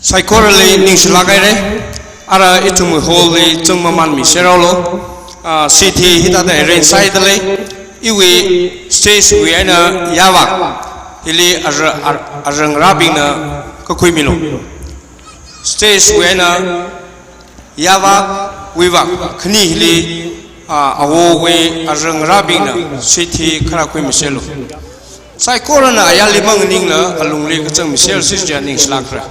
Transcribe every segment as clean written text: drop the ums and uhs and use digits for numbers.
Psychorally ningsh lagare ara itum holy tungmaman miserolo city hita the rain side le iwi stage we ana yawa hili arang rabina kakuimilo stage we ana yawa wiwa khni hili awo we arang rabina city khara kui miselo Psychorana ayali mangning la alungli kachang misel sisja ningsh lakra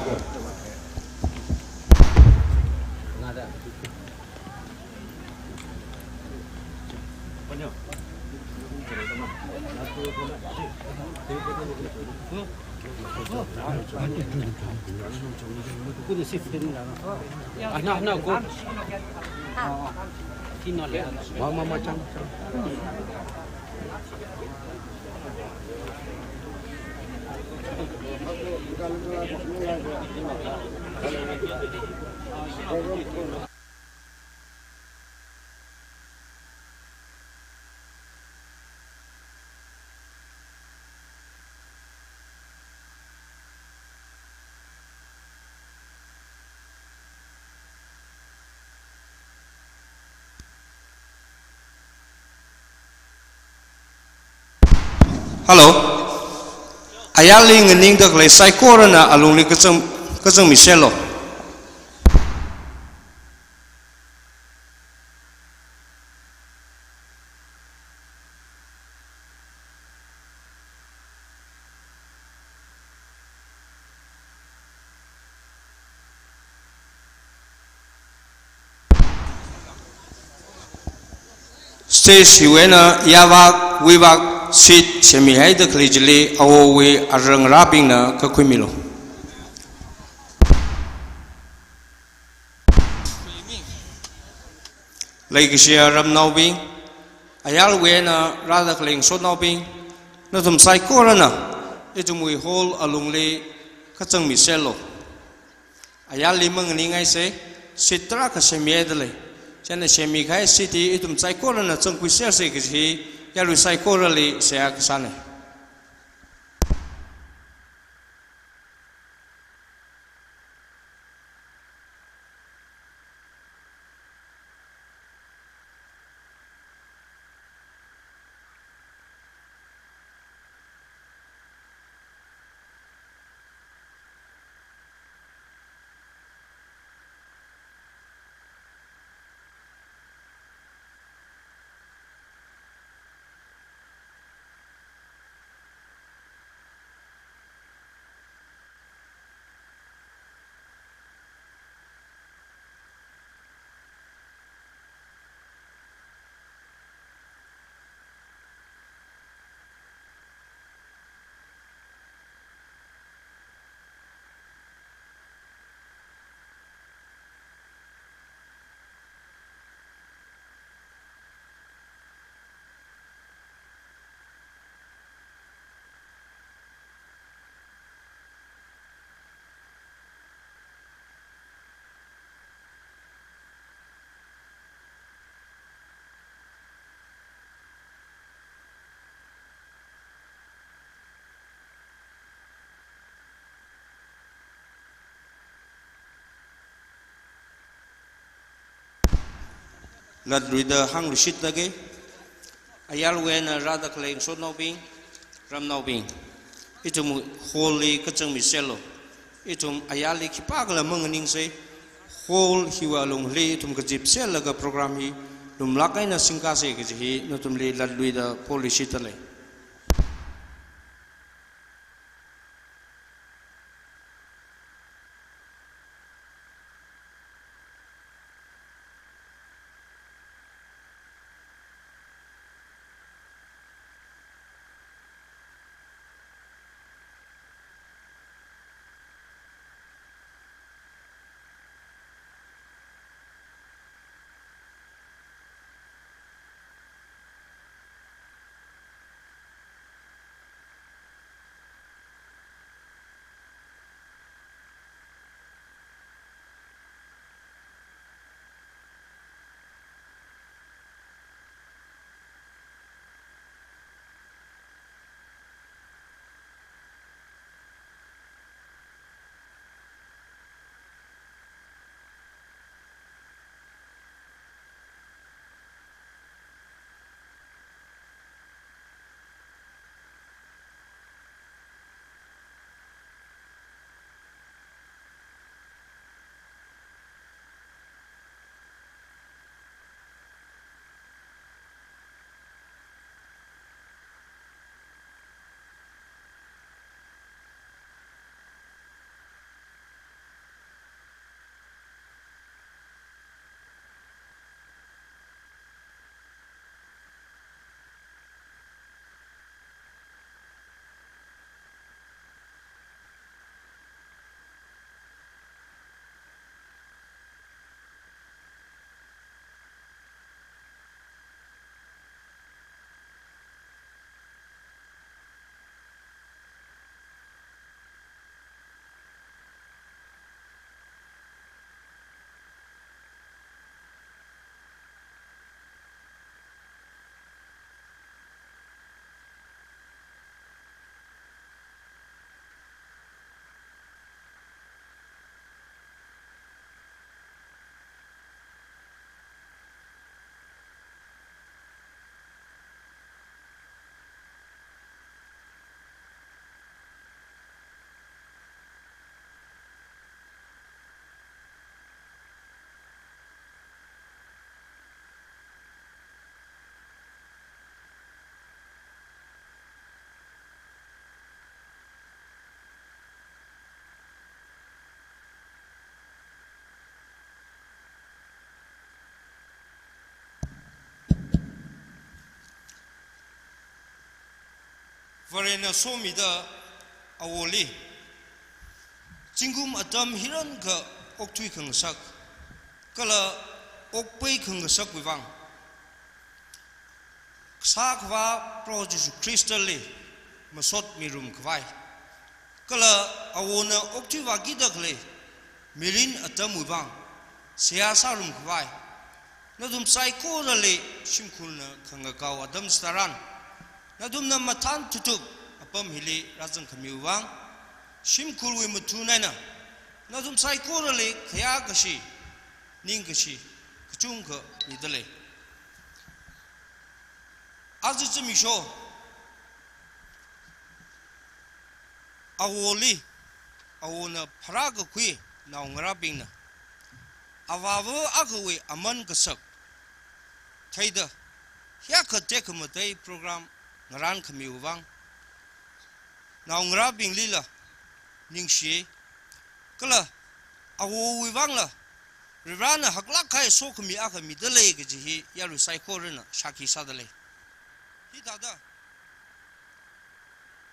Hello. Ayali ngening dak le psychorana alungli kachang miselo. Stage hiwena yawak wiwak sit semi hai de klijli awowe arang rabing na kakuimilo lagi sia ram naubing ayal we na rada kling so naubing na tum psychorana itumui hol alungli kachang miselo ayal limang ningai se sitra ka semi edle chana semi khai city itum psychorana changkui ser se ki yalu psychorally saya kesana. Lad ruida hang rushit lagi ayal wena rada kling so naubing ram naubing itum holy kachang miselo itum ayali kipagla mengening se hol hiwalung le itum kajip sel laga program hi lum lakai na singkase kajhi nutum le lad ruida policy tale varena somida awoli Jingum Adam Hiran ka oktui khang sak kala okpei khang sak wivang sakwa project crystally masot mirum kwai kala awona oktui wagi dakle mirin Adam wivang siasa rum kwai nadum psycho rale shimkhulna khanga kaw Adam staran nadum na mathan tutup apam hili rajang khamiwang shimkhul wi mutunaina nadum psycho rale khaya kashi ning kashi kchung ka nidale azu misho awoli awona pharaga khui naungra bingna awawo akwe aman kasak thaida hya khate khamatai program ngaran khamiwang naungra binglila ningshi kala awo wiwangla rana haklak khai sokhmi akhami dale gji yaru psychorena shaki sadale hi dada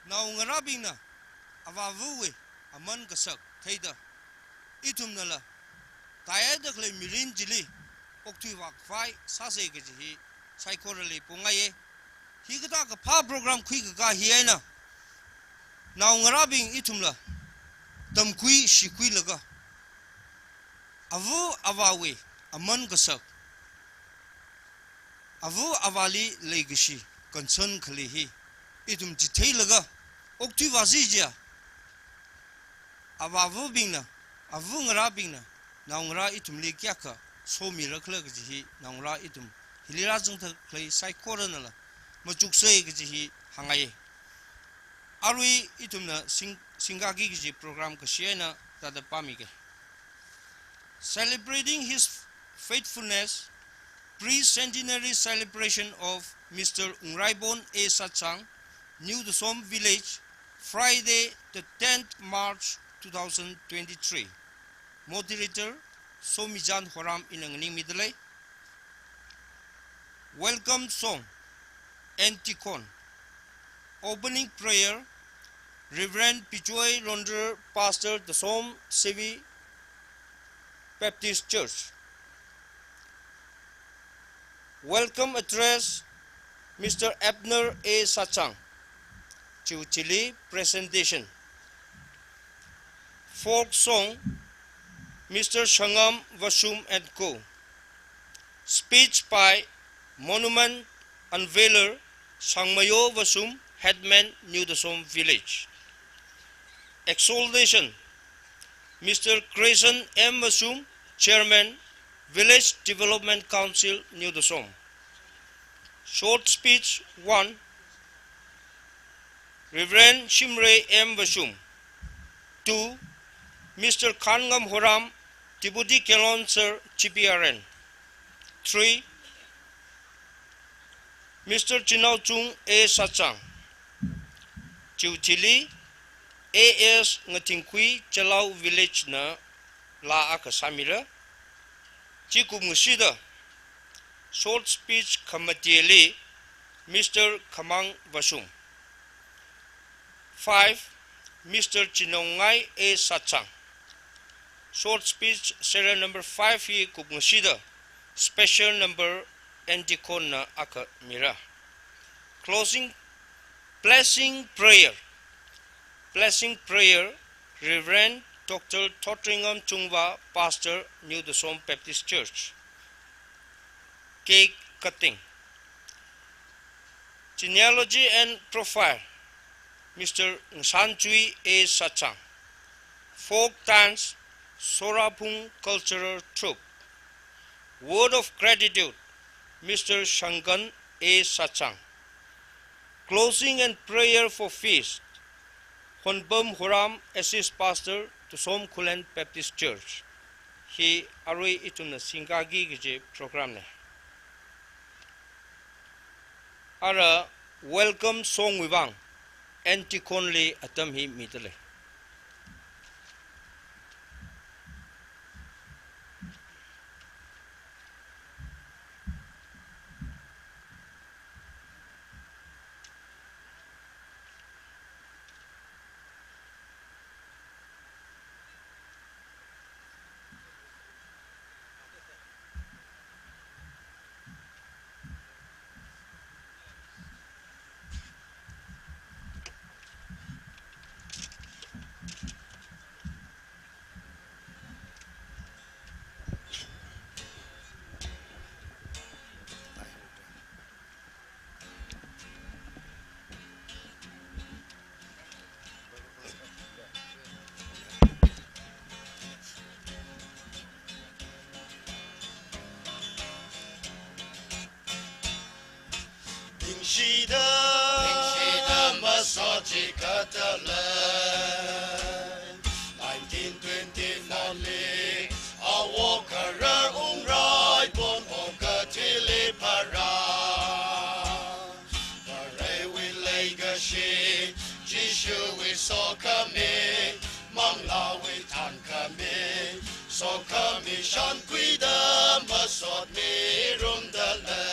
naungra bingna awawo we aman kasak thaida itumnala Taya dakle mirin jili oktui wak fai sase gji psychorally pungaye hi gata ka pha program khui ga hiaina naungra bing itumla damkui shikui laga avu awawe aman gasak avu awali legashi concern khali hi itum jithei laga oktui wazija awavu bingna avu ngra bingna naungra itumli kyaka somi rakhla gji naungra itum hilira jung tha khlai psychorana la machuksei gji hangaye arui itumna singagi gji program ka shiena tada pamige celebrating his faithfulness pre-centenary celebration of Mr. Ungraibon A. Sachang, New Dosom Village, Friday the 10th March 2023. Moderator Somijan Horam Inangni Midley. Welcome song Anticon. Opening prayer Reverend Pichoy Ronder, Pastor the Som Sevi Baptist Church. Welcome address Mr. Abner A. Sachang. Chiuchili presentation. Folk song Mr. Shangam Vasum and Co. Speech by Monument Unveiler Sangmayo Vasum, Headman, New Dosom Village. Exaltation Mr. Grayson M. Vasum, Chairman, Village Development Council, New Dosom. Short speech 1 Reverend Shimre M. Vasum. 2 Mr. Khangam Horam, Deputy Kelon Sir, GPRN. 3 Mr. Chinau Chung A. Sachang. Chiuchili A.S. Ngatingkui Chalau Village na La Akasamira. Chikumusida. Short speech Kamatieli Mr. Kamang Vasum. 5 Mr. Chinongai A. Sachang. Short speech serial number 5 hi Kupmusida. Special number Anticon na Akamira. Closing blessing prayer. Blessing prayer Reverend Dr. Totringham Chungwa, Pastor, New Dosom Baptist Church. Cake cutting. Genealogy and profile Mr. Nshanchui A. Sachang. Folk dance Sorapung Cultural Troupe. Word of gratitude Mr. Shangan A. Sachang. Closing and prayer for feast Honbam Horam, Assist Pastor to Som Kulen Baptist Church. He arui ituna singagi gije program ne. Ara welcome song wivang Anticon le atam hi mitale. shi da masoji katale 1929 awo karar rai bon on katili para pare we legacy jishu we so kami mangla we tan kami so kami shan kuida masot mi rum dale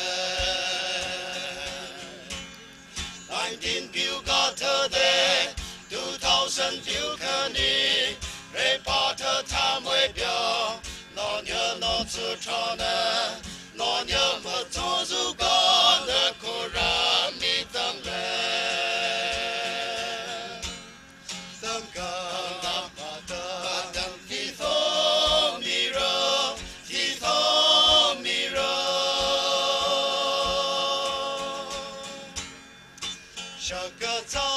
19 view got there 2000 view kani reporter time we bio no nhớ no zu chona no nhớ mà cho zu con的cô ra mi tâm lệ tâm cần tâm thì thô mi rơ thì thô mi rơ Shakata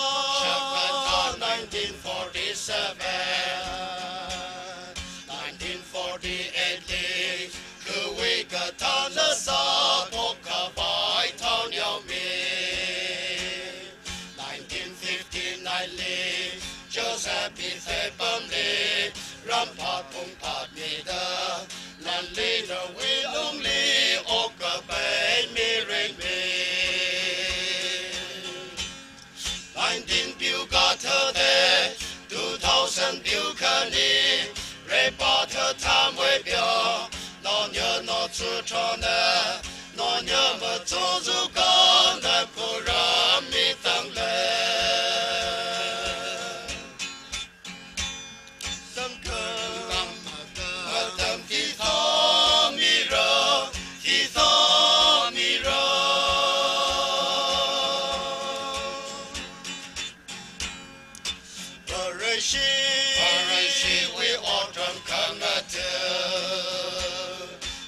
1947 1948 cứ quy cả thang lớp xa bộ cả vai thao nhau mi 1959 Joseph Pife bấm li ram phạt bung phạt mi đa lần li đờ quy lung li ô cả bay mi ring mi 19 view got her there 2000 view kani reporter time we bio no nhớ no chu chona no nhớ mà cho zu con da cô ra mi tăng lệ tâm cơ tâm thì thô mi rơ thì thô mi rơ Parashi we autumn kangate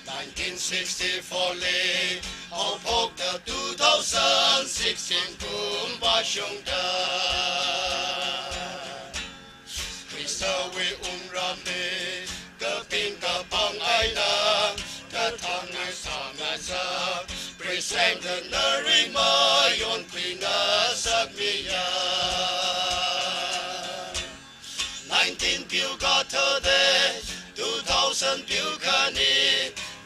1964 li Hong Kong the 2016 kumba shungda Krista we umrame kapin kapang aina katangai sangasa present the narima yon kwina sakmiya 19 view got her there 2000 view kani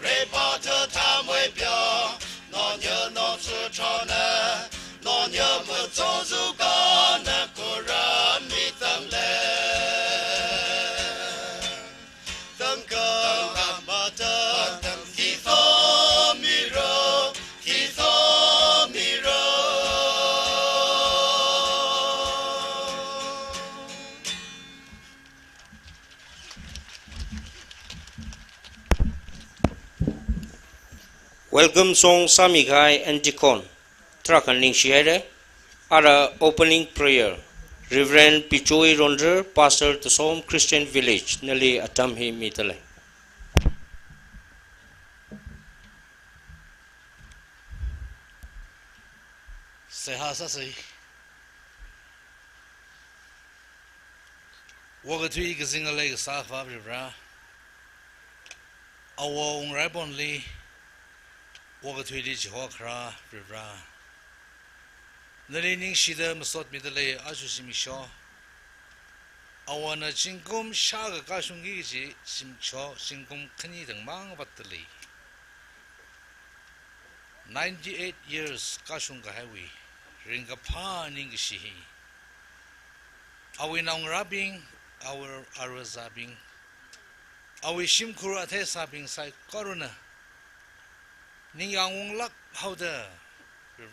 reporter time we bio no nhớ no su chona no nhớ mà cho zu con na cô ra mi tâm lệ tâm cơ mà tâm thì thô mi rơ thì thô mi rơ Welcome song Samikai and Jikon. Track and Share are opening prayer. Reverend Pichoi Ronder, pastor to Som Christian Village, Nali Atamhi Mitale. Sehasasi. Wagatui Gazinga Safa Ribra. Awong Rabonli. Wagatui Jihokra Ribra. Nalining Shida Masot Midale Ajusimisho. Awana Chinkum Shaga Kashungiji Simcho Sinkum Kanidang Mang Batali. 98 years Kashunga Highway. Ringapa Ningishihi. Awi Nang Rabing, our Arazabing. Awi Shimkur Ate Sabing Sai Corona. Ningang Lak Howder.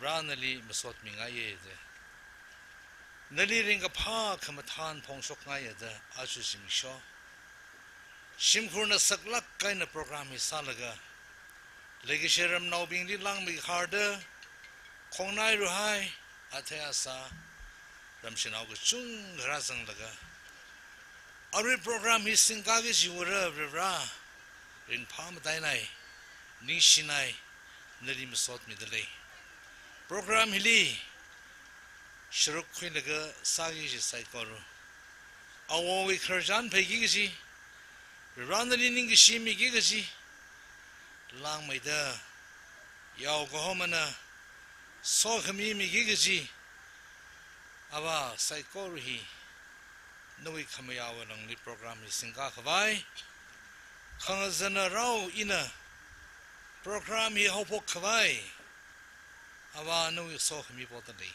Ranali Masot Mingaye. Nali Ringapa Kamatan Pongsok Naya the Ajusim Shaw. Shimkurna Saklak kind of program is Salaga. Legisheram now being lang me harder. Kongnai Ruhai Ateasa Ramshinaga Chung Razang Laga. Our program is Singagis Yura Rivra in Palm Dainai Nishinai Nadi Masot Midale. Program Hili Shruk Quinaga Sagi Saikoru. Awo we Kurjan Pegigi Randaling Shimi Gigazi Lang Maida Yao Gohomana so khami mi gi gi aba psycho hi noi khamaya wanang ni program ni singa khawai khangazana rao ina program hi hopok khawai aba noi so khami potani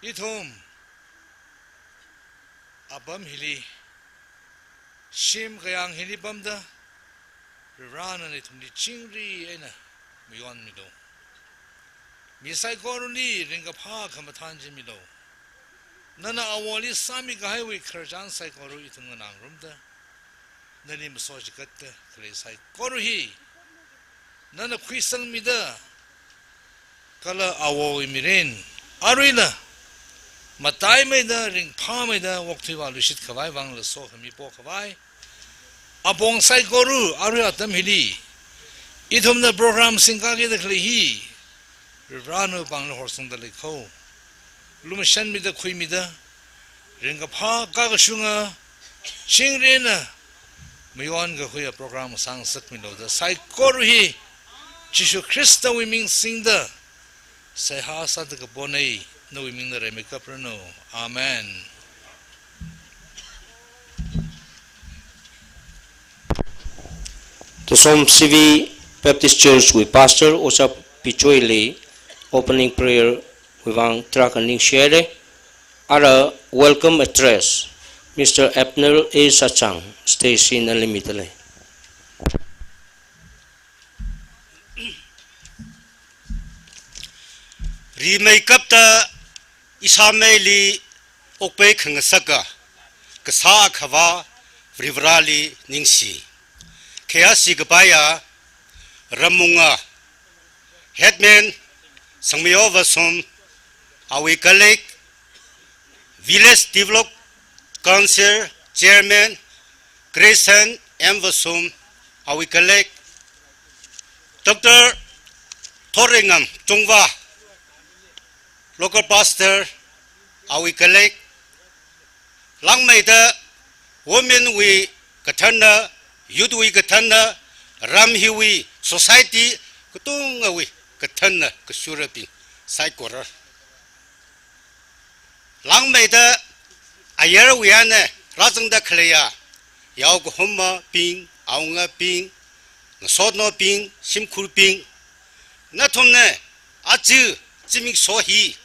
ithum abam hili shim gayang hili bamda rana ni thumni chingri ena miyon mido misai koruni ringa pha khamathan ji mido nana awali sami gaiwi kharjan sai koru itunga nangrumda nani msojikatta kre sai koruhi nana khuisang mida kala awo miren aruina matai mai da ring pha mai da wokthi wa lusit khawai wang la so khami po khawai abong sai koru aru atam hili ithum the program singka ge dakhli hi rano bang la horsung da lekho lumishan mi da khui mi da ring pha ka ga shunga chingrena miwan ga khuya program sang sak mi lo da sai koru hi Jishu Krista we ming sing da sai ha sa da ga bonai no we ming da re me ka prano amen. The Som CV Baptist Church with Pastor Osa Pichoile opening prayer with Ang Trakaning Shere Ara welcome address Mr. Abner A. Sachang Station Unlimited. Remake up the Isameli Ope Kangasaka Kasa Kava Rivrali Ningsi Keasi Gabaya Ramunga Headman Sangmiova Som Awi colleague Village Develop Council Chairman Grayson Envasum Awi colleague Dr. Thoringam Chungwa Local pastor Awi colleague Langmaida Women we Katana Youth we Katana Ramhiwi Society Kutunga we Katana Kusurapin Saikora Langmaida Ayara Wiana Razanga Klea Yaug Homa Ping Aunga Ping Nasodno Ping Simkul Ping Natumne Aju Jimmy Sohi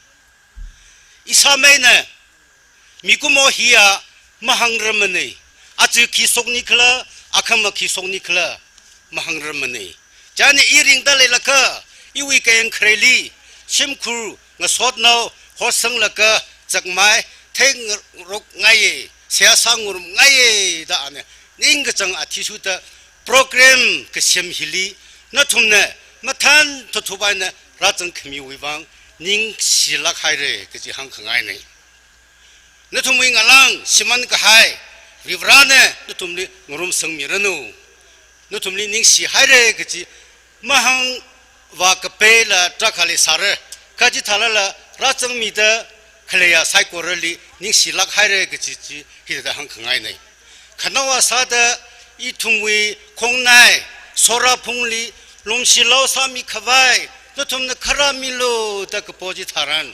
Isamena Mikumo Hia Mahangramani Aju Kisok Nikla Akama Kisok Nikla Mahangramani Jani Iring Dalelaka Iwika Kreli Simkul Nasodno Hosang Laka Zakmai Teng Rok Ngaye Siasangur Ngaye Dane Ningajang Atisuta Program Kasim Hili Natumne Matan Totubana Ratan Kami Wivang Ning Silak Haire Kaji Hang Kangai Natumwing Alang Siman Kahai Rivrane Natumli Murum Sang Mirano Natumli Ning Si Haire Kaji Mahang Vakapela Trakali Sare Kaji Talala Ratang Mida Kalea Saikorali Ning Silak Haire Kaji Hida Hang Kangai Kanawa Sada Itumwi Kongnai Sora Pungli Lomsilo Sami Kavai Natumne Karamilo da Kapoji Taran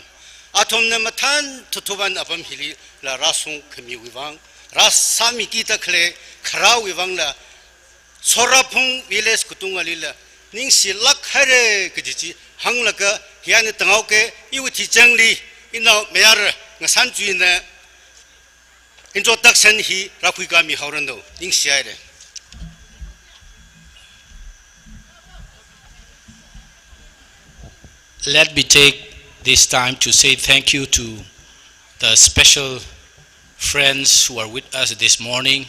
Atomne Matan Tutuban Abam Hili La Rasung Kami Wivang Ras Sami Kita Kle Kara Wivang La Sorapung Viles Kutungalila Ningsi Lak Hare Kajiji Hanglaka Hiane Tangauke Iwiti Jangli Ina Mayar Nasanjuina Introduction Hi Rakuigami Horando Ningsi Aire. Let me take this time to say thank you to the special friends who are with us this morning.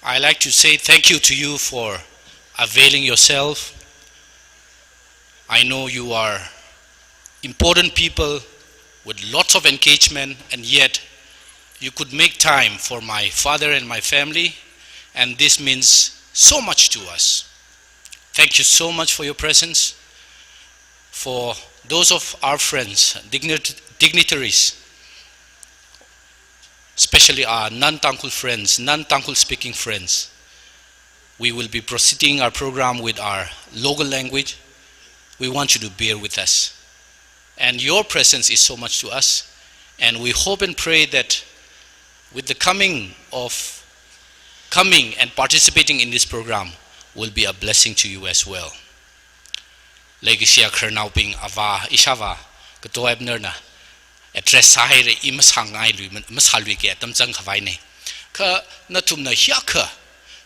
I'd like to say thank you to you for availing yourself. I know you are important people with lots of engagement, and yet you could make time for my father and my family, and this means so much to us. Thank you so much for your presence. For those of our friends, dignitaries, especially our non-Tangkhul friends, non-Tangkhul speaking friends, we will be proceeding our program with our local language. we want you to bear with us. And your presence is so much to us. And we hope and pray that with the coming and participating in this program will be a blessing to you as well. Legacy Kernauping Ava Ishava Kato Ebnerna address Sahire Imasangai Masalwiki at Tamzang Havaine. Ka Natumna Hiaka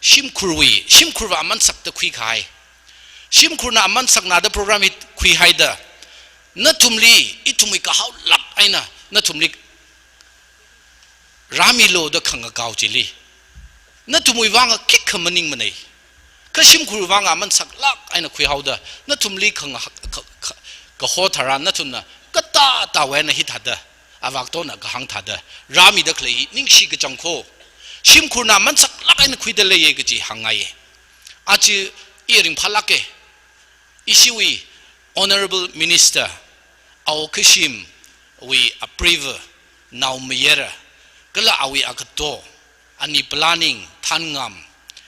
Shimkurwi Shimkurva Mansak the Quick High Shimkurna Mansak Nada program it Quihaida Natumli Itumika how lap aina Natumli Ramilo the Kanga Gaujili Natumuivanga kick a maning money. Kashim Kurvanga Mansak lap aina Quihauda Natumli Kanga Kahotara Natuna Kata Tawena Hitada Avaktona Gahantada Rami the Clay Ningshi Gajanko Shimkurna Mansak lap aina Quidale Yagaji Hangaye Achi Earing Palake Ishiwi Honorable Minister Ao Kishim we approve now Mayera Gala awi akato ani planning tangam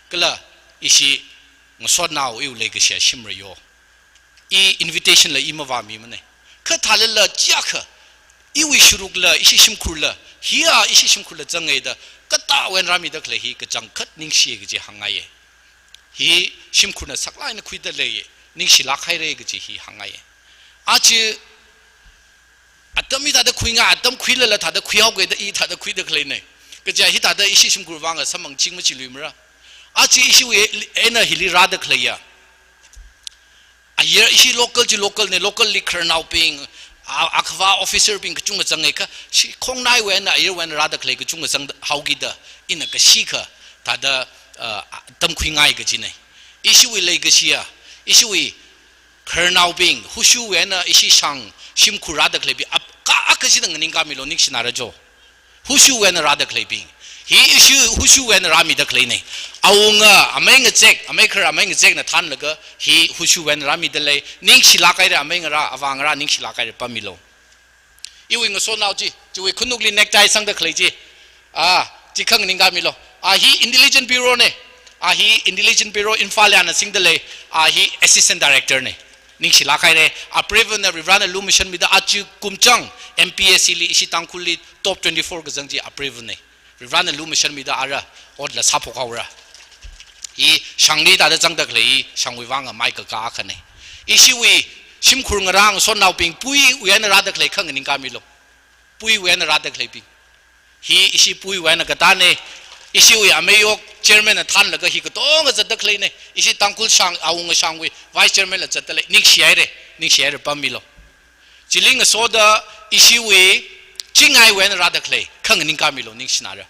Gala ishi ngasod now you legacy shimrayo I invitation la imava mi mane Katalala Jaka Iwi Shurugla ishi shimkurla here ishi shimkurla zangeda Kata when Rami the clay he kajang cut ningshi hangaye He shimkurna sakla in the quidale Ningshi lakai regaji he hangaye Achi Atamita the queen Atam Quilla had the quail with the eat had the quid the clay name. Because I hit at the Ishim Gurvanga, some Chingmachi Lumra. Achi issue ena Hilly rather clear. A year ishi local to local liquor now being Akva officer being Kachunga Zangeka, she Kong Nai when a year when rather clay Kachunga Zang Haugida in a Kashika, Tada Tam Queen Igajine. Issue Legacia, issue Kernau being Hushu and Ishi Shang. Shimku rather clay up Akasidang and Ingamilo Nixinarajo. Hushu and rather clay being. He issue Hushu and Rami the Clay. Aunga, a mang a check, a maker, a mang a check, a tanlaga, he Hushu and Rami the lay, Nixilaka, a mangara, Avangara, Nixilaka, Pamilo. You wing a so now, we couldn't necktie sang the clay. Jikang Ningamilo. He intelligent bureau ne. He intelligent bureau in Faliana sing the lay. He assistant director ne. Ningshi Lakaire, a preven the Rivana Lumission with the Achu Kumchang, MPSC Ishitankuli, top 24 Gazanji, a prevene. Rivana Lumission with the Ara, or the Sapokaura. He Shangli da the Zangdakle, Shangwivanga, Michael Kakane. Ishiwi, Shimkurang, so now being Pui, we end a rather clay Kang in Camilo. Pui, we end a rather clay. He ishi Pui, when a Katane. Ishiwi a mayo chairman at Tanlaga, he could always at the clay. Ishi Tankul Shang, Aunga Shangwi, vice chairman at the Nixiere Pamilo. Chiling a soda, Ishiwi, Chingai when rather clay, Kang in Camilo, Nixinara.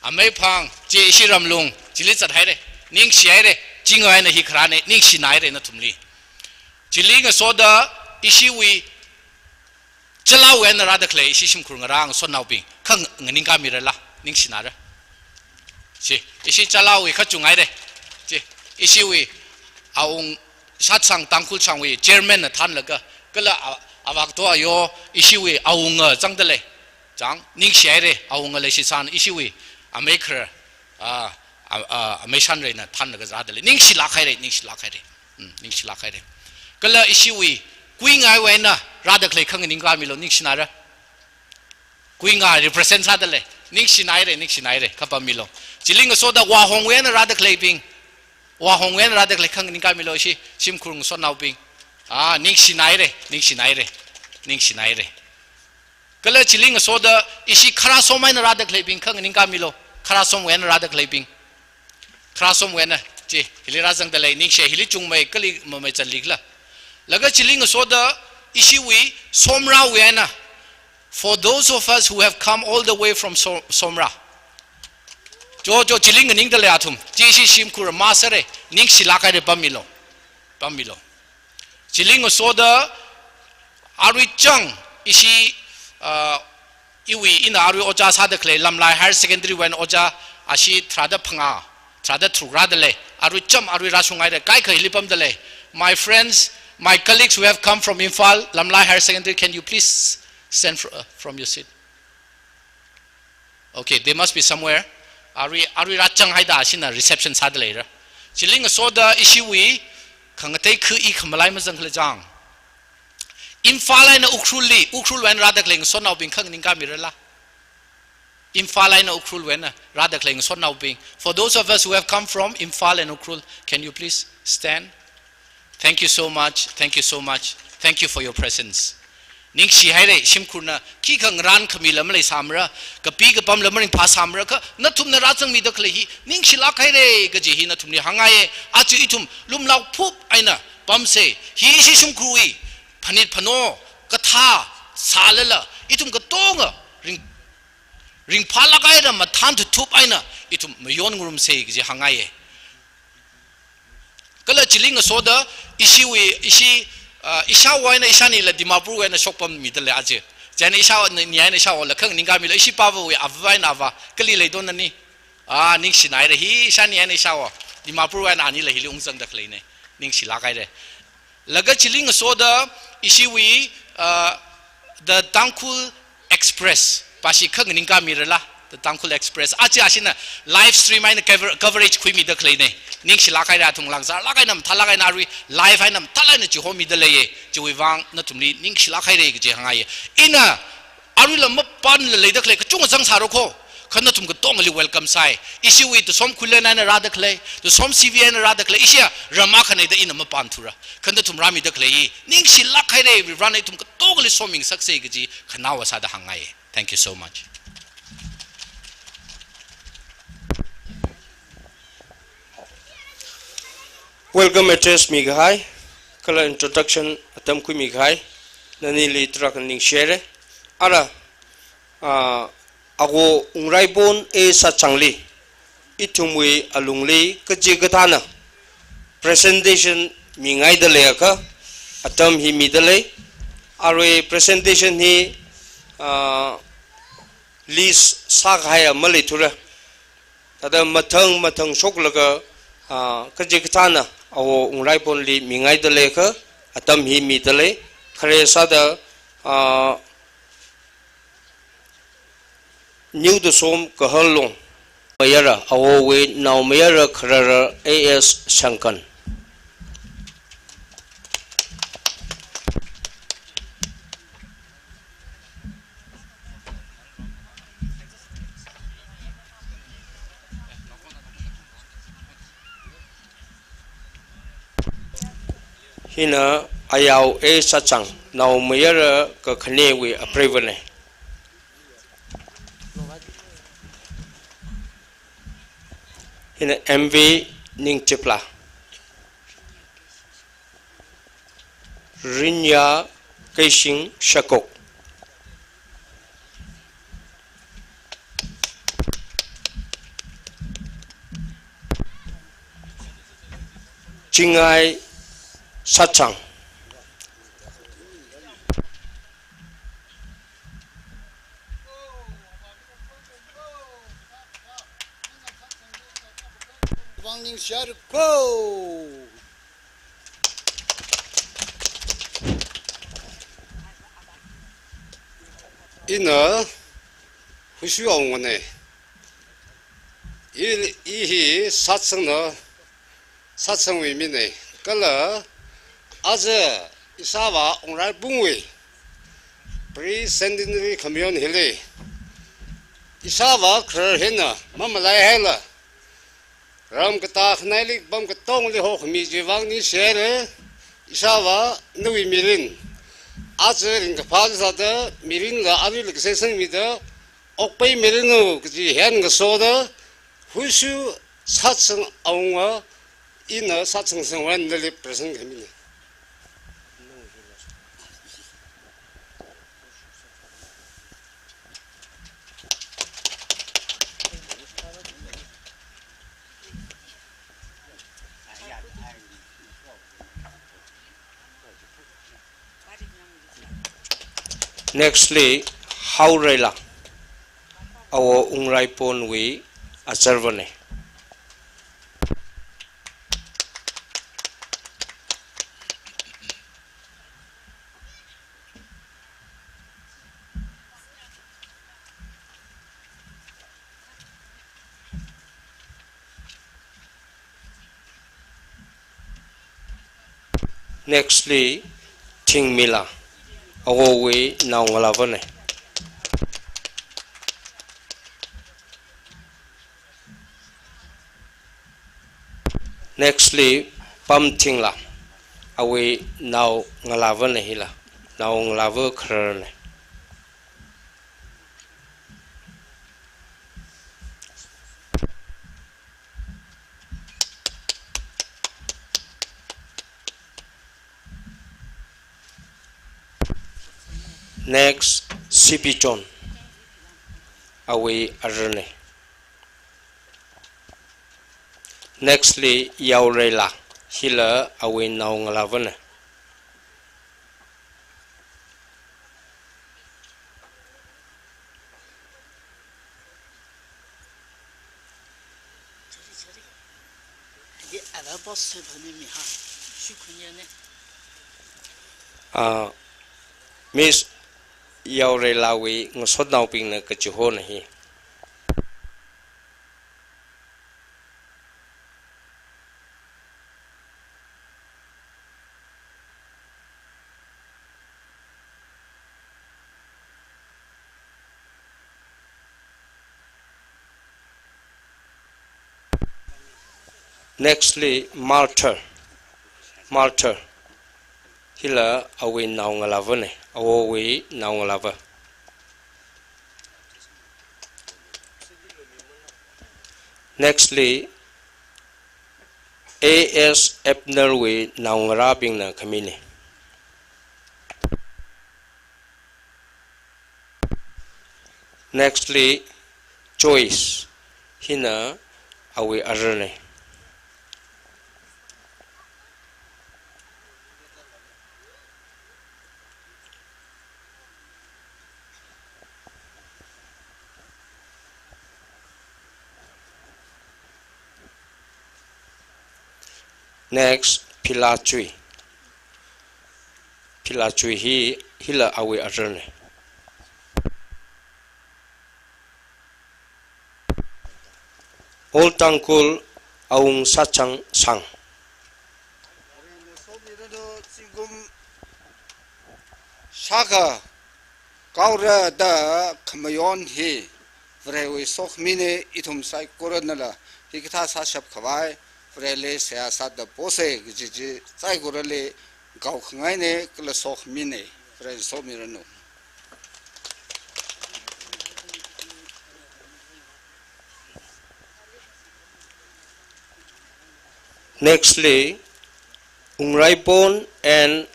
A may pang, J. Shiram Lung, Chilits at Hede, Nixiere, Jingo and Hikrane, Nixinare Natumli. Chiling a soda, Ishiwi. Jalau when rather clay, Shishim Kurang, so now being Kang in Camirella. Nixinara. See, Ishi Chalawi Kachungaide. Ishiwi, Aung Shatsang Tankul Changwi, Chairman at Tanlaga, Gala Avaktoa Yo, Ishiwi, Aunga, Zangdale, Zang, Nixere, Aunga Leshisan, Ishiwi, a maker, a Meshanre, Tanlagas Adele, Nixilakare, Nixilakare. Gala Ishiwi, Queen Iwena, rather clay Kang in Gamilo, Nixinara. Queen I represents Adele. Nixinaire, Capamilo. Chiling soda, Wahongwen rather clapping. Wahongwen rather like Kang Camiloshi, Simkung so now being. Nixinaire. Color chilling soda, is she Karasom and rather clapping Kang Camilo, Karasom when rather clapping. Krasom when Hirazang the lay, Nixia, Hilichung may Kali Momets and Ligla. Laga chilling soda, Ishiwi, Somra Wena. For those of us who have come all the way from Somra, Jojo Chiling and Ingdaleatum, Jishi Shimkura Masare, Nixilaka de Pamilo. Chiling soda, Ari Chung, Ishi, Iwi in Ari Oja's had the clay, Lamlai Higher Secondary when Oja, Ashi Trada Panga, Trada Truradale, Ari Chum, Ari Rashungai, Kaika Hilipam Dele. My friends, my colleagues who have come from Imphal, Lamlai Higher Secondary, can you please stand from your seat? Okay, they must be somewhere. Ari Rachang Haida Shina reception sad later. Chiling soda ishiwi ขังเตยคืออีขมลายมาจังเลยจังอิมฟาไลน์นะอุครุลเวนราดักเลงสนเอาบิงขังนิงกามิเรล่าอิมฟาไลน์นะอุครุลเวนราดักเลงสนเอาบิง For those of us who have come from Imphal and Ukrul, can you please stand? Thank you so much. Thank you so much. Thank you for your presence. นิ่งชีให้เลยชิมคุณนะขี้ขังร้านขมิลมาเลยสามระกับปีกับปั๊มละมันพาสามระก็นัดทุ่มนราจังมีดกเลยฮีนิ่งชีลักให้เลยก็จีฮีนัดทุ่มนี่หางไงอาจจะอีทุ่มลุ่มเล่าพุบไอ้น่ะปั๊มเสฮีชิชุมครุยพนิดพโนกระทาสาเลละอีทุ่มก็โต้งอ่ะริงพาลักไอ้น่ะมาทานทุบไอ้น่ะอีทุ่มไม่ย้อนงุมเสก็จีหางไงก็เลยจิลิงก็โซดาอิชาวไว้ในอิชานี่ละดิมาปูไว้ในช็อปปั๊มมีแต่เลยอาเจเจนอิชาวนี่ไอ้ในชาวละเครื่องนิ่งการมีละอิชิปาวไว้อาไว้น่ะวะก็เลยโดนนั่นนี่นิ่งสินายเลยฮีอิชานี่ไอ้ในชาวดิมาปูไว้น่ะนี่เลยฮิลงจังดักเลยเนี่ยนิ่งสิลักไอ้เลยแล้วก็จิลิงก็โซดาอิชิวีthe Tangkul Express ภาษีเครื่องนิ่งการมีละ the Tangkul Express อาเจอาชินะ live stream ไอ้เนี่ย coverage คุยมีดักเลยเนี่ยนิ่งสิลักไอ้ได้ทุ่งหลังซาลักไอ้น้ำทัลลักไอ้นารี live ไอ้น้ำทัลไอ้เนี่ยจู่หัวมีดักเลยจู่วิวังนั่นทุ่มนี้นิ่งสิลักไอ้เลยก็จะหางไงอินะอารีละไม่ปันเลยดักเลยก็จุงจังสารโคขันนั่นทุ่มก็ต้องเลย welcome ใส่อิชิวิตัวสมคุเลนันราดักเลยตัวสม CVN ราดักเลยอิชิรามาขันไอ้เด็กอินะไม่ปันทุระขันนั่นทุ่มรามีดักเลยนิ่งสิลักไอ้เลยวิวังไอ้ทุ่มก็ต้องเลยสมิงสักเซก็จะขนาวสาดหางไง thank you so much Welcome address Mighai, kala introduction atam kui Mighai, nani li trakaning share. Ara, ako ungraibon e sa changli, itumwi alungli kajigatana. Presentation Mingai dale ka, atam hi midale. Arwe presentation hi lis sakhaya malitura. Tada matang shoklaga kajigatana. Awo ungai pon li mingai dale ka atam hi mi dale khare sada new the som kahalong mayara awo we now mayara kharara as shankan hina ayaw e sachang now mayara ka khane we aprevane hina MV ning chepla rinya kaising shakok chingai Sachang Wang Ning Shar Ko Ina Hushuang Wane Ihi Satsang Wimine Kala Aza Isawa Ongrai Bungwe Pre-Centenary Commune Hili Isawa Krer Hina Mamalai Hela Ram Kata Khnailik Bam Katong Li Hok Mi Jiwang Ni Shere Isawa Nui Mirin Aza Ring Kapazada Mirin La Ari Liksesang Mida Okpay Mirinu Kji Hen Gasoda Hushu Satsang Aungwa Ina Satsang Sangwan Lili Present Kamini Nextly, Haurela, our Ungrai Pon we a servane. Nextly, Ting Mila, awowi now ngalavane. Nextly, Pam Tingla, awi now ngalavane hila, now ngalavu krane. Next, CP John, awi arane. Nextly, Yaurela, hila awi now ngalavane. Miss Yaurela wi ngosot now ping na kachuho na hi. Nextly, Martyr, hila awi now ngalavane, awowi now ngalava. Nextly, A.S. Ebner wi now ngarabing na kamini. Nextly, Joyce, hina awi arane. Next, Pilachui hila awi arane. Old Uncle Aung Sachang Sang. Shaka Kaura da Kamayon he Vrewe Sochmine itum sai Koranala Hikata Sashap Kawai Vrele Seasat the Pose Gigi Sai Gorale Gaukangane Kulasoch Mine Vre Somirano. Nextly, Ungraipon and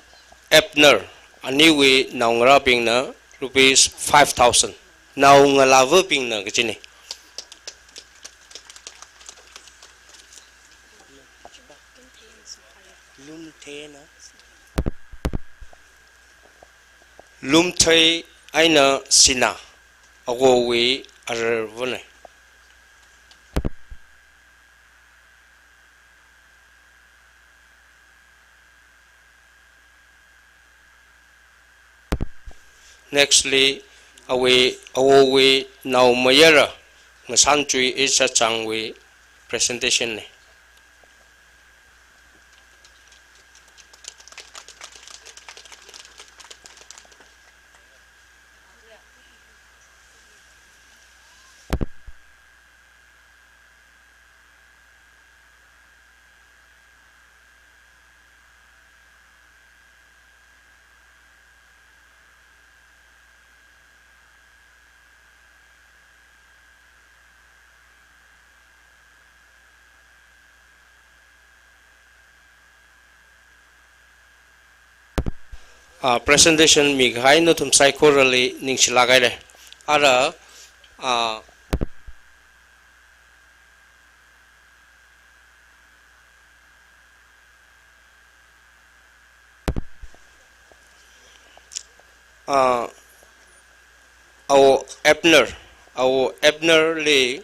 Ebner, aniwi now ngrabing na rupees 5,000. Now ngalavu ping na kachini. Lumtay aina sina, agowi arvune. Nextly, awowi now mayera ngasantui isa changwi presentation ne. Presentation mi gai no tum psychorally ning silagai le ara our Ebner le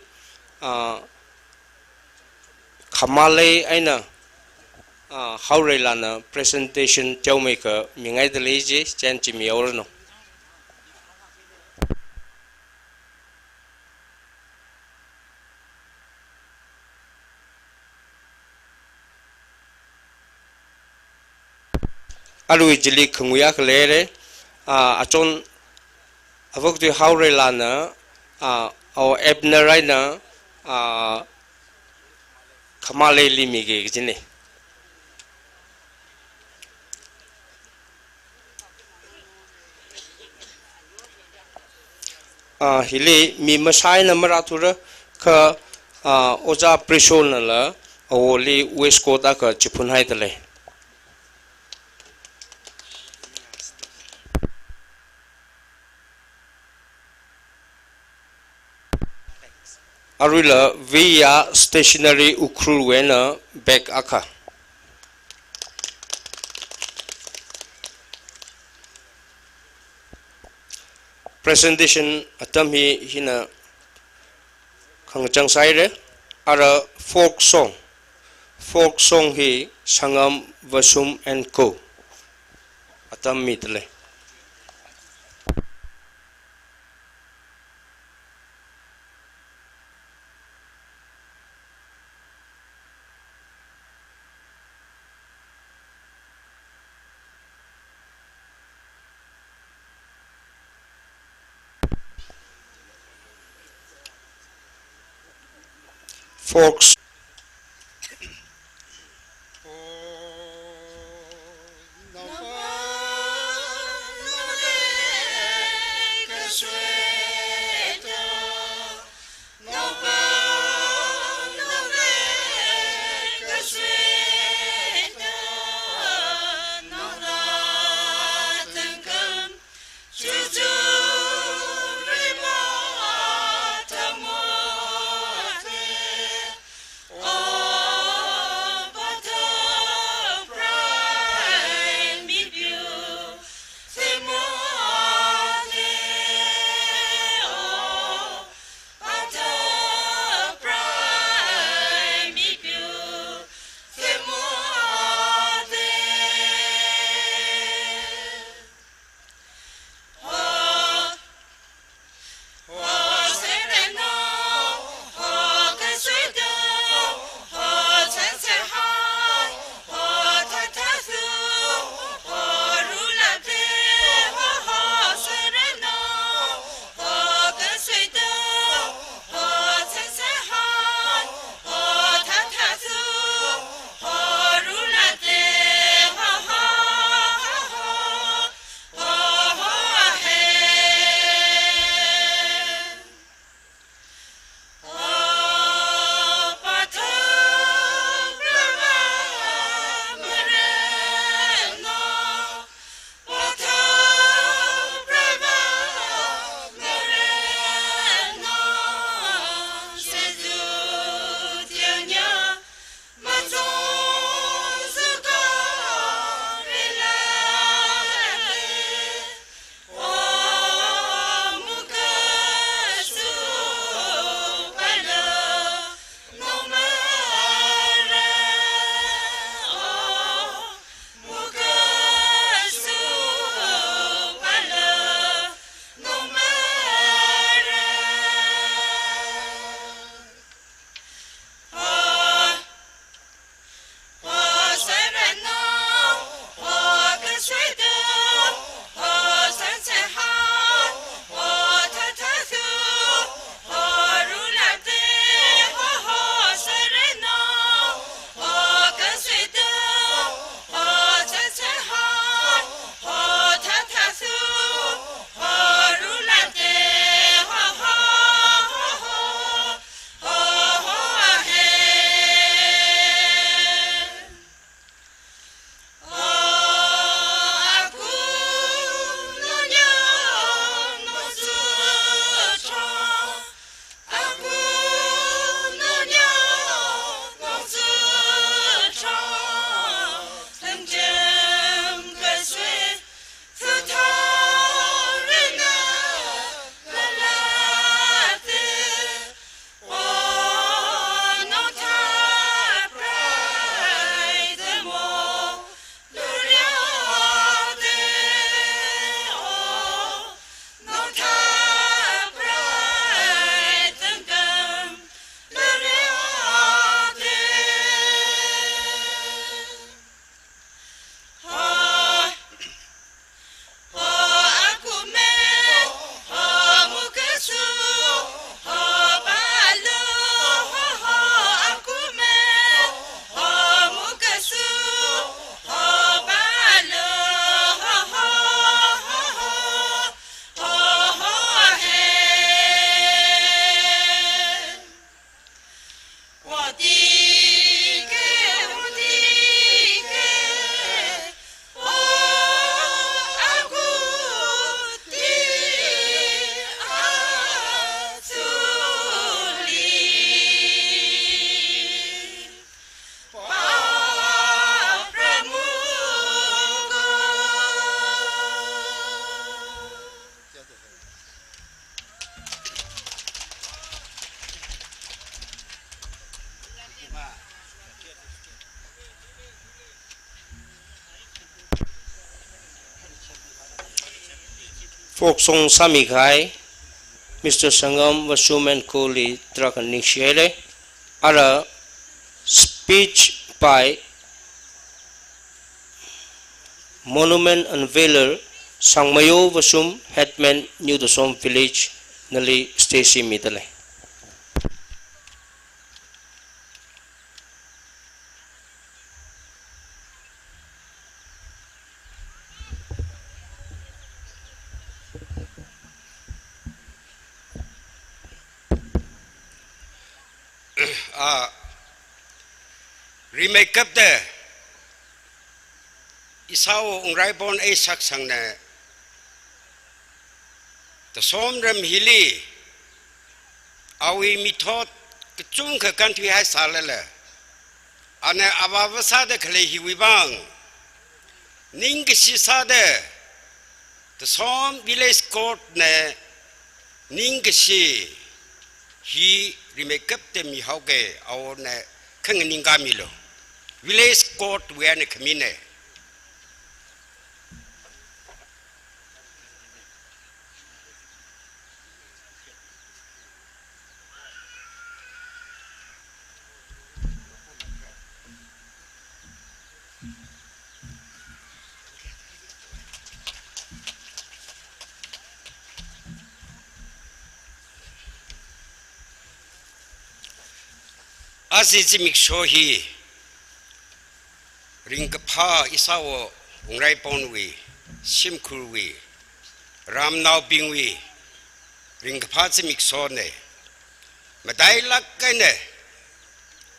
Kamale aina Haurelana presentation Jawmaker Mingai the Lazy Chanchi Miorno. arui jili khunguya khlere achon avok tu haure lana au ebner raina khamale limi ge jine hili mi masai na maratura ka oja prishol na la awoli west kota ka chipun hai tale arula via stationary ukrul wena back aka presentation atam hi hina khangchang sai re ara folk song hi sangam vasum and co atam mitle folks Folk song Samikai, Mr. Sangam Vasum and Kohli Trakan Nishere, are a speech by Monument Unveiler Sangmayo Vasum Headman New Dosom Village Nali Stacy Midale. Remake up the Isao Ungraibon A Saksang the Somram Hilly Awi Mithot the Chunka country has Salala Ana Abavasada Kalehi Wibang Ningishisade the Som village court ne Ningishi he remake up the Mihauge our Kanganingamilo village court where ne Kamine. Azizimik shohi ringpa isawo ungrai ponwi simkurwi ramnau bingwi ringpa zimik sone madai lakkane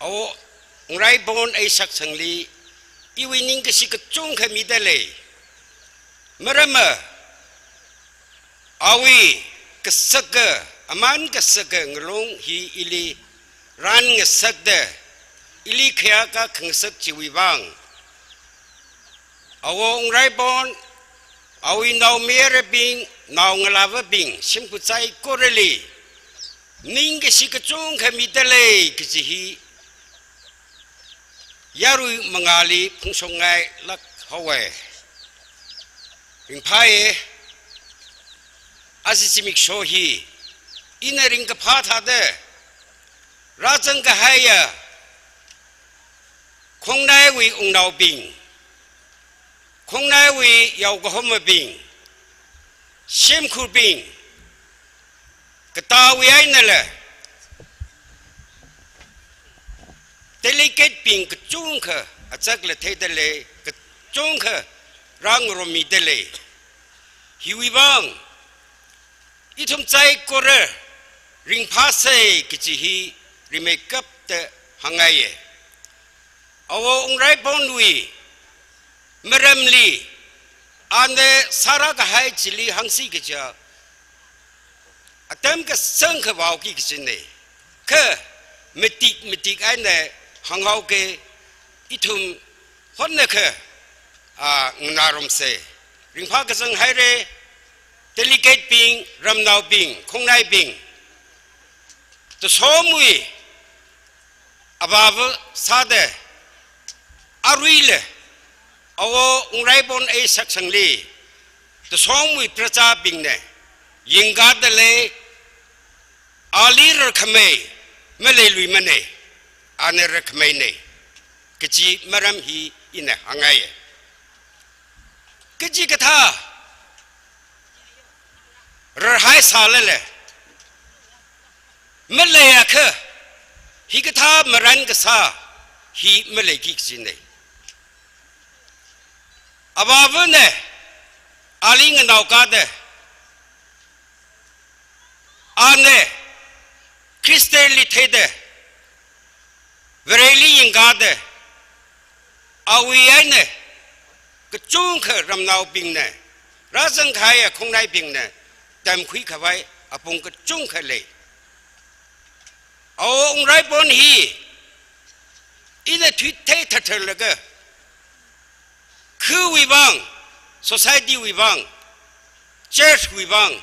awo ungrai bon ai saksangli iwi ningsi kachung khamidale marama awi kasaga aman kasaga nglong hi ili ran ngesakde ili khaya ka khangsak chiwibang awo ungrai bon awi naw mere bing naw ngalawa bing simpuchai koreli ning si ka chung khamidale kichi yaru mangali phungsongai lak hawe ringphae asisimik shohi inaring ka phatha de Rajang kahaya Kongnai wi ungnau bing Kongnai wi yau gahoma bing Simkur bing Katawi ainala Delicate bing kachungka Atsakla tedale Kachungka Rangromi dele Hiwibang Itum tsai kore Ring pasay kichihi remake up the hangaye. Awo ungrai bonwi meramli ane saraka hai chili hangsi kicha atam ka sangka wauki kichine ka metik ane hangau ke itum honne ka ngunarom se ringpa ka sang haire delicate bing ramnau bing kongnai bing the somwi above sade aruile awo ungraibon a saksangli the song we pracha bingne yingadale alir khame melelui mane aner khame ne kichi maram hi ina hangaye kichi katha rahai salale melaya kha Hikata marangasa he melekixine Abavane Aling and Aukade Ane Christeli Tede Vereli in Gade Awiane Kachunka Ramnau Bingne Razan Kaya Kongnai Bingne Dam Quikawai upon Kachunka lay. Oh, ungrai bon hi. Ina tweet tatalaga. Ku wibang, society wibang, church wibang,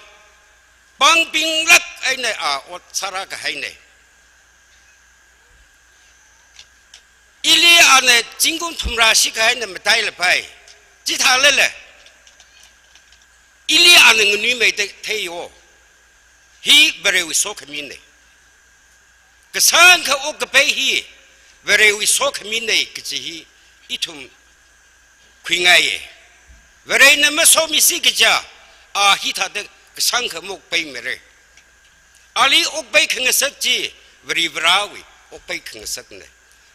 bang bing lak aine what saraka haine. อันเนี่ยจิงกุมทุมราชิกให้เนี่ยไม่ได้เลยไปจิตาเลยแหละอิลีอันหนึ่งนี่ไม่ได้เที่ยวฮีบริวิโซขมินเนี่ยก็สร้างเขาอกไปฮีบริวิโซขมินเนี่ยก็จะฮีอิทุมคุยง่ายบริเนมโซมิสิกจ้าฮีท่าเด็กก็สร้างเขาอกไปไม่เลยอาลีอกไปขังสักจีบริบราวิอกไปขังสักเนี่ย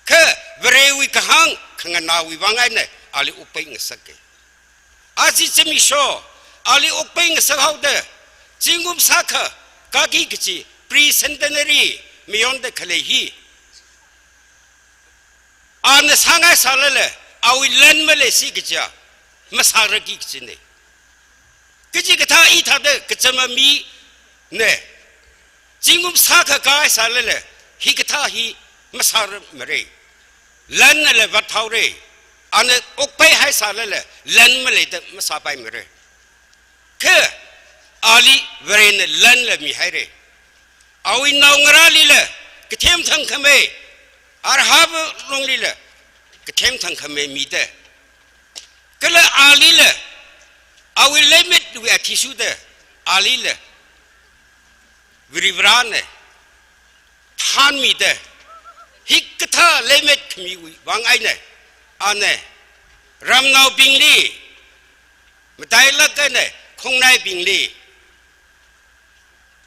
คือบริวิกหังขังนาวิวังไงเนี่ยอาลีอกไปขังสักอาจิจะมีโชอาลีอกไปขังสักเขาเด้จิงกุมสักกากีกจีพรีเซนเทนรีมียอนเดคเลฮีอันสังไงสาเลเลยเอาวิเลนมาเลสิกจ้ามาสารกิกจีเนี่ยกจีกท่าอีท่าเด้กจะมามีเนี่ยจิงกุมสักกาไอสาเลเลยฮีกท่าฮีมาสารมเรเลนเลยวัดเท่าเรอันอกไปให้สาเลเลยเลนมาเลยเดมาสาไปมเรคืออาลีเวรนเลนเลยมีให้เรเอาอินนาวราลีเลยกเทียมทั้งขเมอาร์ฮาบลงลีเลยกเทียมทั้งขเมมีเดก็เลยอาลีเลยเอาวิเลมิดดูอาทิสุเดอาลีเลยวิริบรานเนี่ยทานมีเดฮิกท่าเลมิดขมีวิวางไอเนี่ยอันเนี่ยรำนาวปิงลีไม่ได้ละกันเนี่ยคงในปิงลี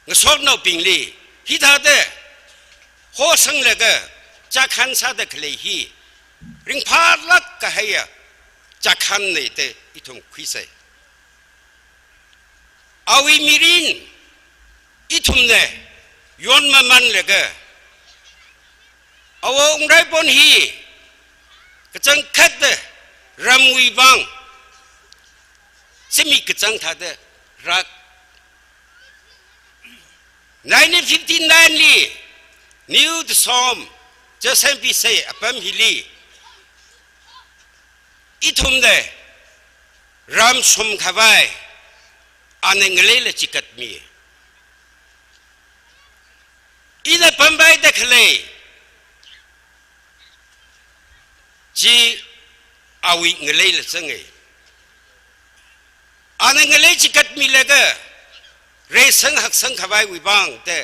งสอบนาวปิงลีฮิท่าเดโฮสังเลกจากขันซาเดคเลฮีริงพาลักกะเฮียจากขันเนี่ยเดอิทุมคุยเซอาวิมิรินอิทุมเนี่ยย้อนมามันเลกเอาองค์ไรปนฮีกจังคัดเดรำวิบังสมิกจังท่าเดรัก1959ลีนิวด์ซอมจะเซมพิเศษอภัมฮิลีอิทุมเดรำสมขวายอันเงเลลจิกัดมีอินพัมไปเด็กเลยจีอาวิเงเลลสังเกอันเงเลจิกัดมีเลกเรสังหักสังขวายวิบังแต่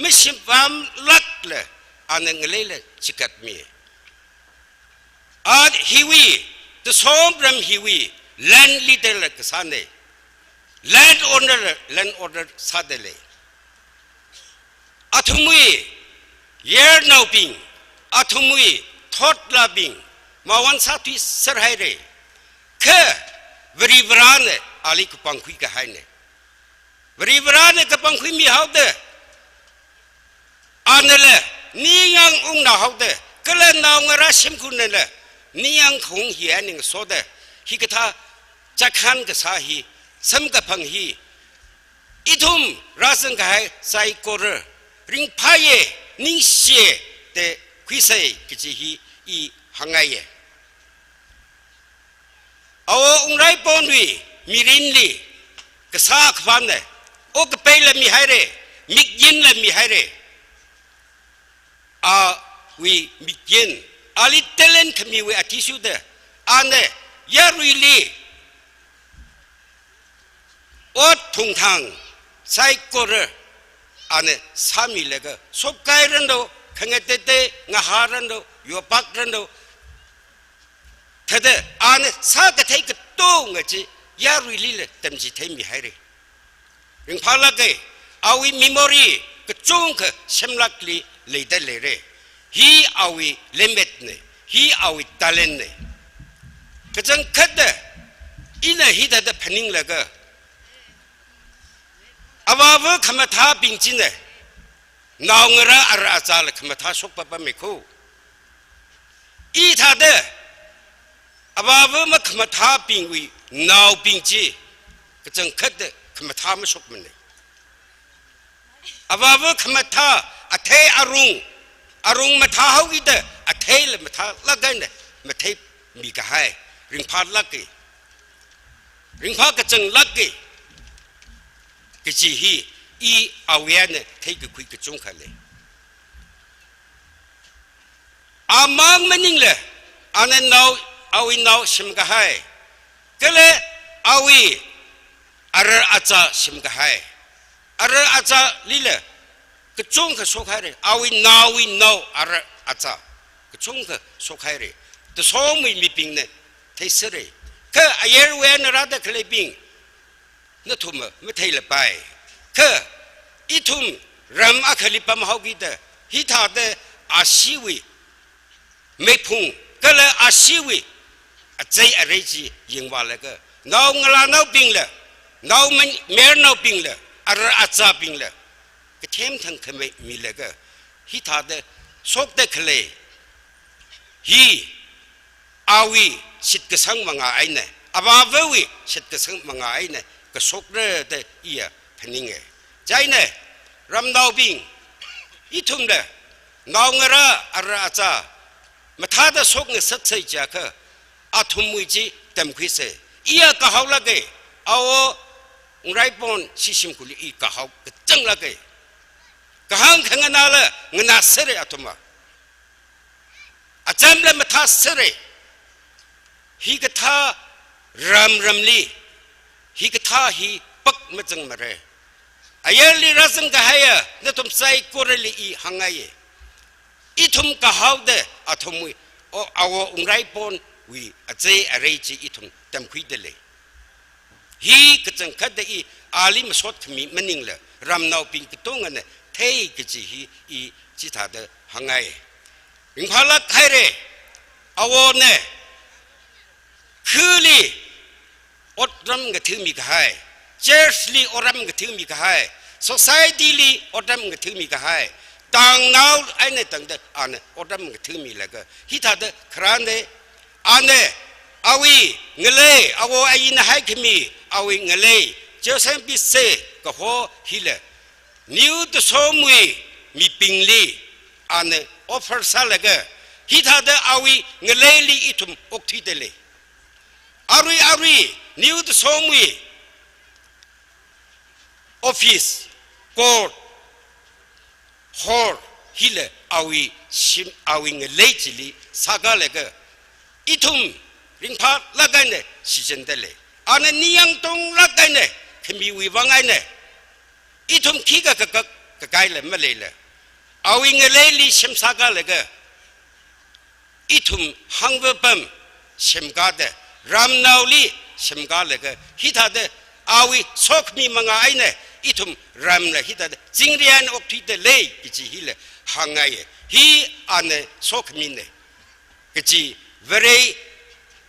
ไม่ชิมความลักเลยอันเงเลลจิกัดมีอันฮิวีตัวสมรำฮิวีแลนด์ลีเดอร์กษัตริย์land order sadele athumui yer now ping athumui thought loving mawan satwi sarhaire khe vribran ali ku pangkhui ka haine vribran ka pangkhui mi haude anele niang ung na haude kala naw ngara simkun ne niang khong hi aning sode hikatha chakhan ka sahiสมกับพังฮีอิทุมราสังกายไซโคเรริงพายนิงเชเตคุยเซกิจิฮีอีหังไงเอาองไรปอนวีมีรินลีกษาขวานเนโอกเปลมีให้เรมิกยินเลมีให้เรวีมิกยินอาลิเตเลนขมีเวอทิสุเดอันเนยารุยลีอดทุ่งทางไซโคเรอันนี้สามีเล็กสบกายรันโดขังเตเตงาหารันโดยัวปักรันโดเท่าเดอันนี้สากเทกโต้งจียารุลีเลเต็มจีเทมีให้เรื่องยังพาลักเกเอาวิมิโมรีก็จงก็เชมลักลีเลยได้เลยเร่ฮีเอาวิเลเมตเนฮีเอาวิตาเลนเนก็จังคัดเดอินฮีดัดพนิงเล็กอาว่าว่าขมาท้าปิงจินเนี่ยนาวงระอาราจาลขมาท้าชกปะปะไม่คู่อีท่าเดอาว่าว่ามาขมาท้าปิงวินาวปิงจีก็จังคัดเดขมาท้ามาชกมันเนี่ยอาว่าว่าขมาท้าอาเทอารุงมาท้าเขาอีเดอาเทเลยมาท้าลักกันเนี่ยมาเทมีกะให้ริงพาลักกี้ริงพาก็จังลักกี้ก็จีฮีอีเอาเวียนเนี่ยที่ก็คุยกับจงขันเลยอามังมันนิ่งเลย อันนั้นเราเอาวินเราชิมกันให้ก็เลยเอาวิอะไรอาจจะชิมกันให้อะไรอาจจะลิเลยก็จงก็โชคให้เลยเอาวินเราอะไรอาจจะก็จงก็โชคให้เลยแต่สองมีปิงเนี่ยเทสเลยก็ไอ้เรื่องเวนรัฐเคลปิงนั่นทุ่มไม่เทเลยไปก็อีทุ่มรำอาคลิปมาเขากิดฮิตาเดอาชีวิไม่พุ่งก็เลยอาชีวิใจอะไรจียิงว่าเลยก็น้องงลาน้องปิงเลยน้องมันเมียน้องปิงเลยอะไรอาจารย์ปิงเลยก็เทมทั้งขมิ้นมีเลยก็ฮิตาเดสกเดเคลฮีอาวีสิทธิ์กษังมังไงเนี่ยอาบาเววีสิทธิ์กษังมังไงเนี่ยก็สกเร่เดอียพนิงเงใจเนี่ยรำน้องปิงอีทุ่มเลยน้องอะไรอาจารย์มาท้าได้สกเนี่ยสัตย์ใจจ้าก็อาทุ่มมือจีเต็มขีดเสียอียก็เขาละเกเอาไรปอนชิชิมกุลีอีก็เขาก็จังละเกก็หังขังนาละเงินน่าเสร็จอาทุ่มอาจารย์เลยมาท้าเสร็จฮีก็ท้ารำลีฮีก็ท้าฮีปักมาจังมาเร่อายลีรัศน์ก็ให้เนี่ยทุ่มใส่กุเรลีอีหังไงอีทุ่มก็เขาเดอาทุ่มวิเอาไรปอนวิอาเจอะไรจีอีทุ่มเต็มขีดเลยฮีก็จังคัดได้อีอาลีมาสดมีมันนิ่งเลยรำนาปิงก็ต้องเนี่ยเท่ก็จีฮีอีจิตาเดหังไงยิงพาลักให้เร่เอาเนี่ยคือลีอดรำก็ถึงมีก็ให้เจสลีอดรำก็ถึงมีก็ให้society ลีอดรำก็ถึงมีก็ให้ต่างนาวไอ้เนี่ยต่างเด็กอันเนี่ยอดรำก็ถึงมีแล้วก็ฮิตาเดครานเดอันเนี่ยเอาวิเงเลยเอาไอ้ยินให้ขมีเอาวิเงเลยเจ้าเซมพิเศษก็หัวฮิเลนิวต์สมุยมีปิงลีอันเนี่ยออฟเฟอร์ซาเลก็ฮิตาเดเอาวิเงเลยลีอิทุมอกที่เดเลยอารีนิวต์สมุยออฟฟิศโกดฮอร์ฮิเลเอาวิชิมเอาวิเงเลยจิลีสากาเลก็อิทุมริงพาลักไงเนี่ยสิเจนเดเลยอันนี้นิยังตรงลักไงเนี่ยขมีวิวังไงเนี่ยอิทุมขี้กะไกเลยไม่เลยเลยเอาวิเงเลยลิชิมสากาเลยก็อิทุมฮังเวปัมชิมกาเดรำนาวลีชิมกาเลยก็ฮิตาเดเอาวิสกมีมังไงเนี่ยอิทุมรำเลยฮิตาเดจิงเรียนออกที่เดเลยกิจิฮิเลยฮังไงฮีอันเนี่ยสกมีเนี่ยกิจิvery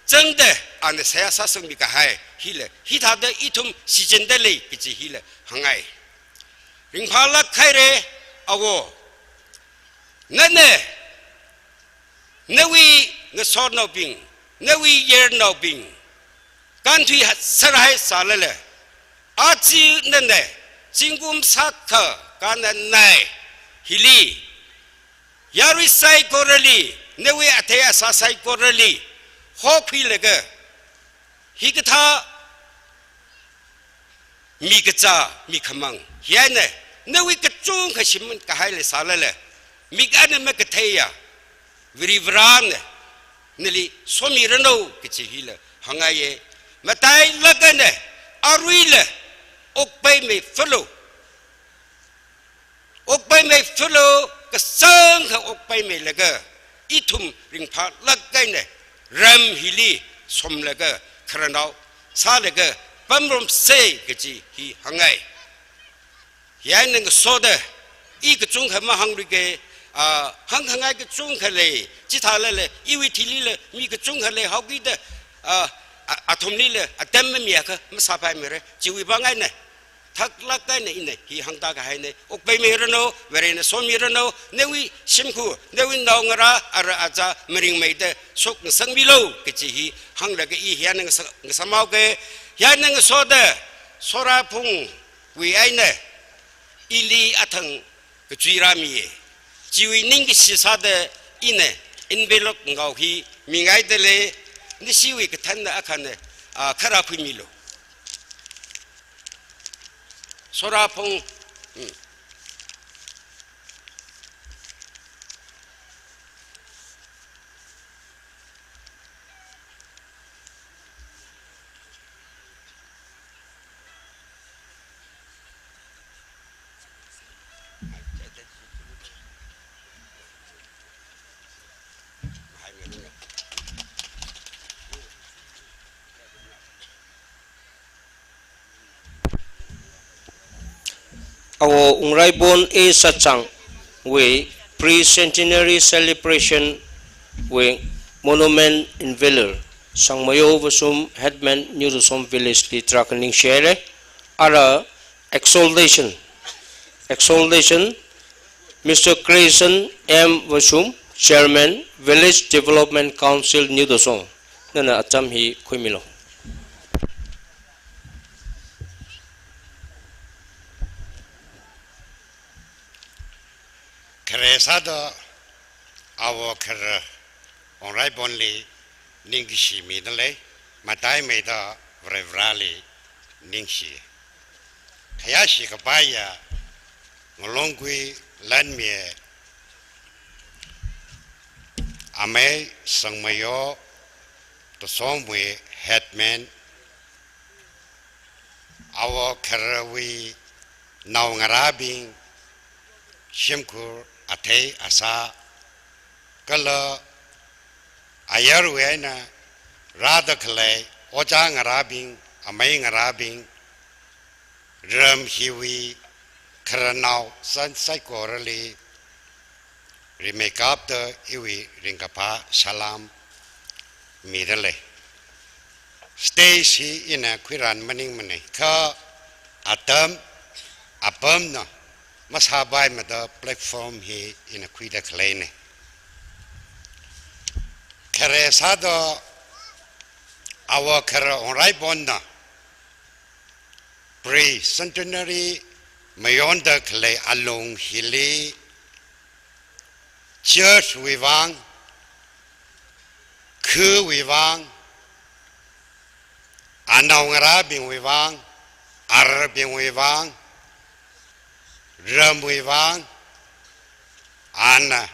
真的安尼谁啥生命个海，希勒，希他的一通是真的嘞，个是希勒，行哎。人怕拉开嘞，啊我，那呢，那位我说闹病，那位也闹病，干脆还啥还啥了嘞？啊，只那呢，经过萨克干那奈，希里，亚瑞塞过了里，那位阿泰亚萨塞过了里。好亏了个，一个他米个渣米个忙，现在那位个中个什么个还来啥了嘞？米个那么个太阳，为了玩呢，那里说米人喽个起去了，行啊耶，没带那个呢，阿瑞了，屋背没扶喽，屋背没扶喽，个生个屋背没那个，一通人怕那个呢。rem hili som lega kranau sa lega pamrom se geji hi hangai yan nang soda I ke chung ma hang ge hang hangai ke chung khale chi tha le I wi thili le mi ke chung khale hau gi de athom ni le atem me mia ka ma sa pai me re chi wi ba ngai ne thak lak kai ne ine hi hang ta ka hai ne ok pai me re no vere ne so mi re no ne wi sim khu ne wi no ngara ara aja mering me de sok sang mi lo ke chi hi hang la ke I hian ng samau ke hian ng so de sora phung wi ai ne ili athang ke chui ra mi chi wi ning ke si sa de ine envelope ngau hi mi ngai de le ni si wi ke than na akhan ne khara phui mi lo sora phung our Ungrai Bon A Sachang with pre-centenary celebration with monument in Veller. Sangmayo Vasum Headman New Som Village Li Trakaning Shere Ara Exaltation. Mr. Grayson M. Vasum, Chairman, Village Development Council New Dosong. Nana Atam Hi Kuimilo. Kresado awo kher onrai bonli ningshi midale matai meda vrevrali ningshi khayashi kapaya ngolongkui lanmie ame sangmayo to somwe headman awo kherwi naw ngarabing shimkur Ate asa kala ayarwe na rada kale oja ngarabing amay ngarabing ram hiwi karanao san psychorally remake up the iwi ringapa salam midale stay si in a quiran maning mane ka atam apam na mas habay mada platform hi in a quida kleine kare sado awa kara onrai bonna pre centenary mayonda kle along hili church wivang khu wivang anaw ngarabing wivang arabing wivang Ramwivang Anna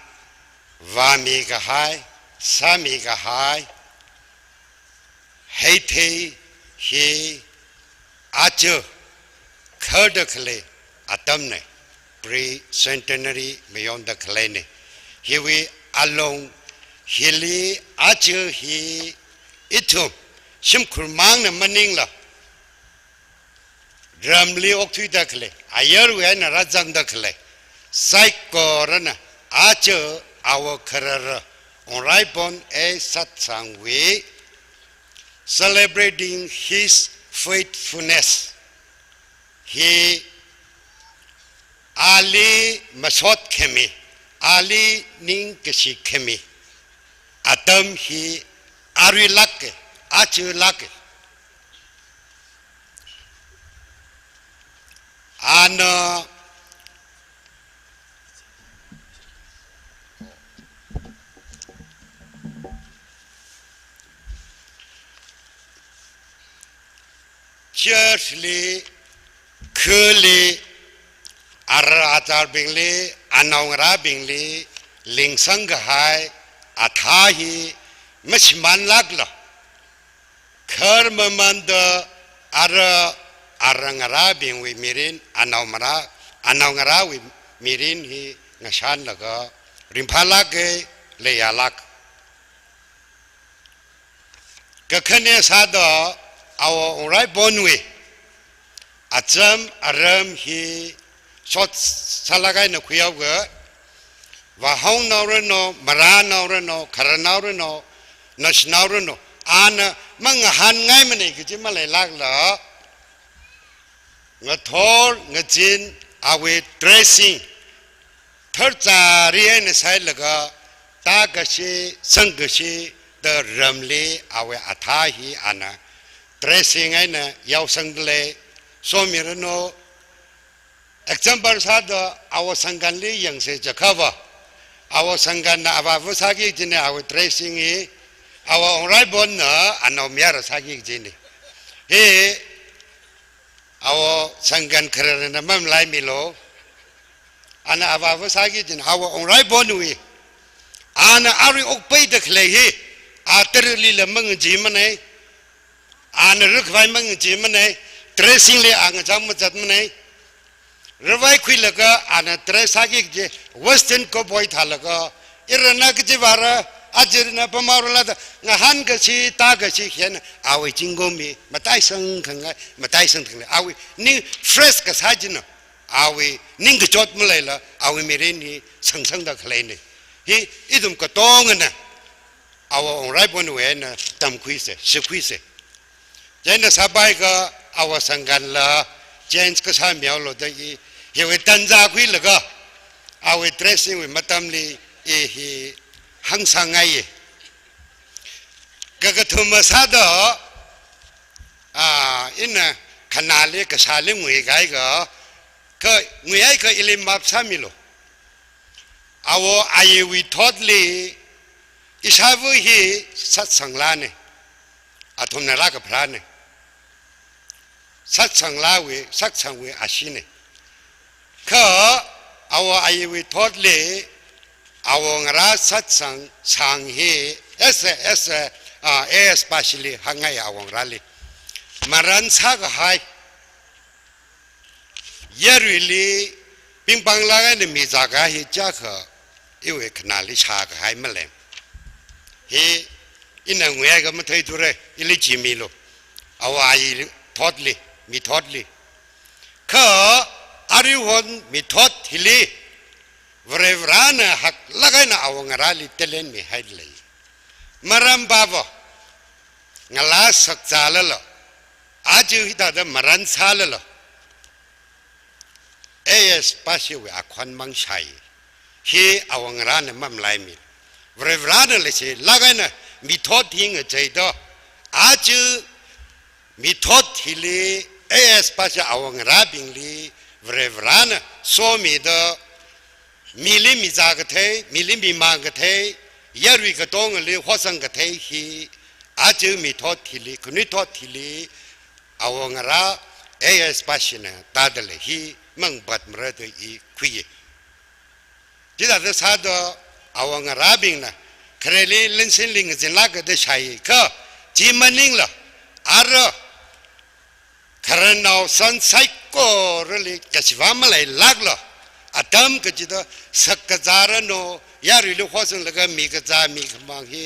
Vamigahai Samigahai Haiti He Achu Kurdakle Atamne pre centenary beyond the Kalene. Here we along Hili Achu He Itum Shimkurmang Maningla. Ramli oktu dakle ayar we na rajang dakle saiko rana acho awo karar onrai bon a satsang we celebrating his faithfulness he ali masot kemi ali ning keshi kemi atam he ari lakke acho lakke Ano church li khuli aratar bingli anawngra bingli lingsang hai athahi machman lagla kharmamanda ara Arangara being we mirin, anaungara we mirin he nashan laga, rimpalake layalak. Kakane sada our right bonwe. Atam aram he shot salaga no kuyaga. Vahong naurano, Maran naurano, Karanaurano, Nasnaurano, Anna Mangahan Gaimane, Kitimale Lagla. Ngathor ngajin awe dressing third rian sai laga ta gashi sangashi the ramli awe athahi ana dressing aina yaw sangle somirano example sada awa sanganli yang se jakava awa sangan na awa sagi jine awe dressing e awa onrai bon na ana miara sagi jine he Awo sanggan kerana mam lai milo, ana apa sagi jen awo onrai bonui, ana ari okpay deklehi, aterli lemang jimane, ana rukwai mang jimane, dressing le ang jamu jatmane, revai kui laga ana dress sagi je western cowboy thalaga, irana kejibara. Ajarna pemarula ngahan kasi ta kasi kian awi jinggomi matai sang kanga matai sang kanga awi ni fresh kasajina อาวินิ่งกระจดมาเลยละอาวิมีเรื่องนี้สังตะเคลนี่ฮีอีตุมกระตองนะเอาองไรบนเวนะตำคุยเสสิคุยเสเจนสบายก็เอาสังกันละเจนก็สามีเอาโลดอีเฮวิตันจาคุยละก็เอาเดรสซิ่งวิมาตำลีฮีหังสังไงก็กระทุ่มซาดอินนะขนาดเล็กก็ชาลิงวยไกก็งวยก็อิลิมบับสามิโลเอาไอวิทอดลีอิชาวุฮีสัตสังลาเนี่ยอาทุมนาลากพระเนี่ยสัตสังลาเวสัตสังเวอาชิเนี่ยก็เอาไอวิทอดลีเอางราสัตสังสังเฮเอสปาชิลีหังไงเอางราลีมารันสักหายยารุลีปิงปังลากันมีจากาฮิจักอีเวขนาลิชากหายมาเลยเฮอินังเวก็มาเทยตัวเรอิลิจิมิโลเอาไอ้ทอดลีมีทอดลีข้าอาริวันมีทอดฮิลีวเรวรานะหักละกันเอางราลิเตเลนมีให้เลยมารัมบาบงลาสักจาลละอาจูฮิตาเดมารันซาลละเอสปาชิวอาควันมังชัยฮีเอางรานะมั่มไลมีวเรวรานะเลยสิละกันนะมีทอดทิ้งใจดออาจูมีทอดฮิลีเอสปาชิเอางราบิงลีวเรวรานะโซมีดอมิลิมิจากเทมิลิมิมากเทยารุกตองเลยหัวสังกเทฮีอาจูมีทอดฮิลีคุณทอดฮิลีเอางราเอสปาชินะตาเดลฮีมังบัดมรดอีคุยที่นั่นจะสาดเอางราบิงนะเครลีลินซินลิงจินลากเดชัยก็จีมันนิงละอารคารนาวสันไซโกรลีกสิวามาเลยลากละอาดัมก็จิตสักจารโนยาริลุหัวสังละก็มีกจามีขมังฮี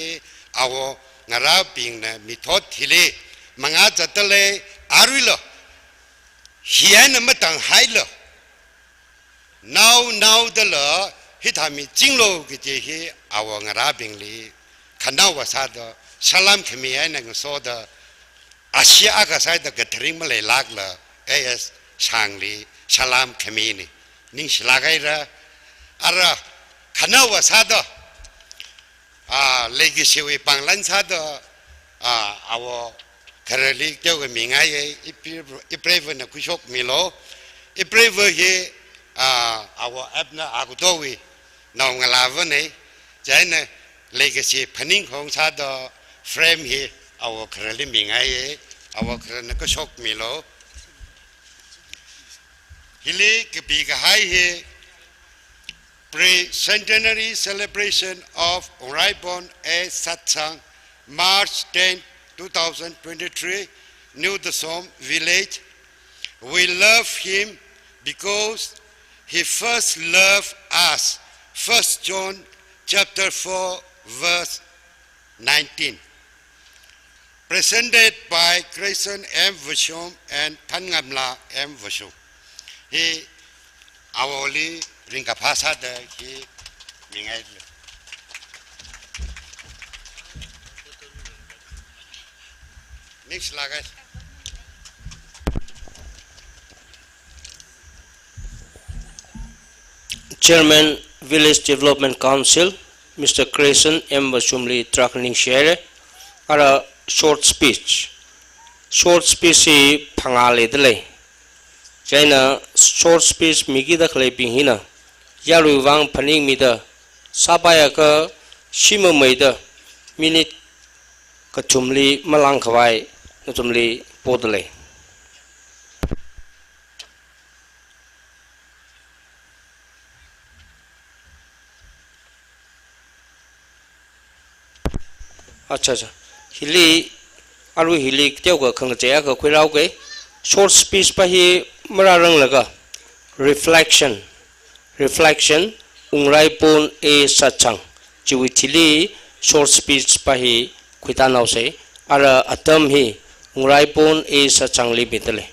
เอางราบิงนะมีทอดทีลีมังอาจัตเลยอาริละเฮียนมาตั้งไฮละnow 的了ที่ทำมีจริงโลกที่ฮีเอางราบิงลีขันเอาว่าซาดสลามขมีไอ้นั่งโซดอาเซียก็ใส่ดกระถิ่งมาเลยลากละเอสช่างลีสลามขมีนี่นิ่งสลากไอ้ละอะไรขันเอาว่าซาดเลกิชีวิปังลันซาดเอาคาร์ลีเกี่ยวกับมีไงอีเปรย์นะคุชกมีโลอีเปรย์ฮีเอาแอปนะอากุโตวีน้องลาวนี่ใจนะเลกชีพนิ่งของชาดเฟรมฮีเอาคาร์ลีมีไงเอาคาร์นักชกมีโลฮิลีกบีกไฮฮี pre-centenary celebration of Onraibon A Satsang March 10 2023 New Dasom Village. We love him because he first loved us. 1 John chapter 4 verse 19. Presented by Grayson M. Vishom and Tangamla M. Vishom. He awoli ringapasada he mingai. Next slide, guys. Chairman Village Development Council Mr. Grayson M. Vasumli Trakaning Shere are a short speech. Short speech phangale dele. China short speech migi da khle ping hina. Yaru wang phaning mi da sabaya ka shima mai da minute ka chumli malang khawai na chumli podle. अच्छा हिली आरु हिली त्यो का खंग जे का खुराव के short speech pa hi mara rang laga reflection ungrai pon e sachang chiwi thili short speech pa hi khuita naw se ara atam hi ungrai pon e sachang li bitale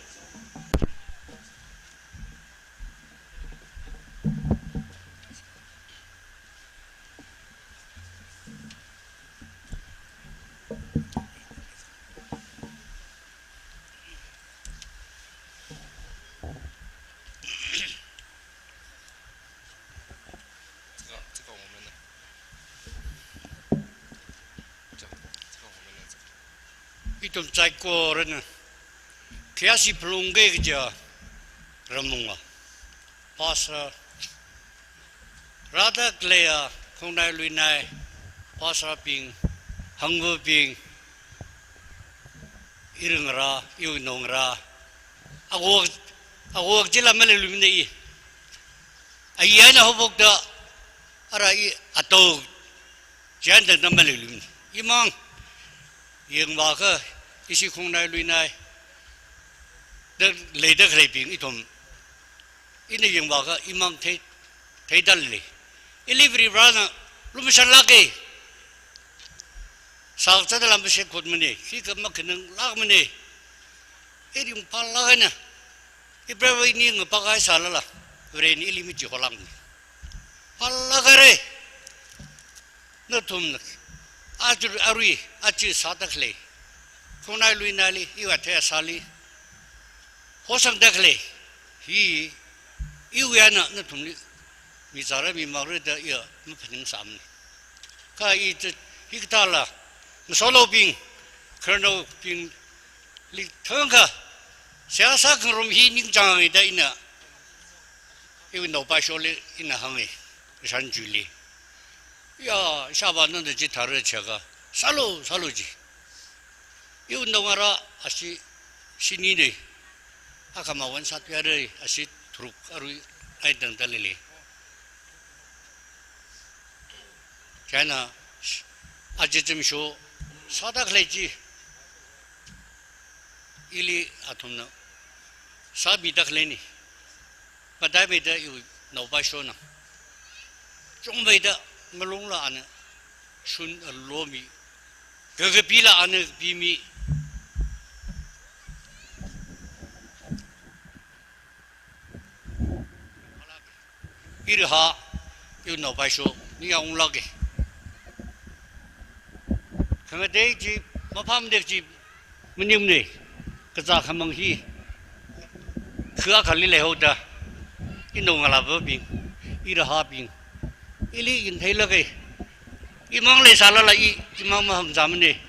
이좀 짧고는 개시 블롱게 그저 라몽아 파사 라다 클레야 공나이 루이나이 파사 빙 한국 빙 이런 거라 이거 농라 아고 질라멜 루미네 아이야나 호복다 알아 이 아또 제한테 남멜 루미 이망 영화가 이시 공나이 루이나이 레이더 그래빙 이좀 이네 영화가 이망 대달리 일리브리 브라나 루미살라게 사업자들 한 번씩 곧문에 희가 막 그는 라그문에 이름 팔라가나 이브라이니 거 바가이 살라 그래니 일리미지 홀랑 팔라가래 너톰 아주 아루이 아치 사닥래 코나이 루이나리 이와테 살리 호상닥래 이 이외나 너톰니 미자라미 마르다 여 무프닝 삼니 가이 이기달라 솔로빙 그러노빙 리턴가 시아사 그럼 희닝장이다 이나 이거 노바쇼리 이나 항에 산줄리 야 샤바는데 지타르 제가 살로지 이 운동하라 아시 신이네 아까마 원사뼈를 아시 두룩하루 아이들 달리리 자나 아직 좀 쇼 사다 그랬지 일이 아톰나 사비다 그랬니 바다베다 이 노바쇼나 좀베다 말롱라 안에 순 로미 그게 비라 안에 비미 이르하 이 노바쇼 니가 올라게 그게 집 마팜대지 문님네 그자 한명히 그가 갈릴레호다 인동알아버빙 이르하빙 일이 인테일러게 이망레 살라라 이망마 함자문네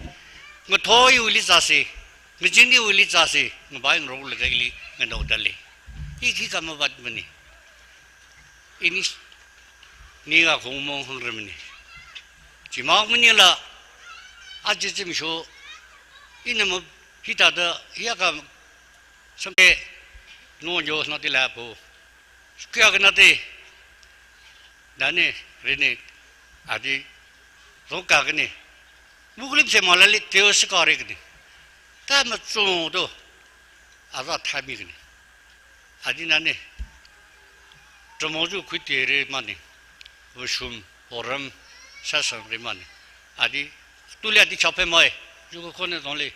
뭐 토이 울리자세 뭐 진디 울리자세 뭐 바잉 로블레가 일이 너달리 이 기가 뭐 받문니 이니 니가 공몽하르문니 지마문니라 아주 좀 쇼 이놈의 기타다 이야가 성에 노조 나들라고 그야가 나대 나네 레네 아디 로가그네 무글림세 말랄리 되어스가리그네 다마 좀도 아자 타미그네 아디 나네 좀모주 그때레만네 무슨 보람 사상레만네 아디 둘레디 첩에 마이 주고코네 돈리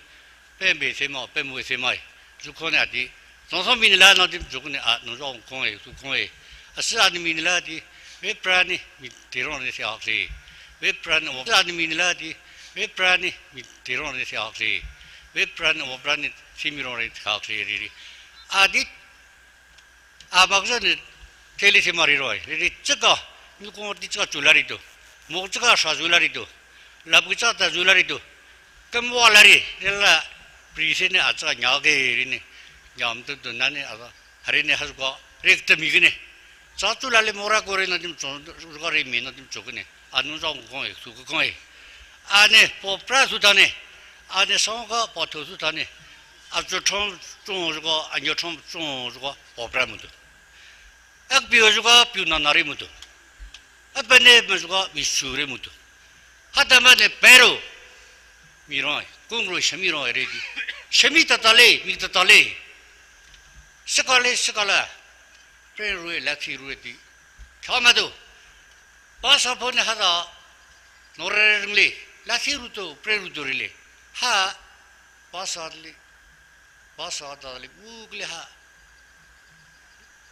뱀베세마 뱀무세마이 주코네디 zonso민라 나디 주고네 아 노종 공에 주공에 아스라디민라디 웨프라니 미테론네세 악리 웨프라니 오프라디민라디 웨프라니 미테론네세 악리 웨프라니 오프라니 시미론네 악리리 아디 아박전네 텔레세마리로이 리리 쩌가 미고디 쩌가 줄라리도 목쩌가 사줄라리도 라부자다 줄라리도 금와라리 렐라 프리세네 아자 냐게리네 냠도 나네 아가 하리네 하고 렉트미그네 자줄랄레 모라고레나 좀 저거리 미나 좀 저거네 안우정 공에 수고공에 안에 포프라수다네 안에 성가 버터수다네 아주 좀 저거 아니요 좀 저거 포프라무도 악비어주가 비우나나리무도 아빠네 무주가 미슈레무도 하다만에 배로 미로이 공로 셔미로 에레디 셔미다 달레 미다 달레 스칼라 프레루에 락시루에디 처마도 바사포네 하다 노래르리 락시루도 프레루도리리 하 바사들리 우글리 하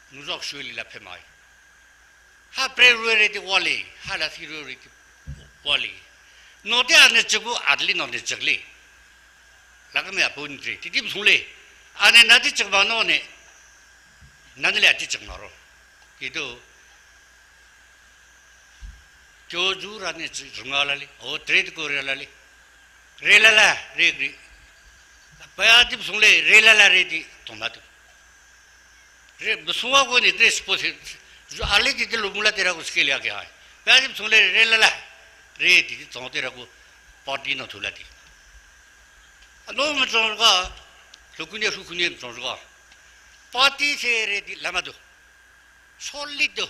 누적슈리 라페마이 하 프레루에디 월리 하 락시루에디 월리 노대 안에 저거 아들이 노대 저리 라가면 본드리 디디 송래 안에 나디 저거 노네 나들이 아디 저거 나로 이도 조주라네 중앙알리 트레이드 코리알리 레라라 레그리 바야디 송래 레라라 레디 토마토 레 무수하고니 드레스포스 알레디들 물라테라고 스케리아 게 하이 바야디 송래 레라라 레디 토마토라고 파티노 둘라디 너무 좋은가 로군이 수군이 좋은가 파티 세레디 라마도 솔리도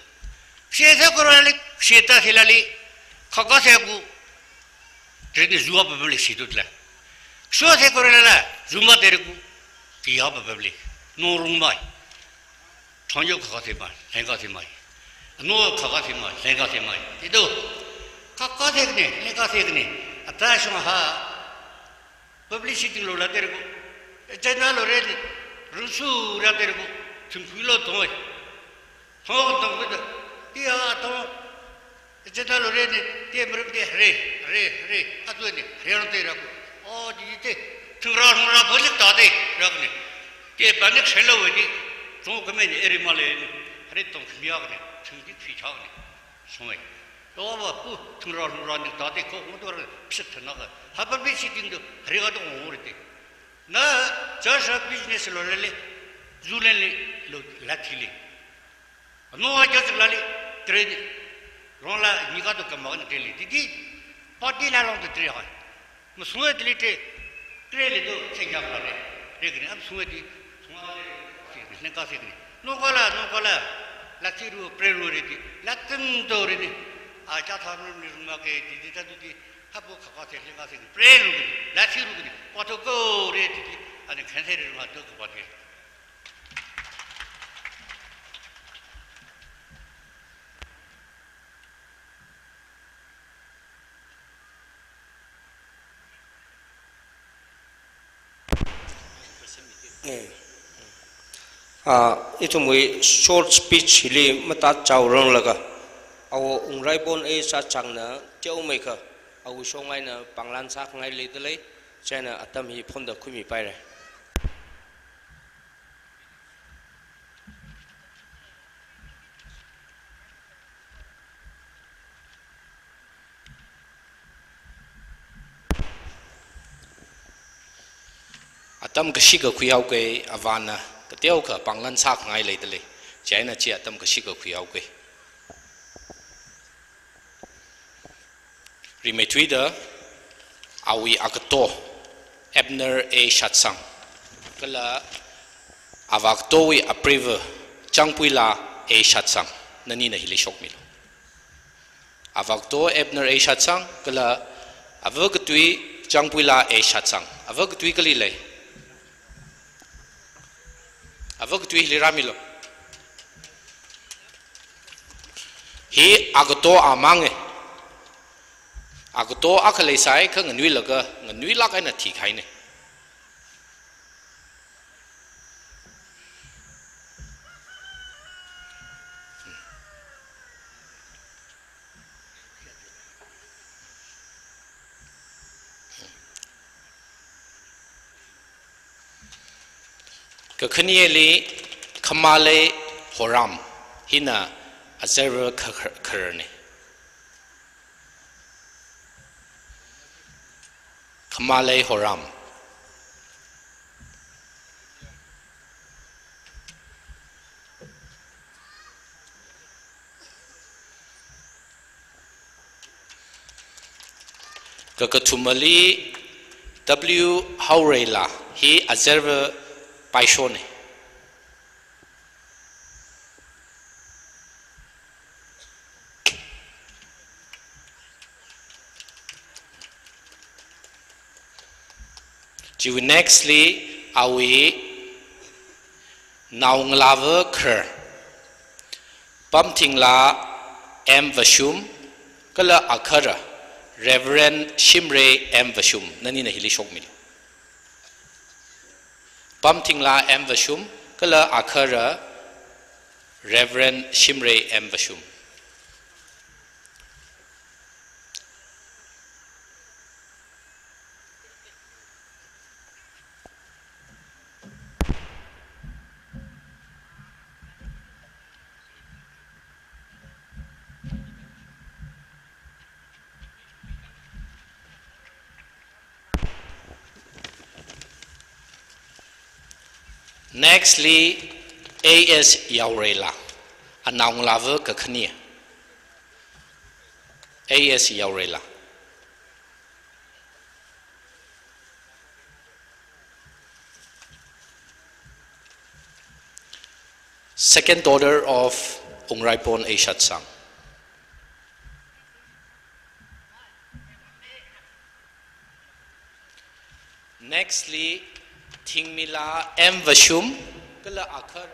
세세 거라리 세타 힐라리 카카세고 드레디 주아 버블리 시도틀라 쇼세 거라라 주마 데르고 기아 버블리 노rum마이 전혀 카카세마 생각세마이 노 카카세마 생각세마이 이도 카카세그네 생각세그네 아타시마하 publicity lo la tergo chena lo re rusu ra tergo chumpuilo toy ho to ko dia to chena lo re te mruk de re atu ne re no te ra ko o ji te thura thura bol ta de ra ne te ban ne chelo we ni to ko me ne eri male re to khmiya ne chungdi phi cha ne somai to ba pu thura thura ne ta de ko mo to psit na ga publicity regato morte na just business lo le zulele lo latili no ha just lali trade rola nigato kamagna teli didi party la long de tre ha mo suwe dilite trele do chega pare regre ab suwe di suale ne ka se no kola latiru prelo redi latum do redi a cha tharu ni ma ke didi ta didi 하고 가까이 생각하세요. 프레르기, 라티르기, 포토코레티 아니 캔세를 맞도 그 바게. itu mui short speech li mata chawrong laga awo ungrai bon e sa changna teu mai kha awu songai na panglan sak ngai le dele chena atam hi phonda khumi pai re atam gashi ga khuyau ke avana ka teu kha panglan sak ngai le dele chena chi atam gashi ga khuyau ke Rimetwida awi akato Ebner A. Shatsang kala avaktowi apriva changpuila A. Shatsang nani na hili shok milo avakto Ebner A. Shatsang kala avakatwi changpuila A. Shatsang avakatwi kali lay avakatwi hili ramilo hi akato amange ako to akalay sai ka nganui laga nganui lak ay na thi khai ne ka khaniye le khamale horam hina azerva kharne Kamalay Horam Kakatumali W. Haurela he azerva paishone nextly awi naunglava kher pamthing la M. Vashum kala akhara Reverend Shimre M. Vashum nani na hili shok milo pamthing la M. Vashum kala akhara Reverend Shimre M. Vashum Nextly, AS Yaurela, Anang Lava Kakania. AS Yaurela. Second daughter of Ungraipon Aishat Sang. Nextly, Tingmila M. Vashum, Kala Akhar.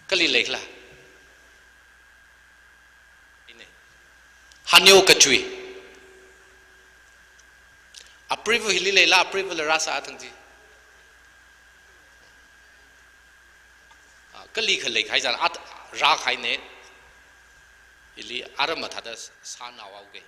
Kali Lekla Hanyo Kachui Aprivu Hilila, Aprivu Rasa Atanti Kali Lake Haizan at Rak Haine Ili Aramatadas Sana Wauge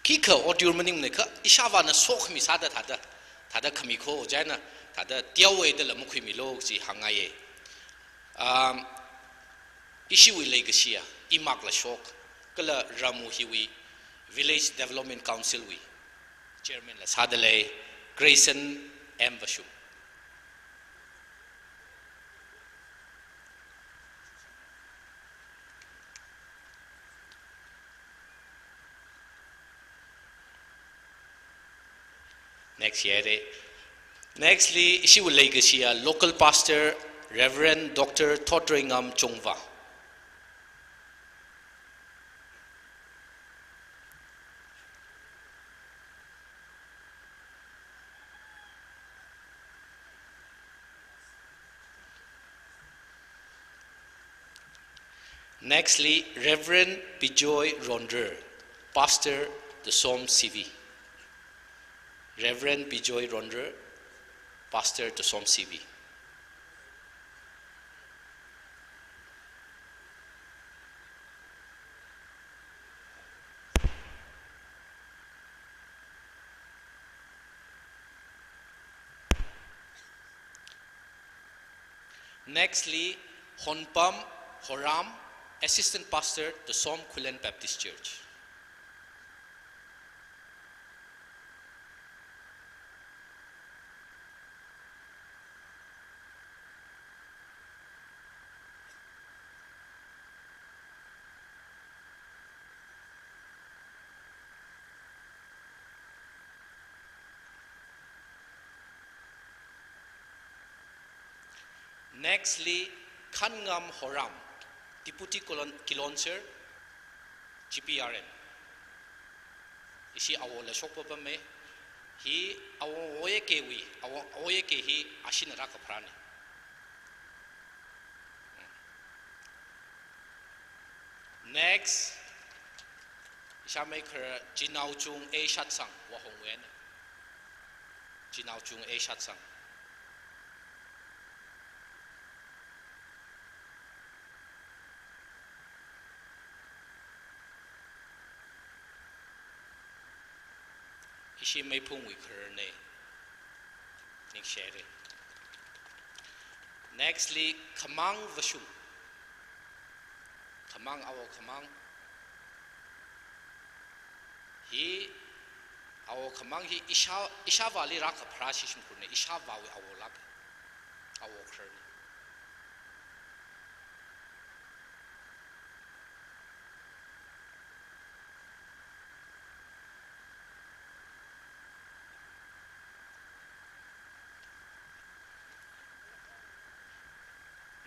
Kika or Durmaning Nika, Ishavana Sok Misada Tada Kamiko, Jana, Tada Tiawe de la Mukimilo, Si Hangaye. Ishiwi Legacia, Imagla Shok, Kala Ramu Hiwi, Village Development Council, we Chairman Lasadale, Grayson M. Vashum. Nextly, she will legacy a local pastor, Reverend Dr. Todringam Chongva. Nextly, Reverend Bijoy Ronder, pastor, the Som CV. Reverend Bijoy Ronder, pastor to Som CV. Nextly, Honpam Horam, assistant pastor to Som Kulen Baptist Church. Nextly, Kangam Horam, Deputy Kilonser, GPRN. Isi awo la shokpa pa me, hi awo oye ke wi, awo oye ke hi ashin raka prane. Next, Isha maker Jinao Chung A Shat Sang, Wahong Wen. Jinao Chung A Shat Sang. Ishi may pung we ne. Nick Sherry. Nextly, Kamang Vashum. Kamang awo Kamang. He awo Kamang he Isha Valley Raka Prashishim Kurne, Isha Vawi awo lak. Awo Kurne.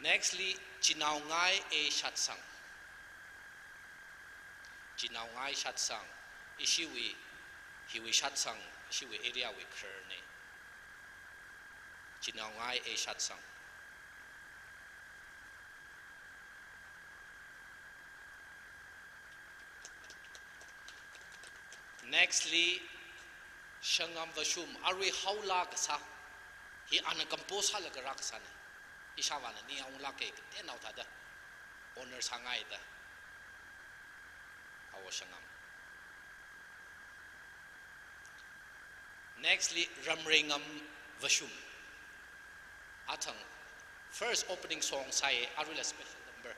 Nextly, Jinao Ngai A Shat Sang. Jinao Ngai Shat Sang. Ishiwi, Hiwi Shat Sang, Ishiwi area we Kurne. Jinao Ngai A Shat Sang. Nextly, Shangam Vashum, Arwi Haula Gasa. He anakamposa Lagarakasane. Ishawana ni ang laki ten out ada owners hangay da awashangam. Nextly Ramringam Vashum atang first opening song say arula special number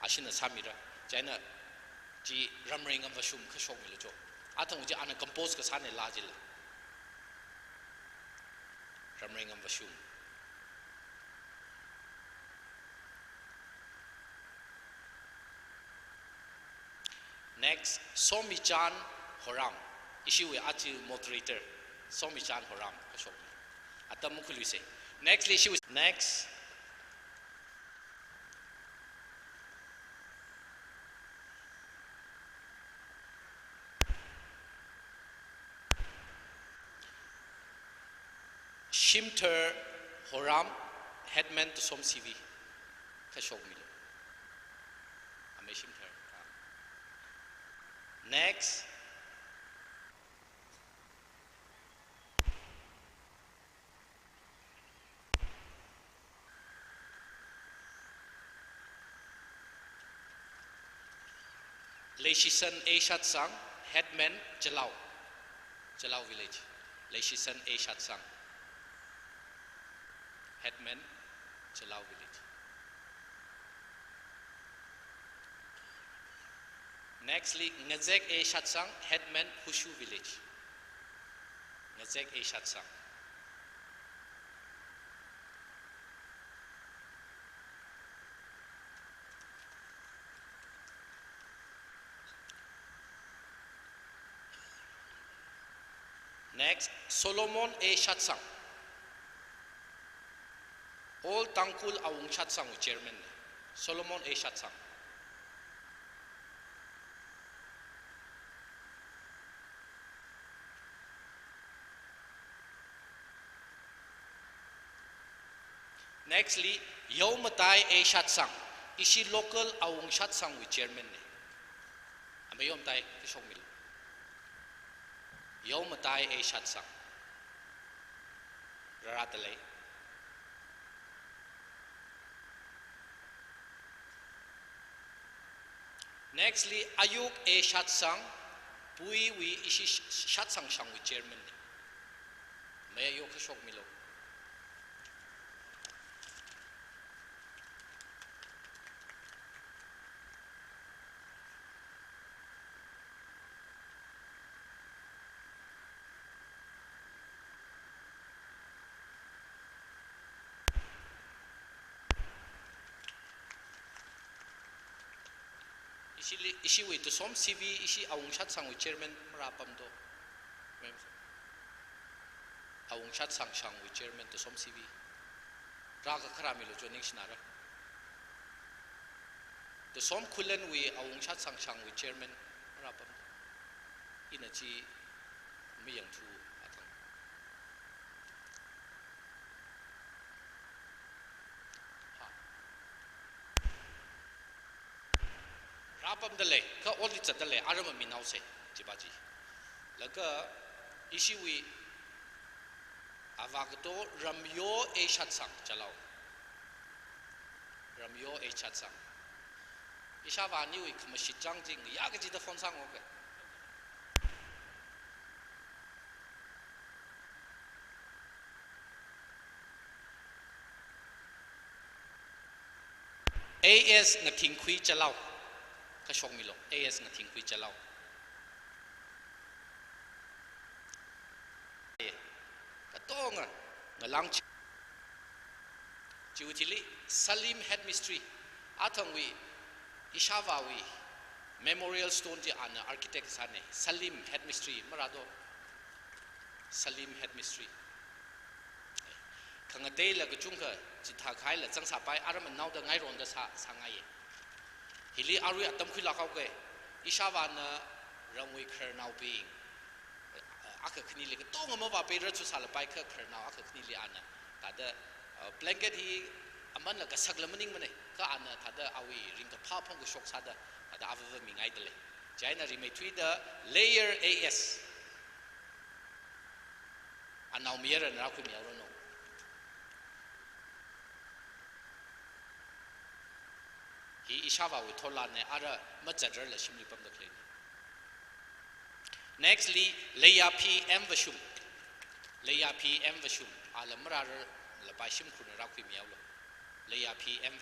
ashina samira jaina ji Ramringam Vashum khashong milojo atang ji ana compose ka sane lajil Ramringam Vashum. Next, Somichan Horam. Issue ati moderator. Somichan Horam. Atamukulu say. Next issue is next. Shimter Horam, headman to Som CV. Kashogmilo. Ame Shimter. Next, Leishisan A Shat Sang, headman Jalao village. Leishisan A Shat Sang, headman Jalao village. Nextly, Ngazek A Shat Sang, headman Hushu village. Ngazek A Shat Sang. Next, Solomon A Shat Sang. All Tangkul Awung Shat Sang chairman. Solomon A Shat Sang. Nextly, Yomatai A Shat Sang. Ishi local Awung Shat Sang with chairman. Amayom Tai Shomil. Yomatai A Shat Sang. Raratale. Nextly, Ayuk A Shat Sang. Pui we Ishi Shat Sang Sang with chairman. Mayayok Shomilo. Ishi with the Som CV, Ishi Awung Shat Sang with chairman Marapam do. Awung Shat Sang with chairman to Som CV. raga kharami lo joining sinara the som khulen we awung chat sang sang we chairman rapam inachi miyang thu athang rapam dale ka oli chat dale arama minau se jibaji laga isi we avagto ramyo e chat sang chalao ramyo e chat sang ishawa ni we kamashi jangjing ya ga ji da phone sang okay AS na thing khui chalao ka shong milo AS na thing khui chalao ka tonga ngalang chiutili Salim headmistress athang we ishawa we memorial stone ji ana architect sane Salim headmistress marado Salim headmistress khangate la gchungka jitha khai la changsa pai aram naw da ngai ron da sa sangai hili aru atam khila khaw ke ishawa na rangwi khar naw bi akha khni le to ngam ba pe ra chu sala pai kha khar naw akha khni le ana ta da blanket hi aman la ka saglamning mane ka ana ta da awi ring ka pha phang ko shok sa da da ava mi ngai dele jaina ri me thui da layer AS anaw miera na khu mi aro no hi ishawa we thola ne ara machadar la shimli pam da khlei nextly leya PM vashum alamrar la bashim khuna ra khu mi awlo leya PM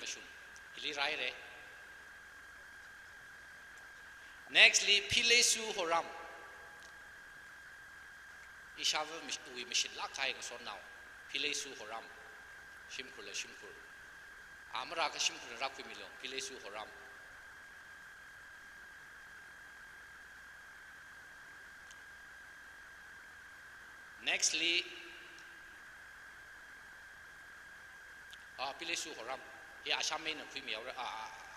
vashum ili rai re nextly Pilesu Horam ishawa we mission la khai so now Pilesu Horam shimkur amra ka shimkur ra khu milo Pilesu Horam nextly Pilesu Horam ya ashame na khu mi awra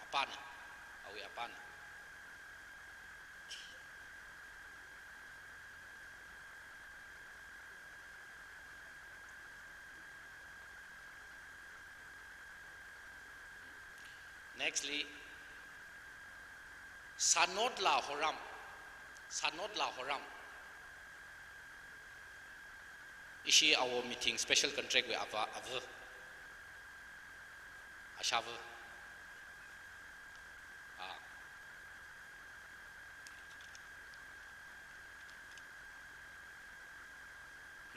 apana awi apana nextly Sanodla Horam ishi our meeting special contract with ava ashava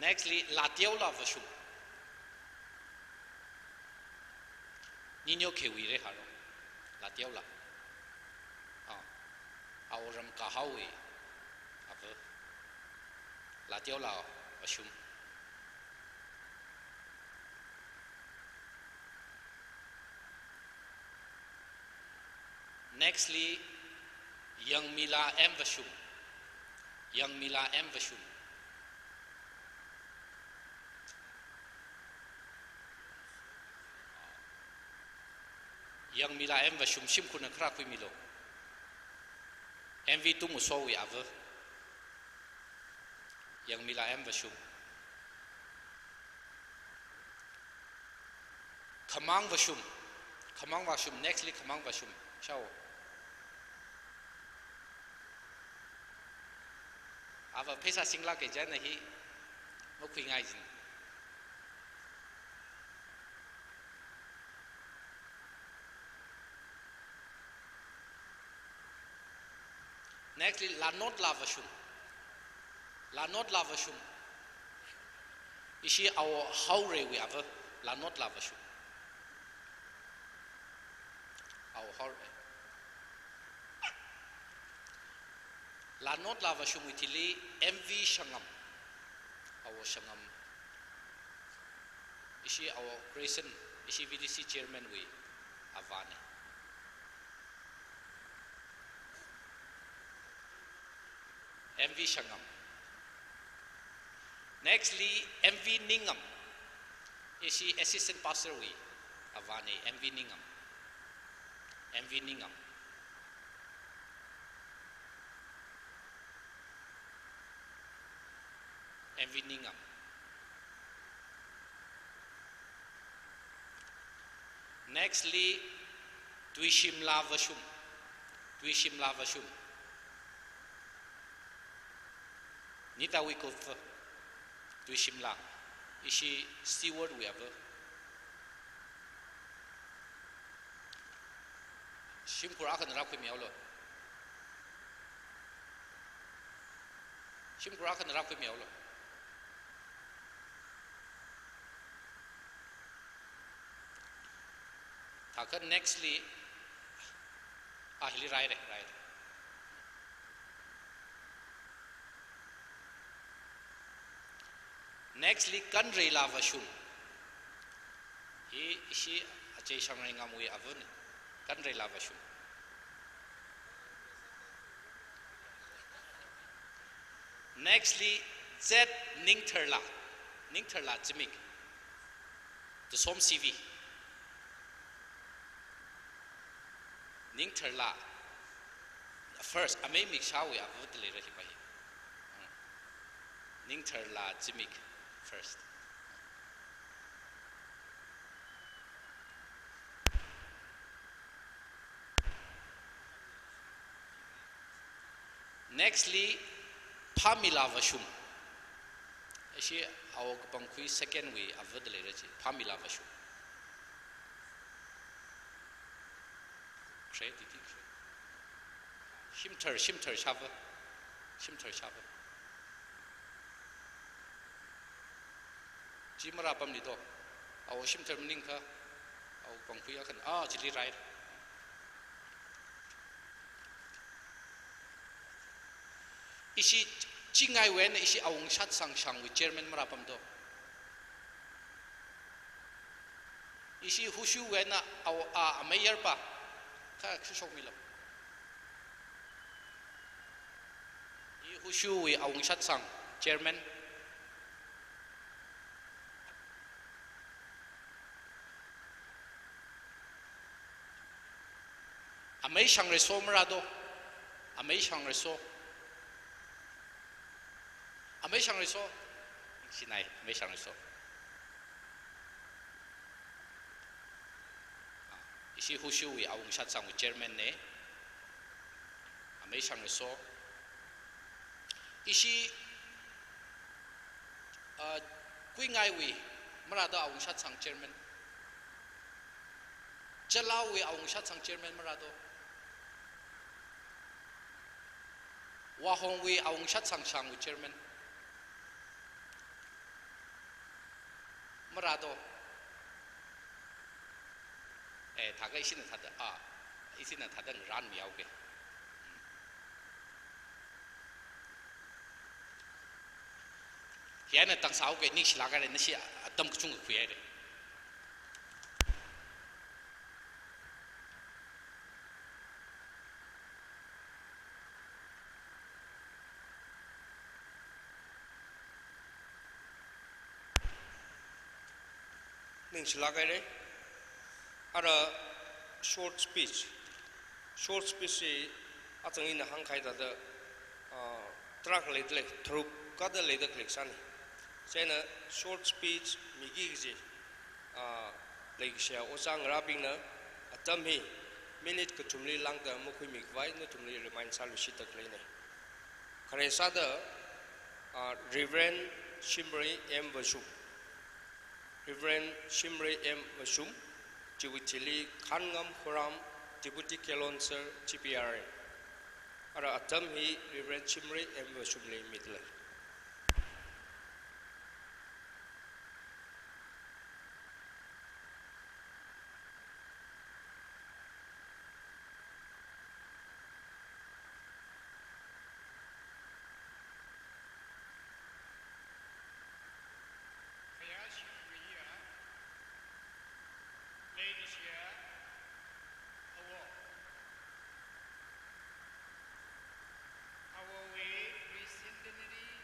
nextly Latiola Vashum Nino Kewi re haro Latiola Auram Kahawi ava Latiola Vashum nextly Young Mila M Vashum Young Mila M Vashum shim kuna khra khu milo MV tu mu so wi ava Young Mila M Vashum Khamang Vashum nextly Khamang Vashum chao ava pesa singla ke jana hi mo khu ngai jin nextly Lanot Lavashum ishi our haure we ava Lanot Lavashum our haure Lanot Lavashum itili MV Shangam our Shangam ishi our Grayson ishi VDC chairman we avane MV Shangam Nextly, MV Ningam. Is she assistant pastor we? Avani, MV Ningam. MV Ningam. MV Ningam. Nextly, Twishimla Vashum. Twishimla Vashum. Nita Wikof. Twishimla. Is she steward we have? Shimkurakan Rakim Yolo. Shimkurakan Rakim Yolo. Taka nextly, ahili right. Nextly, Kandre Lavashum. She Ajay Shamringam we avun. Kandre Lavashum. Nextly, Z Ningterla. Ningterla Jimik. The Som CV. Ningterla. First, I may make sure we have voted later. Ningterla Jimik first. Nextly, Pamela Vashum. She our Bankui second way of the later. Pamela Vashum. Shimter Shava. Shimter Shava. Jimara Pamlido. Our Shimter Ninka. Our Bankuya can Jilly right. Ishi Chingai when ishi awong shat sang shang with German Marapam do. Ishi Hushu when a mayor pa. Show me love. Hushu we awong shat sang German. Amay shang reso marado. Amay shang reso. Amay shang reso. Sinay, amay shang reso. Isi Hushu we awong shat sang with German ne. Amay shang reso. Isi Kuingai we marado awong shat sang German. Jalao we awong shat sang German marado. Wahong we awong shat sang shang with German. Marado. Taga isina tada isina tada ran miauke. Hiana tang sauke ni silaga ni si atam kucung kuya. Ning silagay ara short speech atang ina hangkai da track ledle through kada leda collection sena short speech migi ji like share osang rabing na atam hi minute ko tumli lang da mo khui mi vai na tumli remind salu shita kleine khare sada Reverend Shimri M Vashum Reverend Shimri M Vashum Chiwichili Kangam Huram Deputy Kelonser GPR Ara atam hi Reverend Shimri M Vashum le mitla Ladies here, award. Our way, recently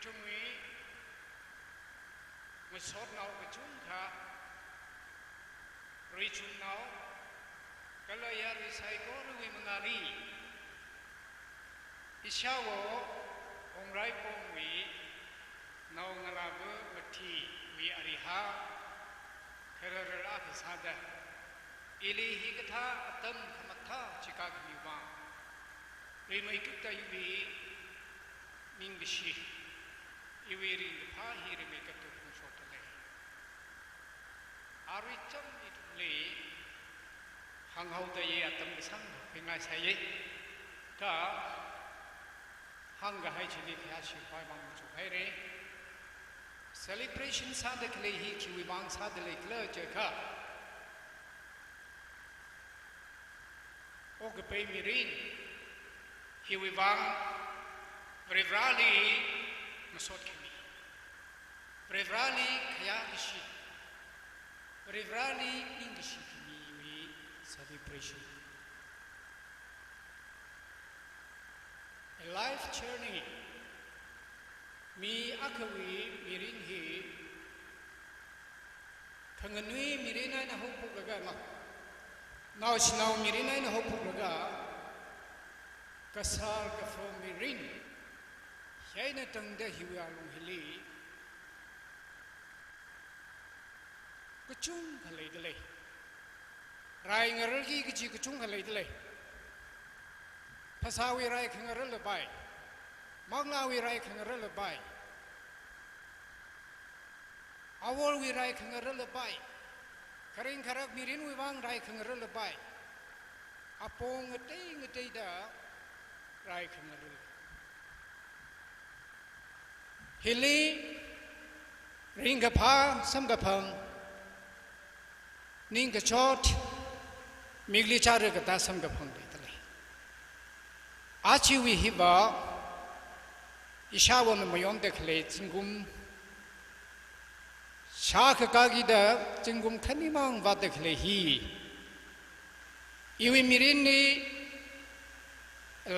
Itumui Masot now Kachunka Richun now Kalaya Risaiko Wimangari Ishawo Ongrai Pongwi now Ngalabu Mati we Ariha Kerala Sada Ili Higata Atam Kamata Chikakmiwa Remakita Yubi Mingishi Iwiri Pahi Remakato Shotale Aricham it lay Hang out the Ye Atam Sang Pinga Saye Ka Hanga Hachili Hashi Paimang Chuhaire Celebration Sadakle Hiki Wibang Sadale Clerjaka Ogapay Mirin Hiwibang Brevrali Masotkimi Brevrali Kayashi Brevrali English celebration. A life journey. Mi akawi mirin hi kanganui mirina na hopu gaga na now sinau mirina na hopu gaga kasar ka from mirin yaina tangda hiwa long hili kuchung khalai dale rai ngaral ki kichi kuchung khalai dale pasawi rai khangaral labai Magna we rai kangaral labai. Awol we rai kangaral labai. Karing karak mirin we wang rai kangaral labai. Apong ngetay da rai kangaral. Hili ringapa samgapang ning kachot migli chare kata samgapang ditale. Achi we hiba Ishawan mayon dekle jingum shaka kagida jingum kanimang vadekle hi iwi mirinni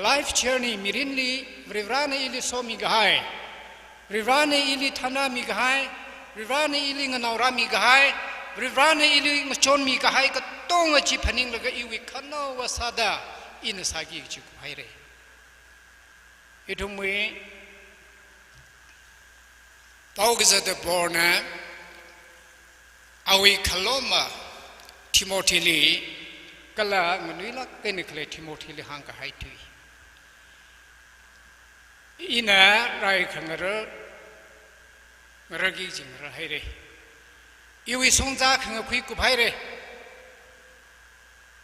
life journey mirinni vrivrane ili somi gahai vrivrane ili thana mi gahai vrivrane ili nganaura mi gahai vrivrane ili ngchon mi gahai ka tonga chi phaning laga iwi khano wasada in sagi chi haire itumwe Paugaza de Borna, Awi Kaloma, Timothy Lee, Kala, Manila, Kenikle, Timothy Lee Hanga Haiti. Ina, Rai Kangara, Ragi Jingra Haire. Iwi Sonza Kanga Quick Haire.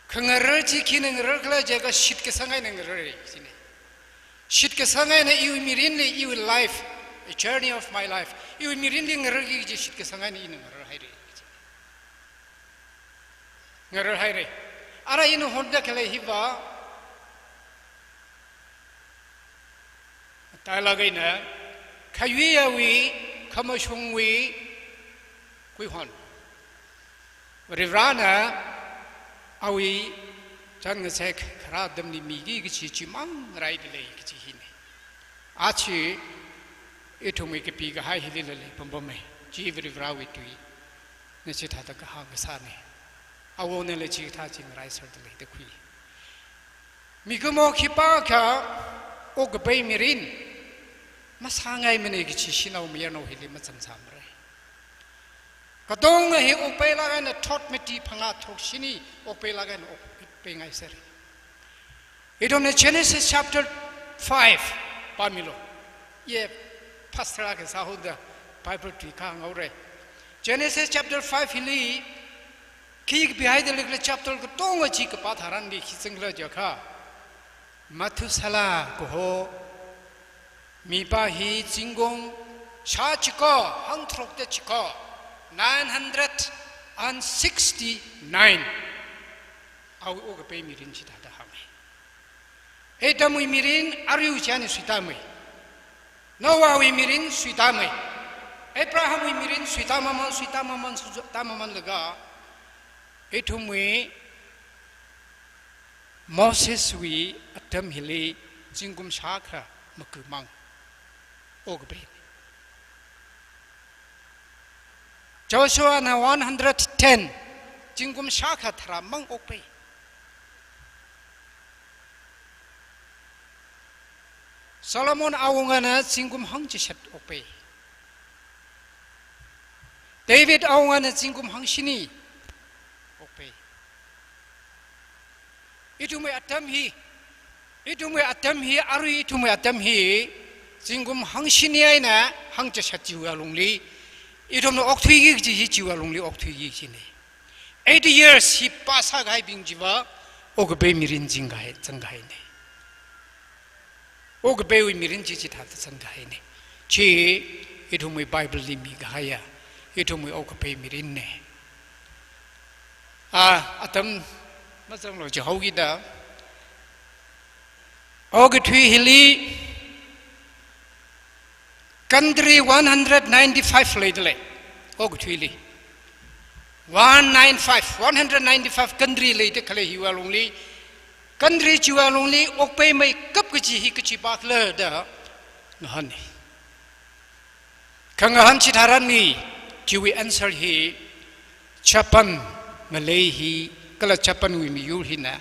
Kangaraji Kining Ragla Jaga Shitkasanga and Rari. Shitkasanga and Iwi Mirinli, Iwi life. A journey of my life. You mirinli ngaragi jishit kesangani in ngarar haire. Ara inu honda kale hiba. Talaga na kayuya wi kamashung wi kuihon. Rivrana awi jangasek karadam ni migi gichimang raidle gichihine. Achi Itumi Kapiga High Hilly, Pombome, Jivri Vrawitui, Nechitata Hagasane. I won't let you touching rice certainly the queen. Migumo Kipaka, Ogabay Mirin, Masanga Menegichi, Shino Mirno Hilimats and Sambre. Kadonga he opela and a taught me deep hangato shini, opela and oping I said. It on Genesis chapter 5, Pamilo. Yeah. Pastor Sahuda Bible tree Kang Ore. Genesis chapter 5 Hili Kik behind the little chapter Tonga Chika Patharandi Kisingla Jaka Matusala Goho Mipa Hi Jingong Shachiko Hantrok de Chico 969 Au Ogapay Mirin Chitata Hame Etamui Mirin Ariu Chani Sitami Noah we mirin sweetame. Abraham we mirin sweetamaman laga. Etum we Moses we atam hili jingum shaka makumang. Ogbe. Joshua na 110 jingkum shaka thara mang okpe Solomon awungana jingkum hangji shat okpe David awungana jingkum hangshini okpe Itume atam hi aru itume atam hi jingkum hangshini aina hangja shat jiwa lungli Itume okthui gi jiwa lungli okthui gi jine 8 years he pasa gai bing jiwa ogbe mirin jingai changai ne ogbe wi mirin ji ta changai ne chi itume bible li mi gaya itume ogbe mirin ne atam mazang lo ji hogi da ogthui hili country 195 leidle ogthui li 195 country later kale hiwa longli country jiwa longli okpe mai kap kaji hi kaji bak le da ngahani kangahan chi tharani jiwi answer hi chapan ngalei hi kala chapan wi mi yul hina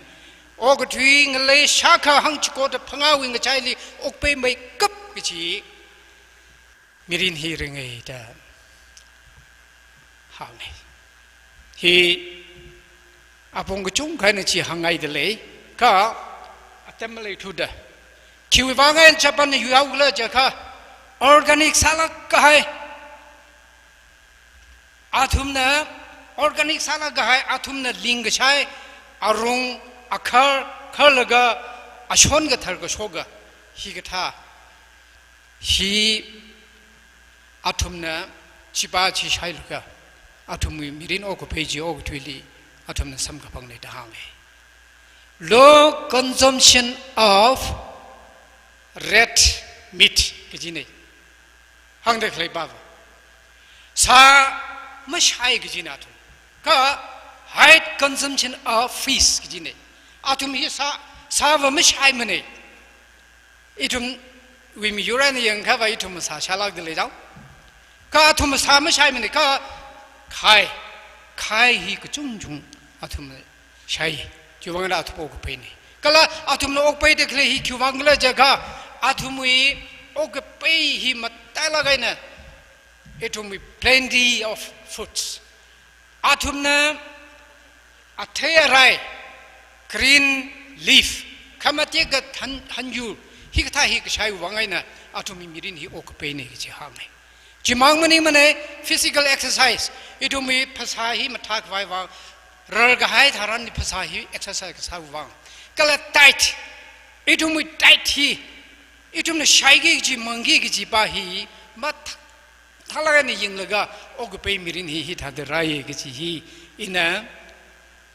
ogthui ngalei shaka hang chiko da phanga wi ngachai li okpe mai kap kaji mirin hi rengai da hang He apong chung kana chi hangai dele ka atemle thuda kiwangan chapan yuaula jaka organic salak kahai athumna organic salak kahai athumna ling chai arung akhar khalaga ashon ga thar ga shoga hi ga tha hi athumna chiba chi shailuga Atumui mirin oku peji oku tuili atumna samkapang ne dahange. Low consumption of red meat kejine. Hangde klay bava. Sa mashai kejine atum. Ka high consumption of fish kejine. Atum hi sa va mashai mane. Itum wimi yurani yang ka va itum sa shalak dile jao. Ka atum sa mashai mane ka khai hi ka chung atum shai juwang la atpo ko pe ni kala atum no ok pe de khle hi juwang la jaga atum wi ok pe hi matai la gaina atum wi plenty of foods atum na athai green leaf kamati ga hanju hi ka hi ka shai wangaina atum mi mirin hi ok pe ni ji ha me Jimang mani mane physical exercise itu mi pasahi matak vai wang rargahai tharan ni pasahi exercise ka wang kala tight itu mi tight hi itu mi shaigi ji mangi ji bahi mat thalaga ni yinglaga ogpe mirin hi thadrai gi hi ina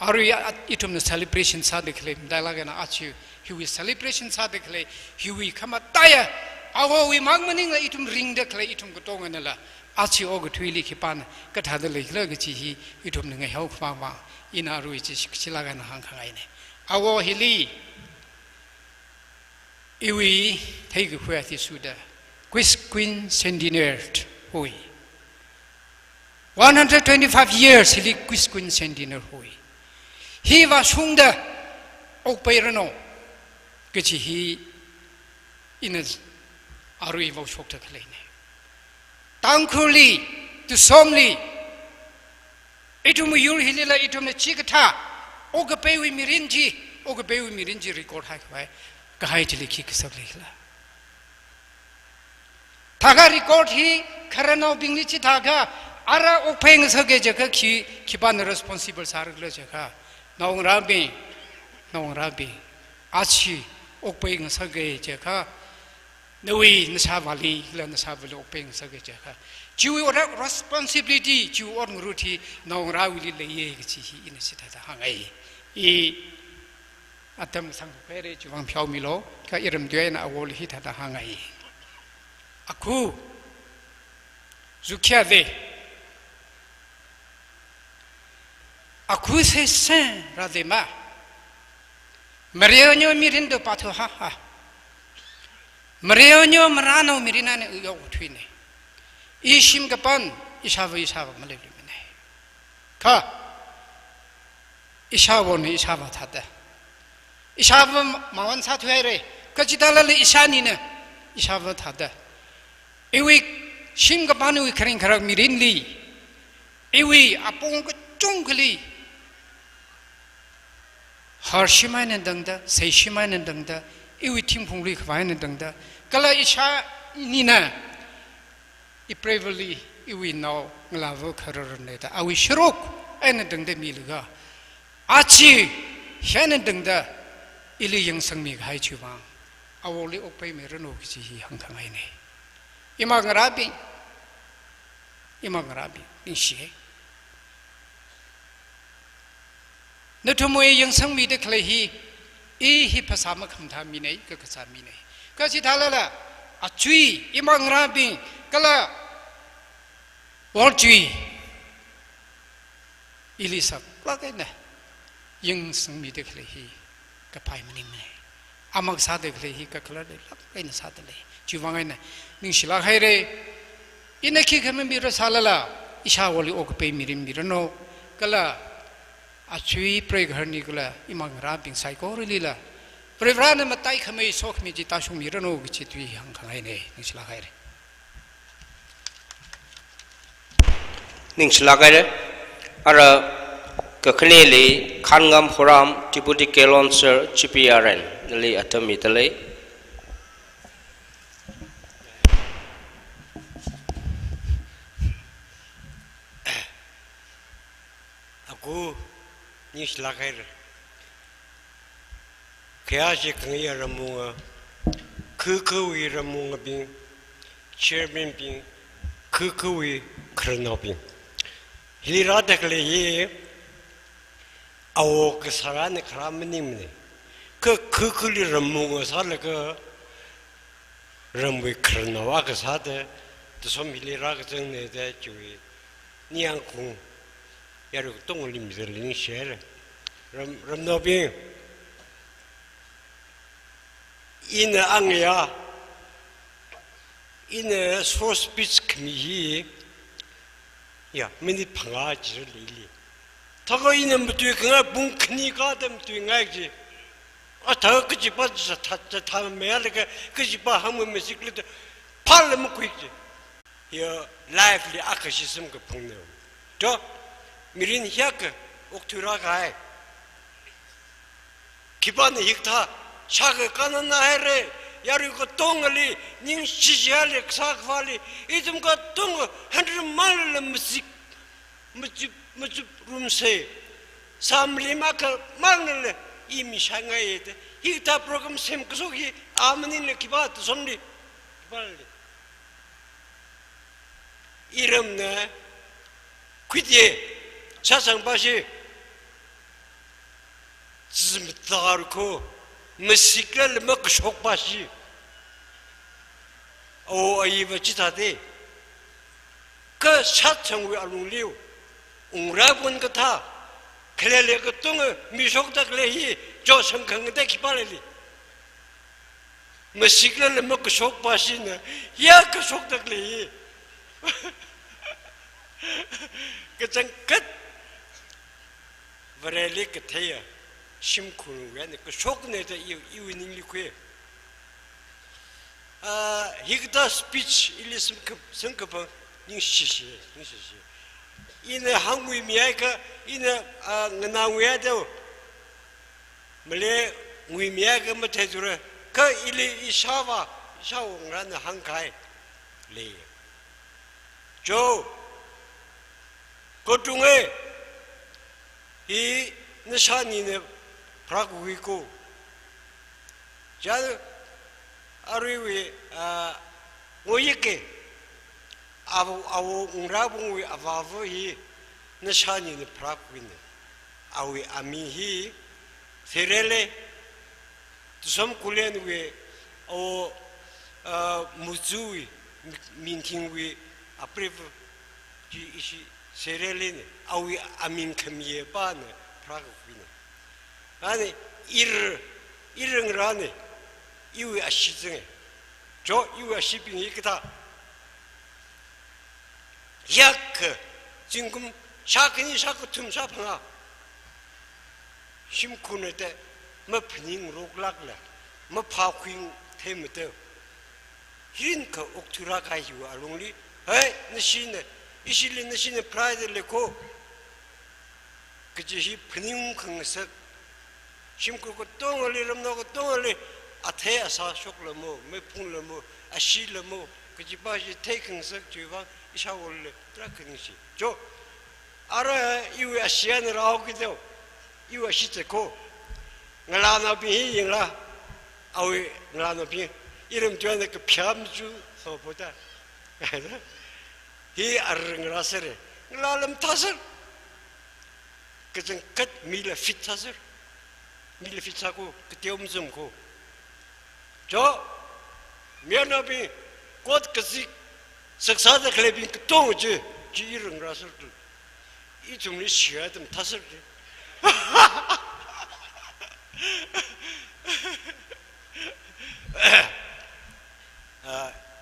aru itu mi celebration sa dekhle dalaga na achu hi we celebration sa dekhle hi we kamataya Awo we magmaning la itum ring de clay itum gotong na la achi og thuili khipan ka thada le la gi hi itum ngai hau khwa wa ina ru chi chilaga na hang khangai ne awo hili iwi thai gi khwa ti suda quiz queen sendinert hoi 125 years hili quiz queen sendiner hoi hi wa sungda ok peirano gi hi ina Arui vau shok ta khlene tangkhuli tu somli itum yul hilila itum ne chikatha ogpe wi mirinji record ha khwai kahai chili ki kisak lehla thaga record hi kharano bingli chi thaga ara openg sage jaka ki ban responsible sargla jaka naung rabi achi openg sage jaka Nawi nasavali la nasavali openg sage jaka jiwi ora responsibility jiwi or nguruti naung rawili le ye gi hi ina sita ta hangai I atam sang pere jiwang phyaw milo ka iram dwe na awol hi ta hangai aku zukhya de aku se sen radema Mario mirin do patho ha Mario marano mirina ne yo twine ishim kapan isava malele mine ค่ะอิชาวันนี้อิชาบัดเดอิชาบันมาวันสัตว์อะไรก็จิตาเลยอิชานี่เนี่ยอิชาบัดเดอีวิชิมกับบ้านวิคริงครักมีรินลีอีวิอาปงก็จงกลีฮาร์ชิมายนั่นดังเดเซชิมายนั่นดังเดอีวิทิมพงลีขวายนั่นดังเดก็เลยอิชานี่นะอีเปรเวลีอีวินเอาลาวคาร์เนต้าอาวิชรุกไอ้นั่นดังเดมีลูกอาชีเห็นนั่นดังเดอิลียังสังมีใครชิวางเอาวลีออกไปไม่รู้กี่ทีหังขังไอ้เนี่ยอิมังราบินี่เสียนั่นทำไมยังสังมีได้ใครฮีภาษามะคำถามมีไหนก็ภาษามีไหนก็สิท่าละอาจุยอิมังราบิก็ละวอลจุยอิลิสักว่ากันนะยังสังมีได้ใครก็ไปมันนี่ไม่อามักซาได้ใครก็คลาดเลยลับไปนั่นซาได้เลยจีวังไงนะนิ่งศิลาให้เร่อินักขี้ขมันมีรสาละละอิชาวลีโอกไปมีริมมีรโนก็ละอาชีพเปรย์หันนี่ก็ละอิมังราบิงไซโคริลีละเปรย์ร้านนั้นมาไต่ขมันโซกมีจิตตาชงมีรโนกิจิตวิหังขังไงเนี่ยนิ่งศิลาให้เร่นิ่งศิลาให้เร่อะไรก็คณีลีขันงามโฮรามที่บุตรเกลอนเซอร์ชิปิอารันนั่นเลยอัตมิตเลย กูนี่สลักให้แค่จะขยันรำมุงคือวิรำมุงบินเชื่อบินบินคือวิครนบินฮิริราดักเลยเอากษาในครามนิ่มเนี่ยคือลิรำมุงสารเลยก็รำวิครนว่ากษาแต่ตัวสมิลิรักจังเนี่ยแต่จุยนี่ยังคงยารุต้องลิมิตลิงเชร์รำนบินอินอังยาอินโซสปิสค์มียาไม่ได้พังอาจิรลีลีถ้าก็อินมันตัวก็บุ้งขณีก็ได้มันตัวง่ายจีถ้าก็จีบจะทำไม่อะไรก็จีบหามันไม่สิกเลยพาเลยมันคุยจียาไลฟ์เลยอาคาชิสมกับพังเนาจ้ามิรินเฮียกอุกทุระกายคิดว่าเนี่ยฮิกท่าชาเกกันนั่นให้เร่ยาริก็ตรงเลยนิ่งชิจาเลยสักวันเลยอีทุมก็ตรงฮันด์มาเลยมุจิรุมเซ่สามลิมาก็มันเลยอีมิช่างไงเด้ฮิกท่าโปรแกรมเซมก็สุกี้อามันนี่เลยคิดว่าตัวสมดีคิดว่าเลยอีรำเนี่ยคุยดีชาสังบาชีจิมตารุโคมิสิกเลมักชกบาชีโอ้ไอ้บัจิตาเดก็ชัดชังวิอารุงเลี้ยวอุงราบุนก็ท่าเคลียร์ก็ต้องมีชกตะเลยฮีจอสังขังได้คิดอะไรเลยมิสิกเลมักชกบาชีนะยาก็ชกตะเลยฮีก็จังกัดวเรลิกเทียชิมคุณเว้นก็ชกเนี่ยแต่อีวินิลิคุยฮิกดาสปีชอิลิสังคปนิ่งชิชิอินฮังวิมีไอ้ก็อินเงินเอาเวียเดียวมาเลยวิมีไอ้ก็มาเทจุระก็อิลิอิชาวงรันฮังไกเลยโจก็ตรงเอฮีนิชานีเนี่ยพระกุยโกจัดอาริวีโอยเกเอาอุราบุงวีอาวาวฮีนิชานีเนี่ยพระกุยเนี่ยเอาวีอามีฮีเทเรเลตุสมกุเลนวีเอามุจูวีมินทิงวีอัปริฟจีอิชิเซเรลินเอาวีอามินขมีเอปานพระกุยเนี่ยอันนี้อีเรื่องร้านเนี่ยยูอาชิจึงโจยูอาชิปิงอีกท่ายักษ์จึงกุม 샤크니 샤크 tum사 방아 심쿠네 때 머프닝 록락라 머파퀸 테무데 흰그 옥투라 가이고 알롱리 에이 너시네 이실리 너시네 프라이드레고 그지히 프닝 긍석 심쿠고 똥을 이름나고 똥을 아테아사 쇼클라모 메풍라모 아실라모 그지바지 테이킹석 주방 이샤올레 트라크니시 저 알아 이외 아시안을 아오기도 이외 시트고 나라나비 인라 아위 나라나비 이름 되는 그 뺨주 서보다 이 아르응라서래 나름 타서 그전 끝 밀레 피타서 밀레 피타고 그때 엄좀고 저 면업이 곧 그시 석사대 클레빈 그 똥지 지르응라서 이 좀이 쉬어야 좀 타서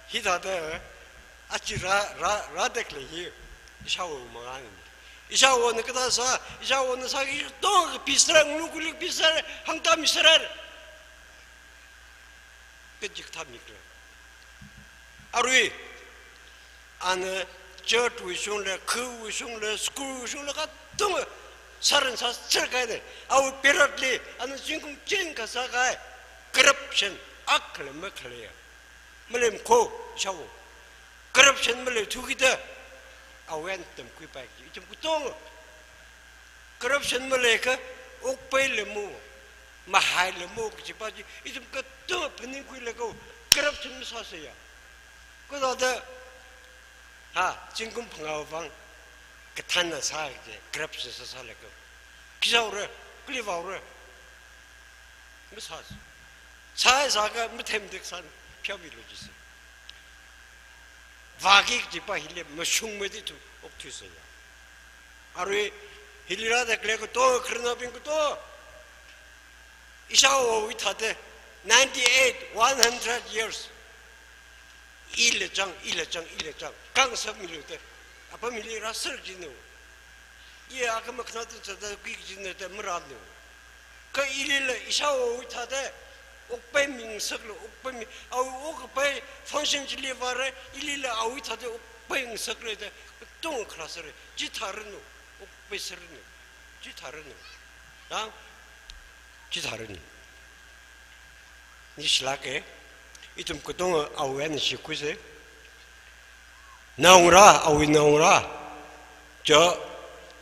히다데 라데클레히 이샤오 망하는 이샤오는 그다서 이샤오는 사기 또 비슷한 누구를 비슷한 항담 이스라엘 그직탑니까 아루이 안에 저트 위숑레 그 위숑레 스쿨 위숑레가 또 사른사 철가야 돼 아우 베르리 아는 지금 찐가사가 corruption 악클 먹클이야 물림 고 샤오 corruption 물림 두기다 아웬템 꾸이빠기 좀 구동 corruption 물림 그 옥베일무 마하일무 그지바지 이좀 그또 분인 꾸이려고 corruption 사서야 그다다 아 지금 방아방 그 탄나 사게 corruption 사살고 기사오래 클리바오래 뭐 사서 사회사가 무템득산 표비로지서 와기 집바 힐레 뭐 흉매디도 옥투서야 아루에 힐리라데 그래고 또 그러나빈 것도 이샤오 위타데 98 100 years 일레장 강섭밀로데 아빠 밀리라 설지노 이 아까 뭐 그나도 저다 귀기진데 뭐라노 그 일일레 이샤오 위타데 옥배 민석로 옥배 아우 옥배 fonction 일일레 아우이타데 옥배 민석로데 똥 클라스를 지타르노 옥배 서르노 지타르노 아 지타르니 니실라게 이좀 그동안 아우에는 시쿠세 나오라 아우이 나오라 저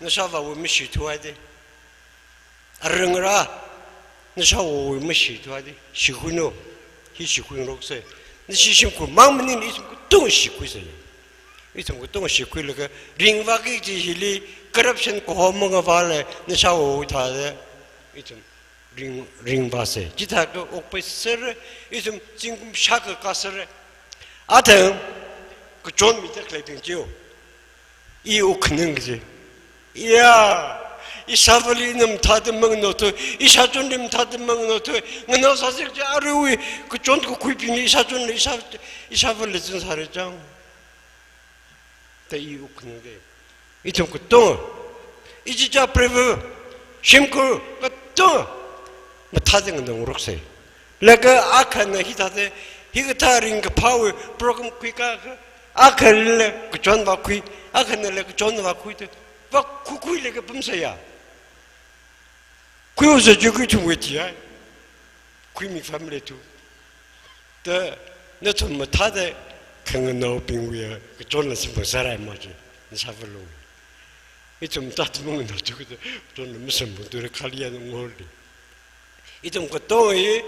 너샤바 우미 시투하데 아릉라 너샤오 우미 시투하데 시쿠노 히 시쿠노록세 너 시심쿠 망문님 이좀 똥 시쿠세 이좀 똥 시쿠르가 링바기 지힐리 corruption 고호멍가 발레 너샤오 타데 이좀 링바세 지타도 옥베서 이좀 지금 샤크 가서래 아등 그존 밑에 클레빙지요 이 오크는 거지 이야 이 사벌리님 다들 먹노도 이 사존님 다들 먹노도 너 사실 아루이 그존 그 구입이 사존 이 사벌리 준 사례장 이 오크는 게 이좀 그똥이 진짜 프레브 심고 그똥 뭐 타등은 너무 록세 내가 아칸나 히다데 히그타링 그 파워 프로그램 퀴가 그 아칸을 그존 바퀴 아칸을 그존 바퀴도 막 쿠쿠이를 그 범서야 그여서 저기 좀 왜지야 퀴미 패밀리도 너좀 뭐 타데 그거 너 빙위야 그 존나 심어 사람 뭐지 사벌로 이좀 따뜻한 거 저기도 존나 무슨 분들이 칼리하는 걸리 이좀 그 똥이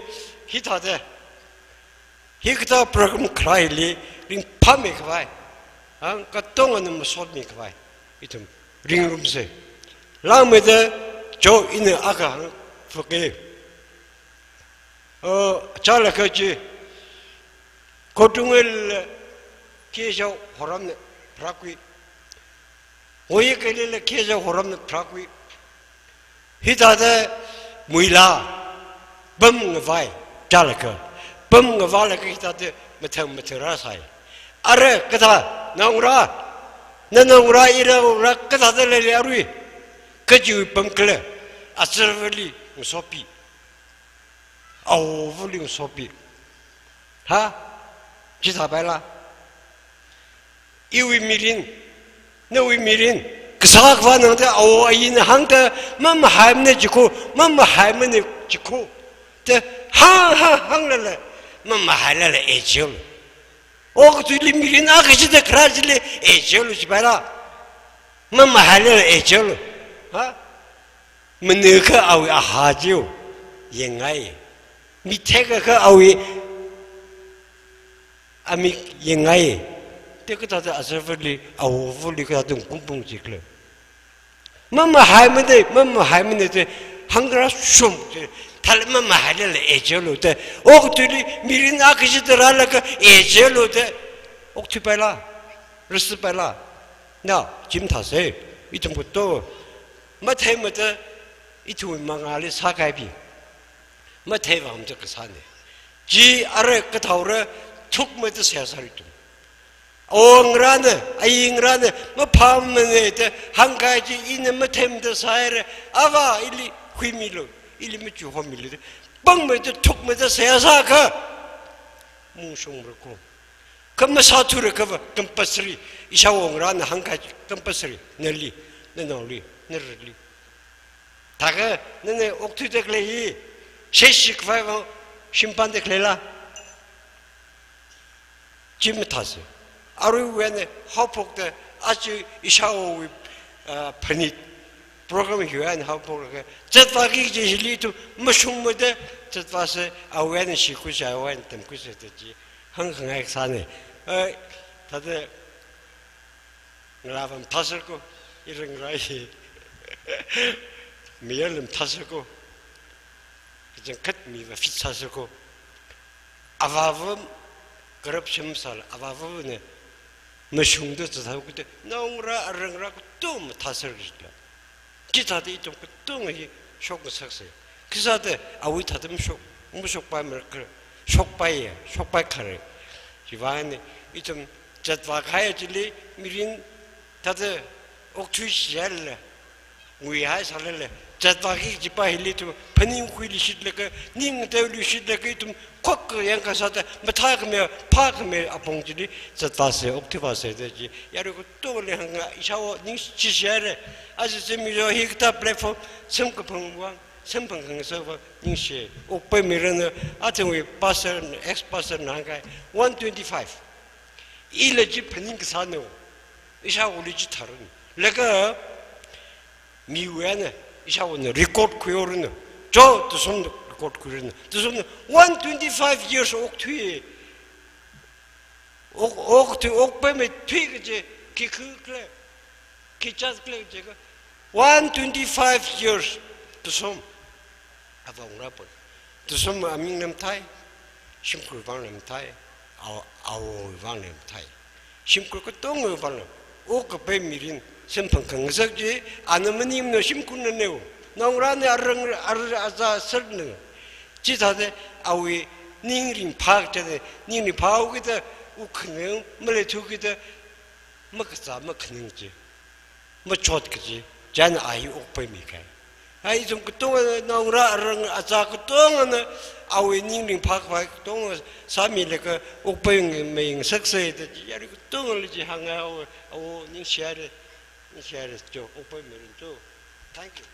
히타데 히그다 프로그램 크라일리 링 파메 그바이 그 똥은 뭐 소미 그바이 이좀 링룸세 라메데 저 이네 아가 포게 잘라가지 고통을 계속 호람네 브라퀴 오이kelele 계속 호람네 브라퀴 히타데 무이라 범가와이 잘라가 범가와라 기타데 메탕메트라사이 아래 그다 나오라 나노라 이라오라 까다들레 아루이 그지 범클레 아스르리 소피 아우블링 소피 하 지사발라 이위 미린 너위 미린 그 사악하는데 아우인 한가 맘마 하임네 지고 맘마 하임네 지고 때 하하항래 맘마 할래 에절 오그들이 미린 아가지데 크라질레 에절 지바라 맘마 할래 에절 하 문네가 아우 아하지요 영아이 밑에가 그 아우이 아미 영아이 때그다데 아서블리 아우블리 그다도 꿍꿍지클 맘마 하이면데 한그라 숑 달맘마 할래 에절로데 오그들이 미린 아가지들알라가 에절로데 옥티발라 르스발라 나 짐 타세 이tum부터 마테마다 이투 망알이 사가비 마테밤저 그 산에 지 아래 그 타오르 툭메드 세살이도 옹라네 아잉라네 뭐 밤에데 한 가지 있는 마테마드 사이레 아바 일리 휘밀로 일리 미주 호밀로 빵메드 툭메드 세사가 뭉숑르고 그럼 사투르 그 금빠스리 이샤옹라네 한 가지 금빠스리 넬리 네놀리 네르리 다가 너네 옥투데클레이 셰식 파이버 심판데클레라 짐 타세 아루웨네 하폭데 아주 이샤오 파니 프로그램 휴안 하폭게 쳇바기 지리도 무슨 쳇바세 아웨네 시쿠샤 아웨네 템쿠세지 항항하게 사네 다들 라밤 타설고 이런 거이 미열름 타설고 그전 컷미가 핏 타설고 아바범 그럽심살 아바범네 무슝도 타고 그때 농라 아랑라고 또 타설기다 기타도 이좀 똥이 쇼크 삭세 그사데 아위 타듬 쇼 무쇼바면 그 쇼바이야 쇼바이카르 지바네 이좀 잣바카야질리 미린 다들 옥투시알 우이하이 살래 잣바기 지바힐리도 파님 후일시들가 닝데울시들가 좀 콕그 양가사다 마타그메 파그메 아봉지리 잣바세 옥티바세 되지 야르고 또래 한가 이샤오 닝시시야레 아주 재미로 히크타 플랫폼 섬급방왕 섬방강서버 닝시 옥배미르는 아정위 바서 엑스바서 나가 125 일레지 파님 그 사노 이샤오 리지 타른 내가 미외네 이샤오는 리코드 쿠요르는 저도 손 리코드 쿠요르는 저는 125 years 옥투이 옥배메 twe그제 기그래 기차스클레 제가 125 years 저손 아바웅라벌 저손 아밍남 타이 심쿨방남 타이 아오 방남 타이 심쿨 그 똥을 발람 오그배 미린 심판 강석지 아너머님노 심군는 내고 농라네 아르아자 설는 지사데 아위 닝린 파악자데 닝리 파우기다 우크능 멀리 두기다 먹자 먹크능지 뭐 좋겠지 잔 아이 옥배미가 아이 좀 그동안 농라 아자 그동안 아위 닝린 파악 동안 사미레가 옥배미 석서에다 야리 그동안지 항아오 오 닝시아레 닝시아레 저 옥배미는 저 thank you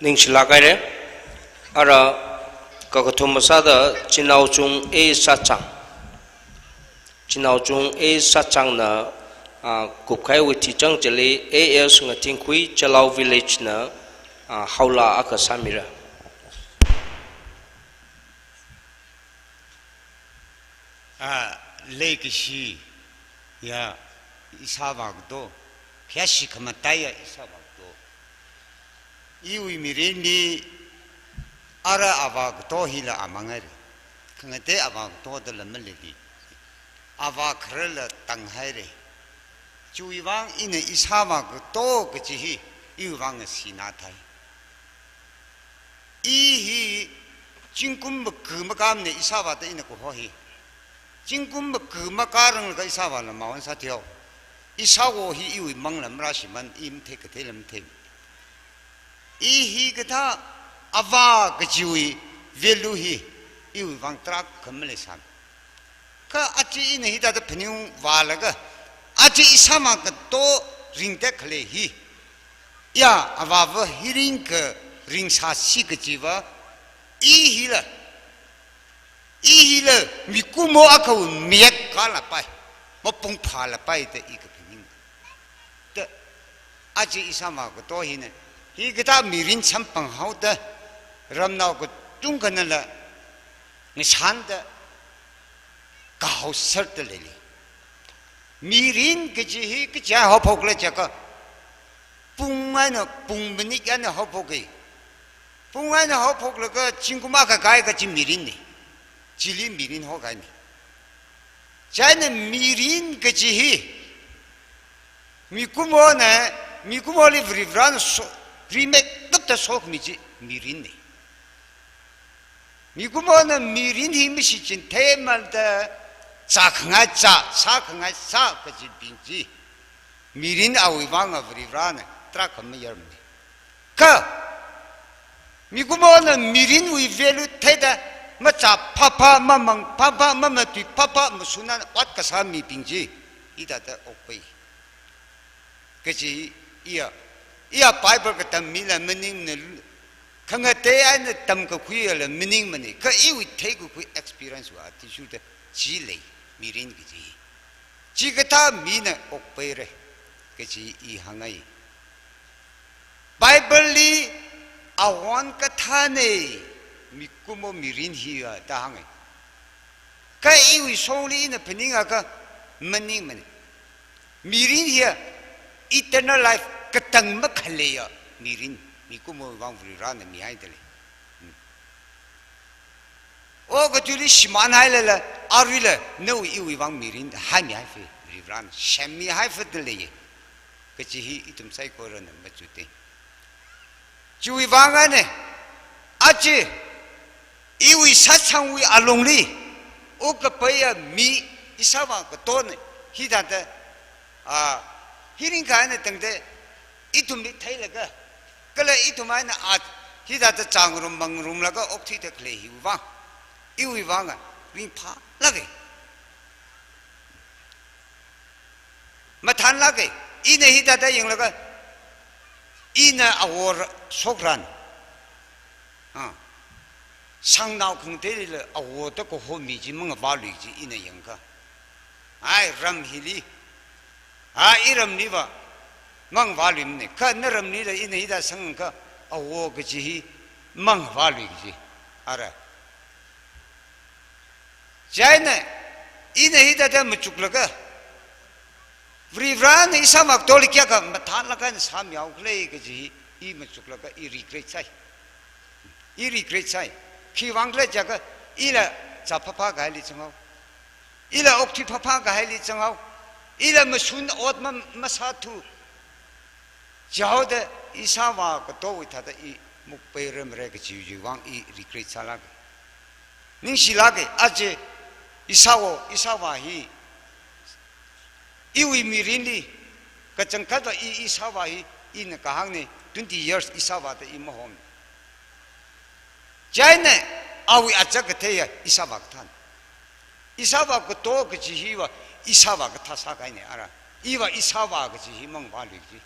닝실라가레 아라 가가토마사다 진나오중 A 사창 진나오중 A 사창나 국가의 위치정 jelly AS ngatingkui chalau village na haula akasamira 레이크시 야 이사박도 캐시 그만 따야 이사박도 이위미리니 아라 아박도 힐라 아망아리 그때 아박도들 멀리디 아박크를 땅하이레 주이왕 이는 이사박도 그지 이왕의 시나타이 이히 진군 그마감네 이사박도 이는 고호히 진금 그마가릉을 가 이사발라 마원 사티요 이사고 히 이위 망람 라시만 임테 그텔름 테 이히 그다 아바 그지위 벨루히 이위 방트락 금레산 그 아치 이네 히다도 페뉴 발라가 아치 이사마 그또 링데 클레히 야 아바버 히링 그 링사시 그지와 이히라 미꾸모 아까우 미액 갈라빠이 뭐 뽕팔라빠이 때 이거 비닝 때 아직 이사마고 또 히네 이거다 미린 참빵 하우다 람나고 뚱가늘라 산다 가우설들레리 미린 그지 그자 허폭을 자가 뿡마는 뿡분이 안에 허폭이 뿡마는 허폭을 그 친구마가 가이가 미린니 지리 미린 호가니 자는 미린 그지히 미구모네 미구모리 브리브란 리메 끝에 속미지 미린니 미구모는 미린 힘이 시진 대말다 자강아자 사강아사 그지 빙지 미린 아위방아 브리브란 트라컴이 여름니 그 미구모는 미린 위벨루 테다 마차 파파 마망 파파 마마티 파파 무수난 왓가사미 빙지 이다다 옥베이 그지 이야 바이블 같은 미나 미닝을 강가대 안에 담고 구이를 미닝만이 그 이위 태고 그 experience와 티슈데 지레 미린 그지 지그타 미나 옥베이래 그지 이 항아이 바이블리 아원 카타네 미꾸모 미린히야 다항에 그 이위 소리는 페닝아가 머닝머니 미린히야 eternal life 그땅 막할래요 미린 미꾸모 왕부리라는 미하이들이 그들이 심한하일라 아리라 너 이위 왕 미린 하미하이프 리브란 შემ미하이프들레 그치 이좀 사이코로는 맞주대 주위 왕 안에 아치 이위 사창위 알롱리 오그빠야 미 이사와 그돈 히다데 히링가네 등데 이tum리 타일라가 그래 이tum아나 히다데 장으로 망rum라가 옥티데 클레히와 이위왕아 윈파 라게 마탄라게 이네 히다데 영라가 이나 아워 속란 상나우 긍대리를 아워도 호미지 뭔가 발리지 이네 영가 아이 람힐리 이름니바 망 발리네 그 너름니라 이네 이다 성가 아워 그지 망 발리지 알아 자네 이네 이다 되면 죽을까 브리브란 이사막 돌리기가 마탄라간 사미하고 그래 그지 이면 죽을까 이 리그레이트 차이 이 리그레이트 차이 기왕래 자가 이라 자파파 가일리 정하고 이라 옥티 파파 가일리 정하고 이라 무슨 옷만 마사투 자오데 이사와 그 도위타다 이 목베르므레 그 지유지왕 이 리크레이트 살라게 닝실라게 아제 이사와히 이위 미린리 그 정카도 이 이사와히 이는 가항네 20 years 이사와다 이 모험 자네 아위 아짜그테야 이사박탄 이사박 또 그지히와 이사박 타사가이네 알아 이와 이사박 그지히 멍발리지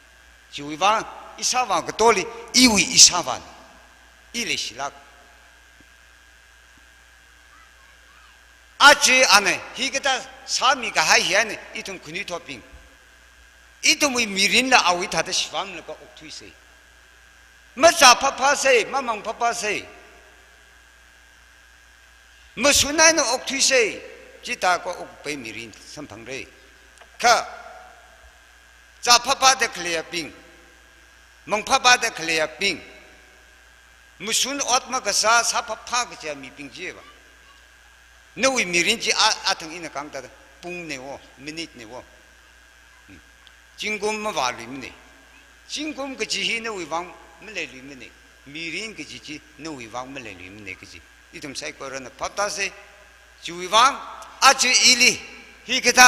지위방 이사박 또리 이위 이사반 이레시락 아지 안에 히게다 사미가 하이야네 이tum 군이 토핑 이tum이 미린라 아위 타다 시밤르가 옥투이세 마자 파파세 마망 파파세 무슨나는 옥투이세 지다고 옥베 미린 선방레 카 자파파데 클레야빙 멍파바데 클레야빙 무슨 옷마가사 사파파가 미빙지에바 너위 미린지 아탕 이나 강다다 뿡네워 미닛네워 진금마 발리미네 진금 그 지히 너위 왕 밀레리미네 미린 그 지지 너위 왕 밀레리미네 그지 이좀 사이코르는 파타세 주위왕 아주 일이 히기다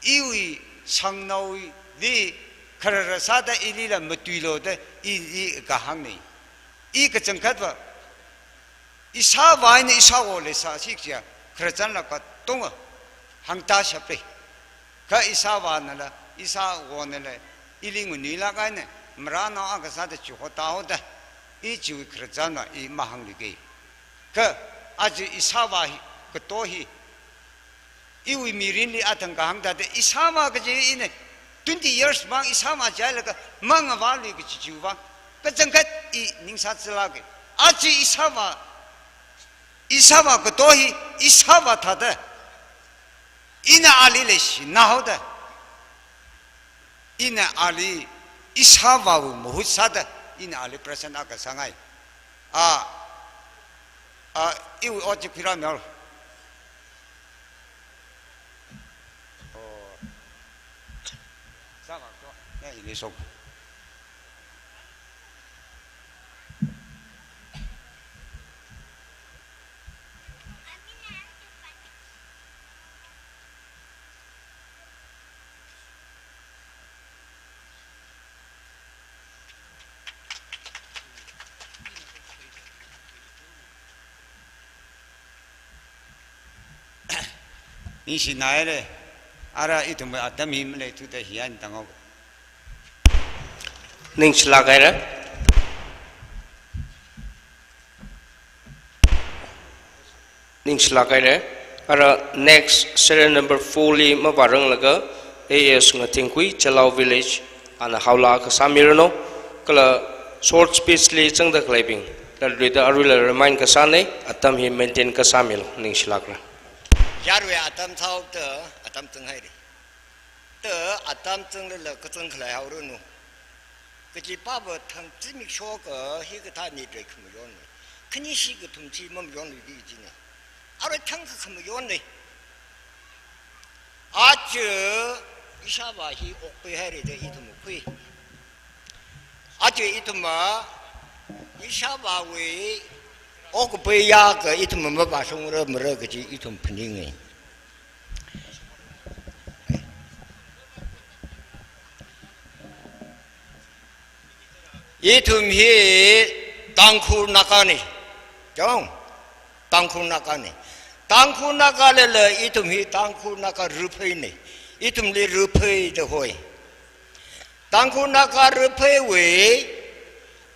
이위 상나위 리 카라사다 일이라 못위로데 이 가항니 이 그정카도 이사와이니 이사고레 사식이야 그러잖아까 똥어 항타샵레 그 이사와나라 이사고네레 일링우 니라가네 mrana aga sada chuho taoda I chui krajana I mahanglige ka aji isawa ka tohi iwi mirinli atanga hangda de isawa ka je ine 20 years bang isawa jala ka manga wali ka chuwa ka jangkat I ningsat selage aji isawa ka tohi isawa thada ina ali le shinahoda ina ali Isawawu muhusada ina ali prasana ka sangai iu oji piramel sama to ya ini sok 이시 나에레 알아 이tum에 아담이 임레 투데 히안 당하고 ningslagaira ara next serial number 4 li mabarang laga AS ngatingkui chalau village ana haula ka samirano kala short speech li changda claiming lalrida arula remind ka sane atam hi maintain ka samil ningslagra yarwe atam thau te atam tung hai te atam tung le ka tung khlai hau ru nu ke ji pa ba thang chi mi sho ka hi ka tha ni de khum yon khni shi ka thum chi mam yon li ji na are thang ka khum yon ne a che isha ba hi ok pe hai re de I thum pui a che I thum ma isha ba we ok pe ya ka I thum ma ba song re ma re ka ji I thum phning ngai I thum hi tangkhur nakani jong tangkhur nakani le I thum hi tangkhur naka ruphei ne I thum le ruphei de hoi tangkhur naka ruphei we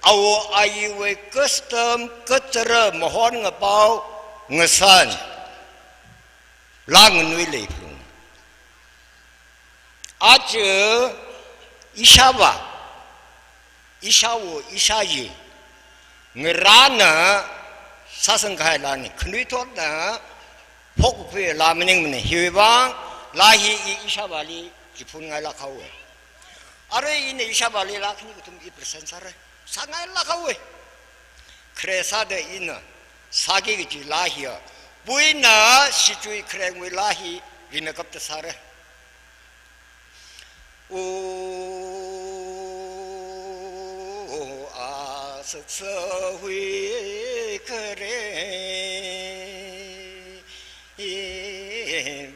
awo ai we custom katra mohon ngapau ngasan lang nui le phung ache ishawo ishayi ngrana sasang khai lani khnui thot na phok phe lamning mne hiwa lahi ishabali jipun ngai la khawe are ine ishabali la khni tum I present sare sangai la khawe kresa de ina sagi gi lahi buina situi kreng we lahi ina kap ta sare Sa hui kare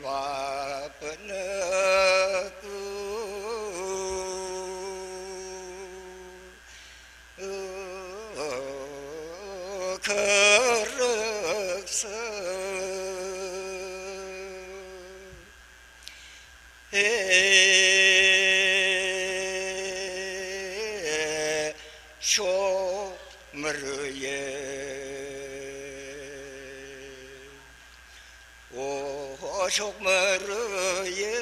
va panaku karaksa sho Maruye O Shok Maruye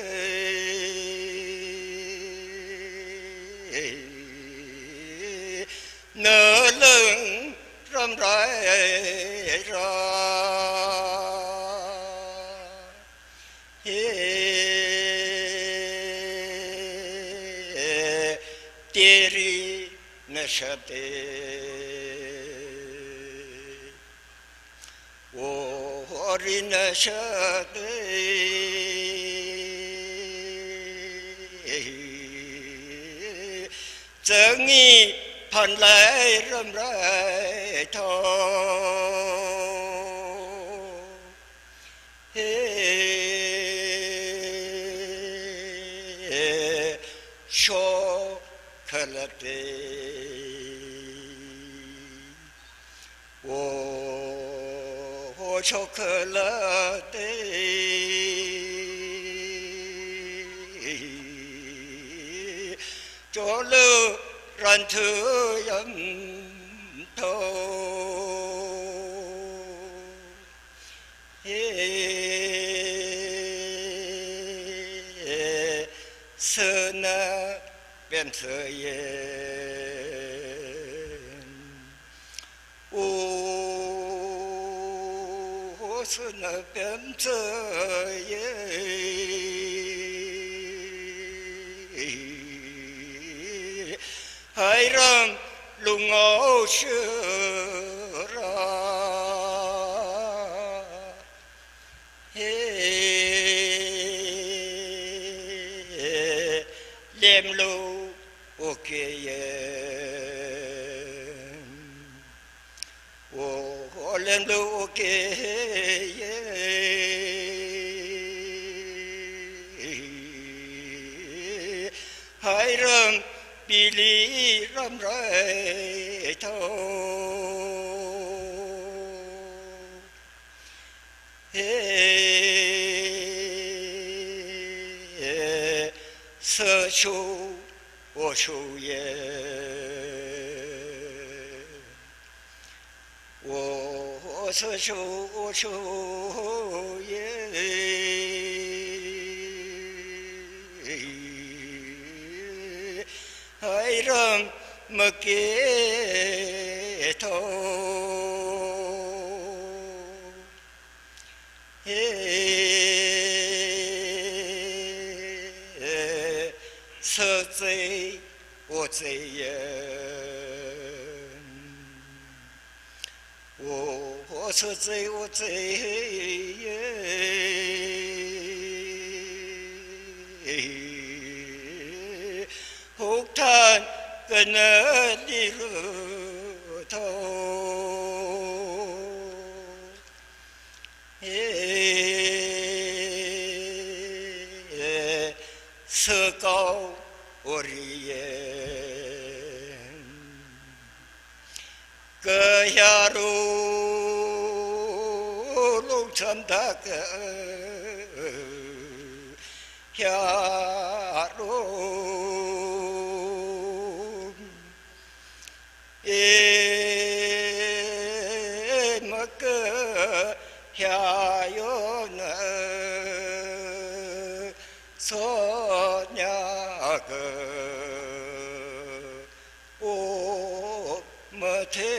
Nalung Ram Rai Ra Teri Nashate Orina shade Zangi pan lai ram rai tho chocolate cho lơ ran thư yếm thô sơ na bên sơ yên ô sơ na bên sơ yên hai răng lùng ngô sơ ra lem lu ok ô lem lu ok hai răng bị lý râm rơi thâu sơ chu ô chu ye ô sơ chu ô chu ye hai răng mơ kế thâu sơ dây ô dây yên ô sơ dây ô dây yên hút than gần đi lửa thâu sơ cao orien cơ ya ru lúc chân ta cơ ya ru mà cơ ya yo na so nhà cơ ô mà thế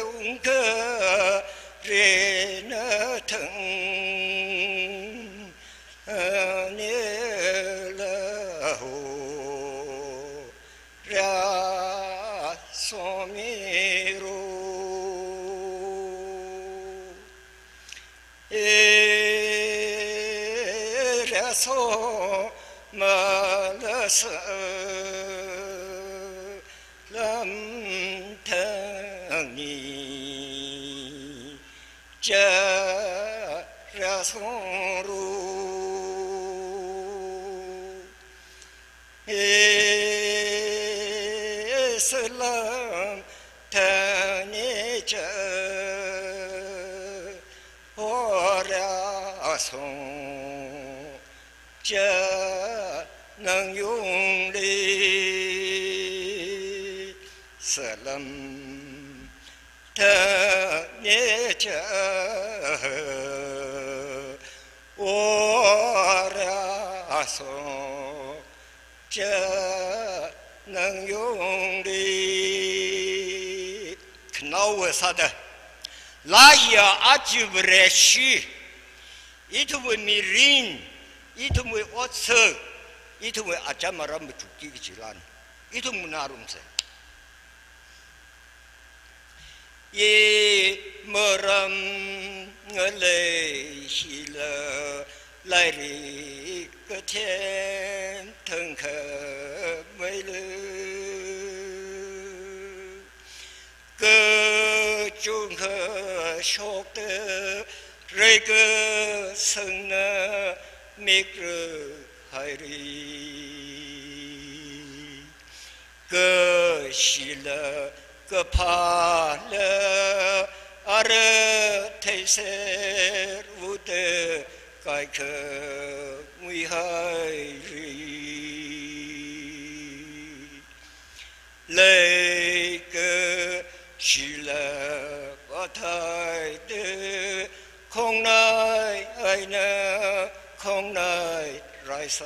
ung cơ rê nơ thằng nhớ là hồ ra so mi ru ra so mà la sợ lâm thang nhì cha ra so ru sơ lâm thang nhì cha ho ra so cha nang yung đi sợ lâm thơ nhé cha ô ra so cha nang yung đi knau sa da la ya ajibreshi itu mirin itu mu otse itu mu ajamaram betuki kecilan itu munarumse ye meram ngelai hila lari ke thiên thân khờ mấy lư chung khờ sốt rơi cơ sân mệt rơ hai ri cơ xì lơ cơ phá lơ à rơ thấy sẽ vô tơ cái khờ nguy hai ri lấy cơ xì lơ có thay tơ không nơi ai nơ không nơi rai xa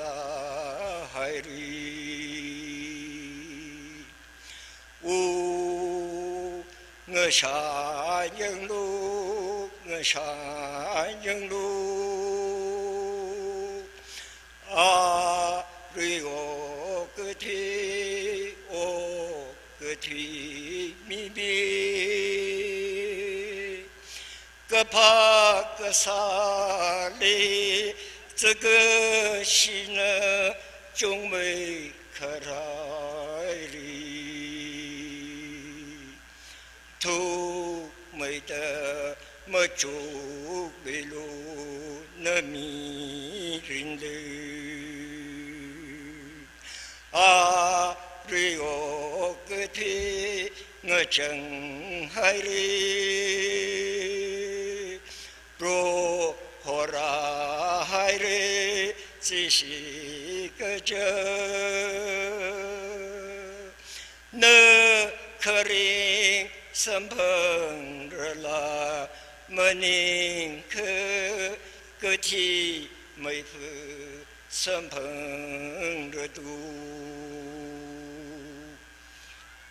hai ri u ngơ xa nhân lu ngơ xa nhân lu a ri o cơ thi mi bi cơ pa cơ sa li这个是呢，终没可来哩，土没得么住没路那迷人的啊，瑞我个天我真海哩，若何来海哩？只是个这，那可怜身旁人啦，么宁可个体没负身旁人多，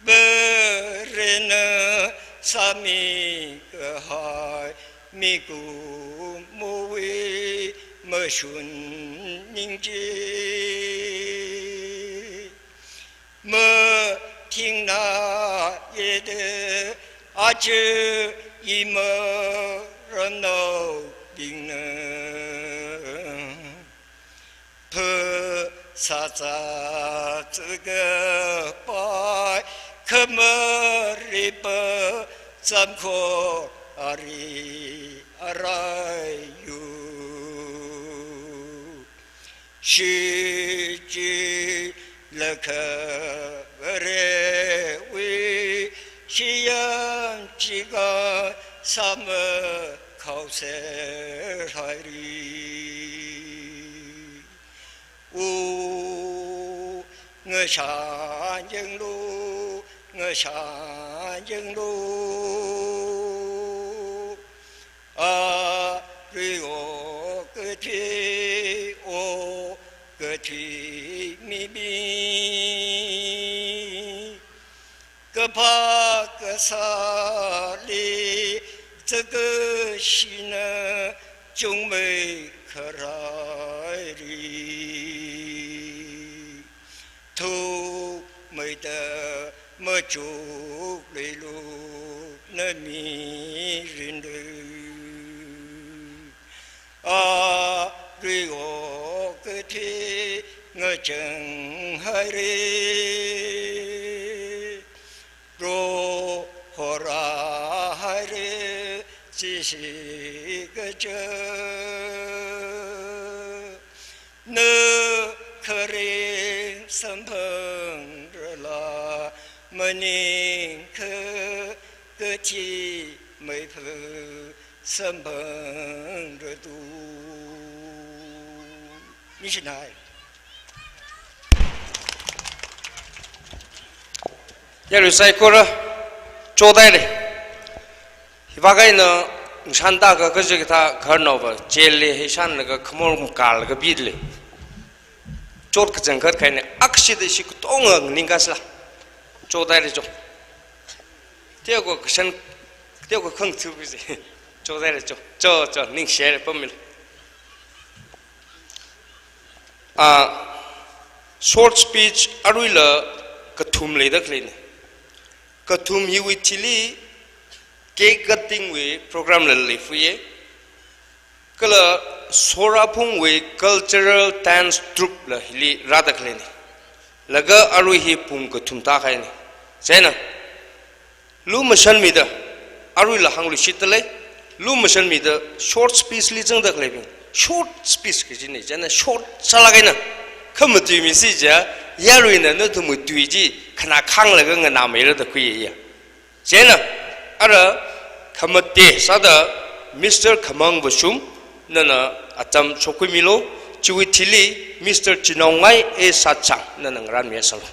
不然呢，啥米个海米古莫为。么顺宁静，么听那夜的阿这一么热闹病人，破啥子这个白，可么里不怎可阿里阿来哟。世界了可为为西洋几个什么考试来哩？我上人路，我上人路啊，对我个天哦。个体秘密，个怕个萨里，这个心呢，终没可来哩，土没得么住雷路那迷人的啊，对我个天。我真海哩，若何来海哩，只是个这，那可怜身旁人啦，么宁可个体没负身旁人多，你是哪里？要是再过了，招待的，大概呢，山大个这个他可能吧，接里黑山那个科目搞那个比例，做个整个开呢，阿西的是个东啊，你看是啦，招待的做，第二个山，第二个坑出不是，招待的做，你写的不明啊 ，short speech 阿瑞了个图来的可能。Kathum hiwi chili ke gating we program lalli fuye kala sorapung we cultural dance troupe la hili radakhleni laga aru hi pung kathum ta khaini sena lu mashan mida อารุยละหังลุชิตเลยลูมชันมีเด short speech ลิจังดักเลยบิง short speech กิจนี่จันนะ short สลายนะขมตุยมิสิจ้ะยารุยนะนั่นทุกมุตุยจีขนาดข้างเลยก็เงินน้ำไม่รู้ตะคุยอ่ะเจนะอะไรขมเตะซาดามิสเตอร์ขมังบุชุมนั่นนะอาจารย์ชกุมิโลชีวิตที่ลีมิสเตอร์จินองไงสัจจังนั่นนังรันเมียสล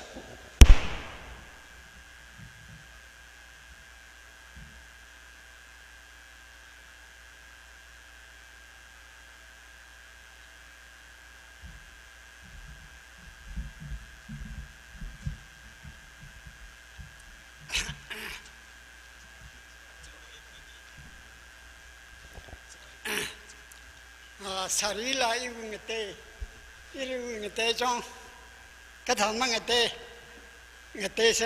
สารีลาอีวิงเตอีวิงเตจงกระทำมังเตงเตเส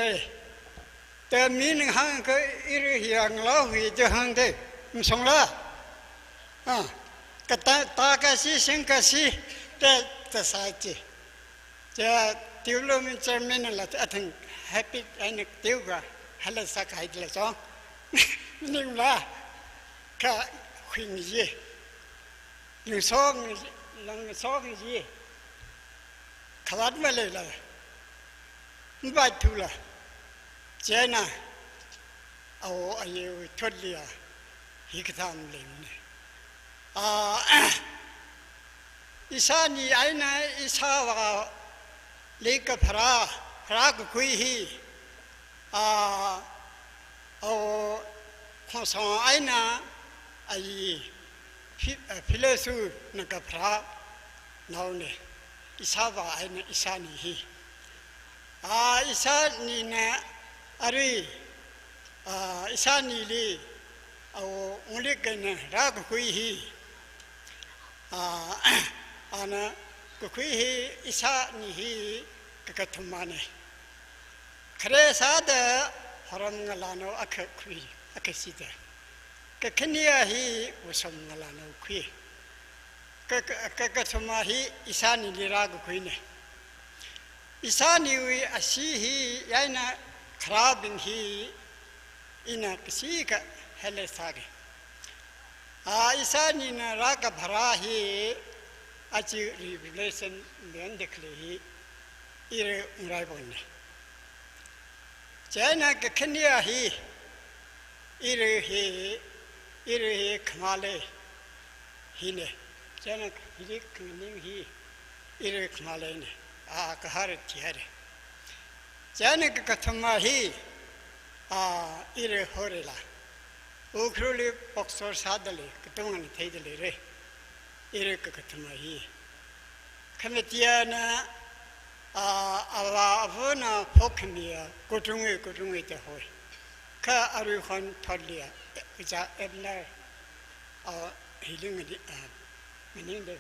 แต่มีหนึ่งหังก็อีริยังเล่าวิจหังเตมสงละก็ตากาสีสิงกาสีแต่สายจีจะติวลมินเจมินละจะถึงแฮปปี้ไอ้นึกติวก็ฮัลโหลสักให้ละจงนี่ละก็คุยงี้หนึ่งสองหลังสองยี่ขวัญมาเลยล่ะไม่ไปทุละเจ้าน่ะเอาอายุทดเลียฮิกทำเลยเนี่ยอิสานี่ไอ้น่ะอิสาว่าเล็กพระก็คุยฮีเอาข้อสองไอ้น่ะไอ้พิเลสูนักพระน้องเนี่ยอิสาว่าไอ้เนี่ยอิสานี่ฮีอิสานี่เนี่ยอะไรอิสานี่เลยเอาอุลิกันเนี่ยรักคุยฮีอันนั้นก็คุยฮีอิสานี่ฮีก็ทำมาเนี่ยใครสาดฮารัมงลาโนอักคุยอักสิเดก็แค่นี้ฮีอุสมงลาโนคุยก็ทำมาฮีอิสานี่ลีรักคุยเนี่ยอิสานี่วิอาศัยฮียัยนะคราบิงฮีอินักสีก็เฮเลสาเกอิสานี่นะรักพระฮีอาจิรีวิเลสันเลียนเด็กเลยฮีอีเรื่องไรบ้างเนี่ยเจ้าน่ะก็แค่นี้ฮีอีเรื่องขมาเลยฮีเนี่ยเจ้าน่ะฮีเรื่องนี้ฮีอีเรื่องขมาเลยเนี่ยก็หาร์ที่หาร์เจ้าน่ะก็ทำมาฮีอีเรื่องฮอร์ล่ะอุครุลีปกสอร์ซาดเลยก็ต้องอันนี้ที่เดลีเร่อีเรื่องก็ทำมาฮีขณะที่น่ะAllah avona pokmiya kutungi te hoy ka aru khan thodlia ja ebna healing di meaning de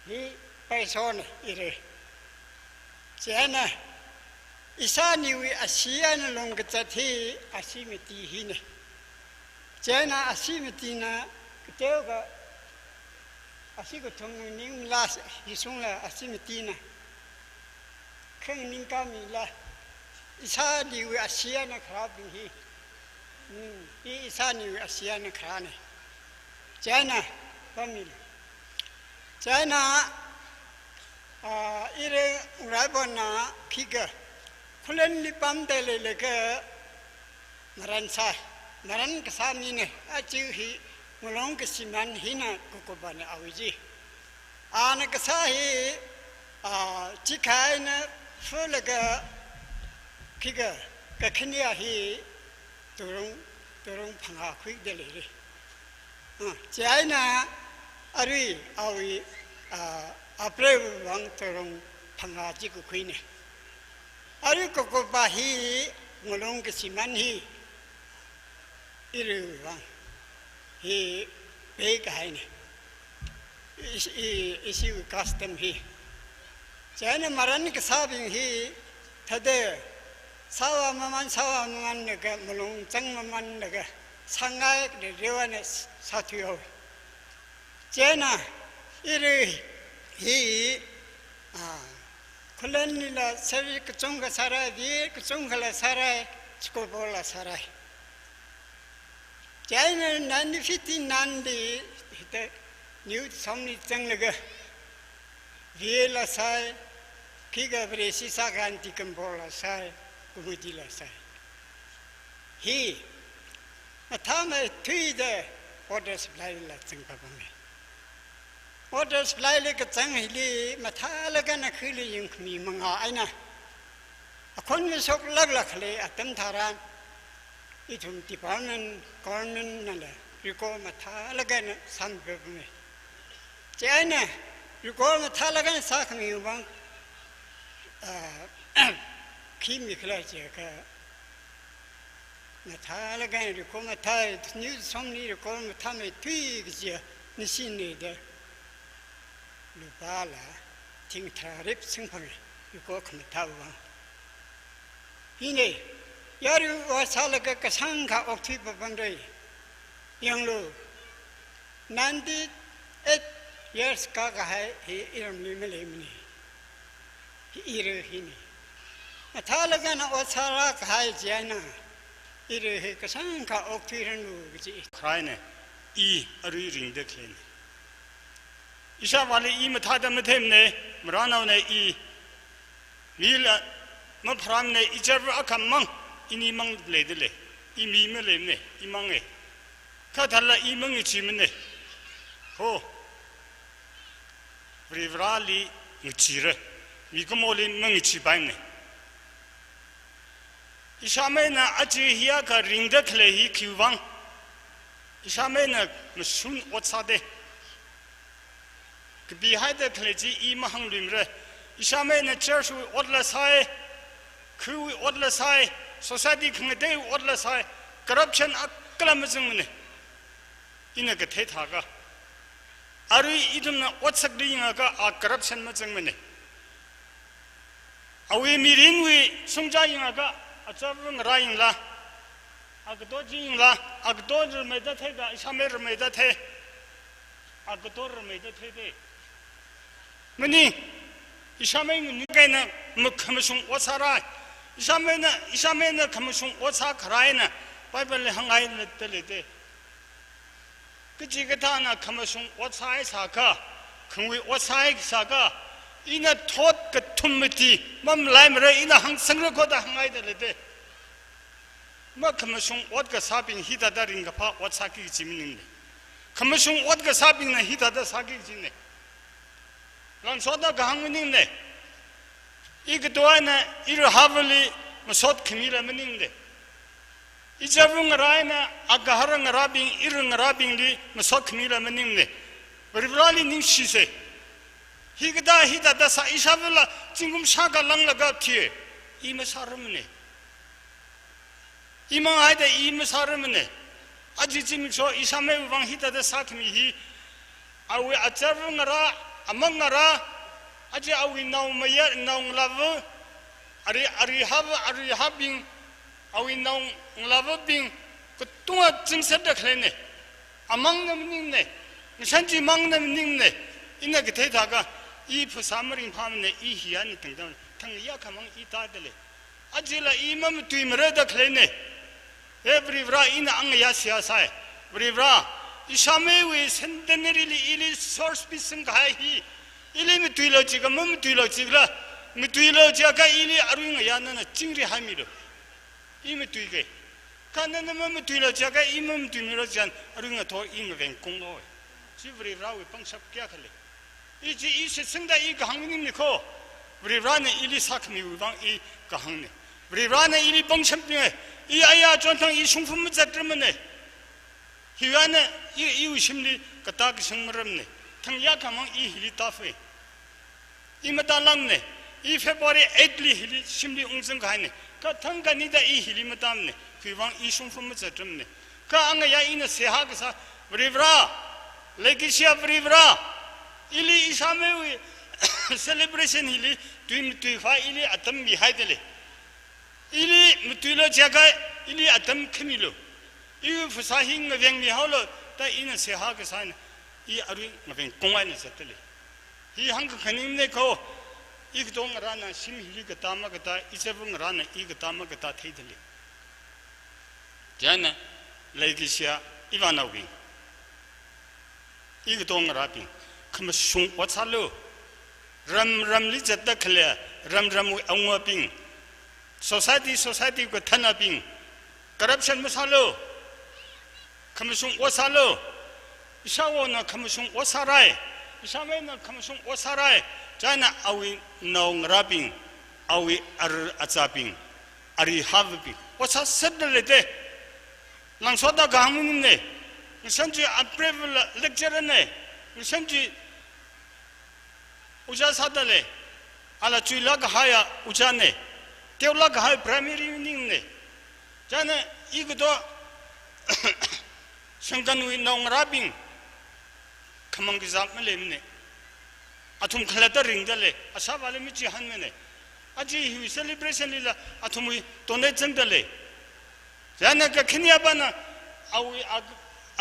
hi paison ire jana isani wi asian long gati asimiti hine jana asimiti na teuga asigo ning las hisung la asimiti naแค่นิ่งก็มีละอิสานิวอาเซียนนะครับบิฮีอิสานิวอาเซียนนะครับเนี่ยเจ้าน่ะก็มีเจ้าน่ะอีเรื่องไรบ้างนะพี่ก็คนเล่นลิปัมเตลเลยก็มารันก็สามีเนี่ยอาจิวฮีมลงก็สิมันฮีน่ะกุบานเอาไว้จีนักษาฮีจิกายนะฟูลก็พี่ก็แค่นี้ฮีตัวรงพังอาคุยเดลิเลยเจ้าน่ะอะไรเอาอัปเปอร์วังตัวรงพังอาจิกุคุยเนี่ยอะไรก็กบฮีมลงก็สิมันฮีอีเรื่องวังฮีเบกให้เนี่ยอีสิวคัสตัมฮีเจ้าเนี่ยมารันก็ทราบอย่างฮีทัดเดสาวมันเนี่ยก็มลงจังมันเนี่ยก็สังเกตเรื่องเนี่ยสัตย์เอาเจ้าน่ะอีเรื่องฮีคนเล่นนี่ละเสวีกจงก็สาระดีกจงก็ละสาระสกุลละสาระ China 1959 the new somni changaga Vela sai Kiga Bresi Saganti Cambola sai Gumudila sai. He Matama tui the orders fly la Tsingpabame. Orders fly like a Tsangili, Matalagan a Kili Yunkmi Manga Aina. A convent of Laglakle at Temtaran. It will department, government, and recall Matalagan, San Bebme. China, recall Matalagan Sakami, one Kimi Klajaka. Matalagan, recall Matai, new somebody recall Matame Twigs, Nishini, the Lubala, Ting Tarip Simpany, you go Kamatawa. Hine. Yaru was Halaka Kasanka of people Bandai. Young Lu 98 years Kaka, he Milimini. He Hini. Matalagan was Halak High Jana. Ire Kasanka of Piranlu. Krine, E. a reading the clean. Ishavali E. Matada Matemne, Marano E. Mila Mopramne, Ijaver Akamang. Ini mang ledele, imi melene, imange. Katala imang ichimene. Ho. Rivrali uchire, mikomoli mangichibane. Ishamena achi hiaka ringda klehi kiwang. Ishamena mashun otsade. Behind the clergy imahang limre. Ishamena church with odlasai, crew with odlasai. Society can a day what less high corruption acclamation in a Gatetaga. Are we even what's a doing a corruption mazamene? Are we meeting we Sunjayaga, a traveling Ryan la, a dodging la, a dodger made that head, a shamer made that head, a daughter made that head. Many Ishaming Nugana Mukamishun what's a right? Ishamena Commission, what's our Karina? Bible Hangai Telete. Kijigatana Commission, what's high Saka? Can we what's high Saka? In a taught Katumiti, Mum Limere in a Hang Sangrokota Hangai Telete. Ma Commission, what Gasabin Hita Daring apart, what Saki Jimini. Commission, what Gasabin Hita the Saki Jine. Lansoda Gahangine. Igdoana, Irhavali, Masot Camila Meninde. Ijavung Raina, Agaharang Rabing, Irang Rabingli, Masot Camila Meninde. But Rally Nishi say, Higda Hida Dasa Ishavilla, Jingum Shaka Langagati, Imasaramene. Imaida Imasaramene. Ajijim so Isame Van Hita the Sakmi, I will Ajavung Ra, among Ra. Aja awi naung maya naung lava, ari having awi naung lava being kutunga jingset the clean. Among them nine, Shanti among them nine, in a Gatetaga, E for summering Pamne, E Hian, Tangiak among E Tadele. Ajila imam to imreda clean. Every vra in Angayasia sai, Vrivra, Ishame we centenarily illy source piece and high. Ili Mituilogica, Mumtuilogicla, Mituilogica, Ili Aruing Yana, Chingri Hamiro. Imituige. Canon Mumtuilogica, Imum Timilogian, Arungator in Vencongo. Chivery Raw with Punch up Gakale. Each is sing that E. Gahang in the co. Vrivana Ili Sakmi with one E. Gahang. Vrivana Ili Bunchampne, Eaya Jonathan Ishum from Zatremane. Hiana, you shimly, Katak Shumramne. Tangyaka among E. Hilitafe. Imatalangne, E. February 8ly Hilly, Shimli Unzangane, Katanga Nida E. Hilimatamne, Kivan Ishum from Zatremne. Kaangaya in a Sehagasa, Vrivra, Legicia Vrivra, Ili Isame celebration Hilly, Twim Tuifa Ili Atam Mihaidele. Ili Mutula Jaga, Ili Atam Camilo. You for Sahin Yang Miholo, that in a Sehagasan. He are having Kongan settling. He hung Kanim Neko, Igdong Rana, Sim Higatamagata, Isabung Rana, Igatamagata Tatali. Jana, Legicia, Ivana Wing. Igdong Rapping. Come shung what's hello. Ram Lizard the Clear, Ram Ping. Society with Tana Ping. Corruption Musalo. Commission Wasalo. Ishawana Commission Wasarai. Ishamena Commission Wasarai. China are we no rapping. Are we atzaping? Are you having? What's a settled day? Langsota Gamine. We sent you a privilege lecture. We sent you Ujasadale. Ala Chulaga Haya Ujane. Teolaga High Primary Evening. Jana Igdo Shangan with no rapping. Come on, Gizamale. Atum clattering the lay, a Savalimichi Hanmene. Aji, who celebration lila, Atumi, donating the lay. Janaka Kenya Bana, are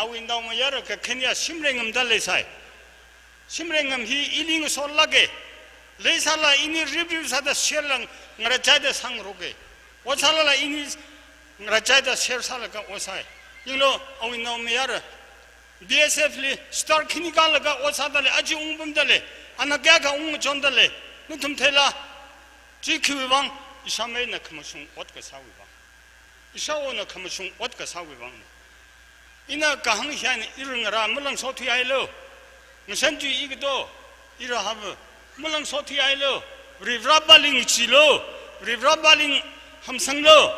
we now Mayaraka Kenya, Simringham the lay side. Simringham he eating so luggy. Laysala in his reviews at the Sherlang, Rajada Sang Roge. What's Hala in his Rajada Sher Salaka was I? You know, are we now Mayara? BSF start Kinigalaga was Adale, Aji Umbundale. Anagaga Jondale, Nutum Tela, GQ Wang, Ishamena Commission, what Gasawiva. Ishawana Commission, what Gasawiva. Ina Kahangian, Irangara, Mulang Soti Ilo, Musentu Igdo, Irahava, Mulang Soti Ilo, Rivrabaling Chilo, Rivrabaling Hamsanglo,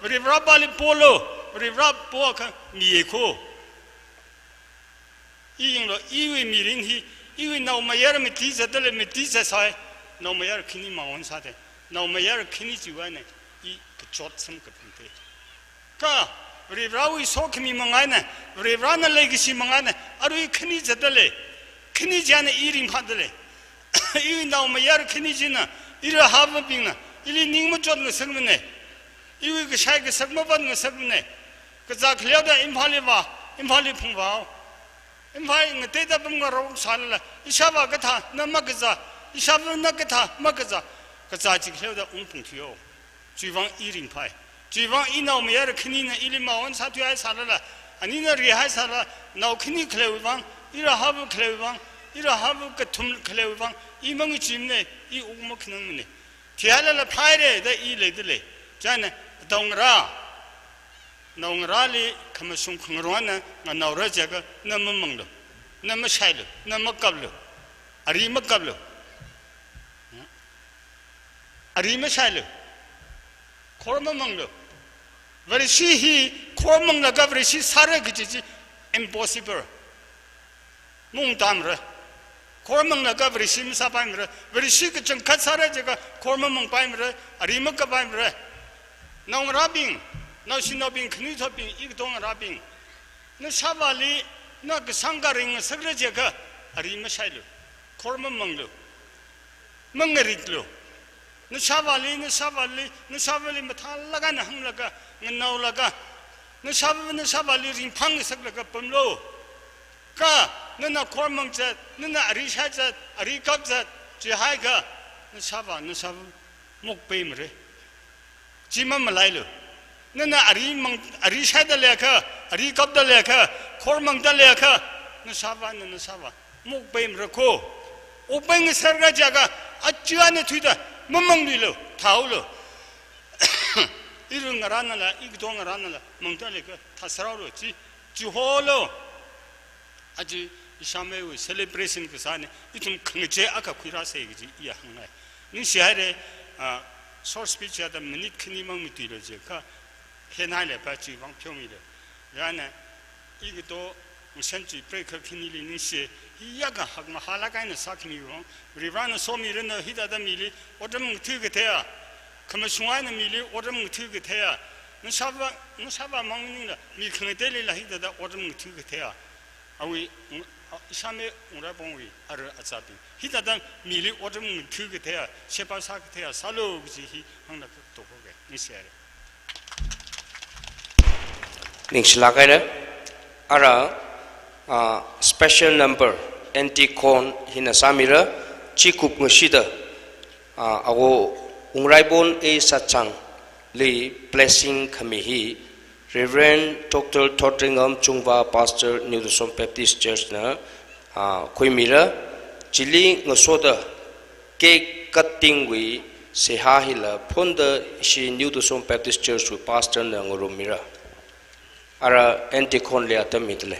Rivrabaling Polo, Rivrab Boaka, Mieko. Iwi meeting he. Even now, my air metisa, the metisa sai, no mayor kini maon sate, no mayor kini juane, e shot some capente. Ka, Rivrawi soak me mangana, Rivrana legacy mangana, are we kini zadele, kini jana eating hadele. Even now, my air kini jina, ira have a bina, ili ningujon the segmene, you will shag a segmaban the segmene, Kazak Leda impaliva, impalipumva. Inviting the data bunga sala, Ishava gata, Namagaza, Ishava nagata, Magaza, Kazaji Hilda Umpunkio, Jivan eating pie. Jivan ino Mera Kanina Ilima on Satua Salala, and in a Rihasala, now Kini Clevan, Ira Havu Clevan, Ira Havu Katum Clevan, Imang Jimne, E Umakanumne. Tiala Pire, the E Ledele, Jana, Dongra. Nongrali, Commission Kungrana, and now Rajaga, Namamanglo, Namashalo, Namakablo, Arima Gablo, Arima Shalo, Kormamanglo. Very she he, Kormang the Gavri, she Saragiji, impossible. Mundamra, Kormang the Gavri, Simsabimra, very she could Katsarajaga, Kormamang Bimra, Arima Gabimra, non rubbing. Now she not being Knitoping, Igdong Rapping. No Savali, no Sangaring, Sagrajaga, Arima Shilu, Korma Manglo, Mangaritlo. No Savali, no Savali, Matalagan, Hamlaga, Naulaga, no Savali, in Pang Sagraga Pumlo. Ka, Nana Kormang, Nana Arishaja, Arikabza, Jihaga, no Sava, no Sav, Mokpemre, Jima Malilo. Nana Arisha the Leka, Arikab the Leka, Kormang the Leka, Nasava and Nasava, Mukbam Rako, Open a Sargajaga, Ajuana Twitter, Mamangilo, Taulo, Irungaranala, Igdong Ranala, Montaleka, Tasaralo, Juholo, Aji Ishame celebration Kasani, Itum Kangaje Akakwira Segi, Yahanga. Nishare, source speech at the minute Kinimang Mutiloka. Henale Pachi Van Pumida. Yana Igdo, Musenti, Breaker Kinili Nishi, Yaga Hagmahalaga and Sakni, Rivana Somirina, Hida the Mili, Odam Tigatea, Commissioner Mili, Odam Tigatea, Nusava Mangina, Milkanadeli Lahida, the Odam Tigatea. Are we Shame Urabongi, Ara Azabi? Hida the Mili, Odam Tigatea, Shepa Sakatea, Salo, he hung the Topoga, Nisere. Ningshlagare ara special number anti-con hinasamira chikup ngashida awo ungraibon e sachang le blessing kami hi Reverend Dr. Thotringham Chungwa Pastor New Dosom Baptist Church na khoi mira chili ngasoda cake cutting we se ha hila fonda shi New Dosom Baptist Church we pastor na ngoromira ara antikhon le atamitle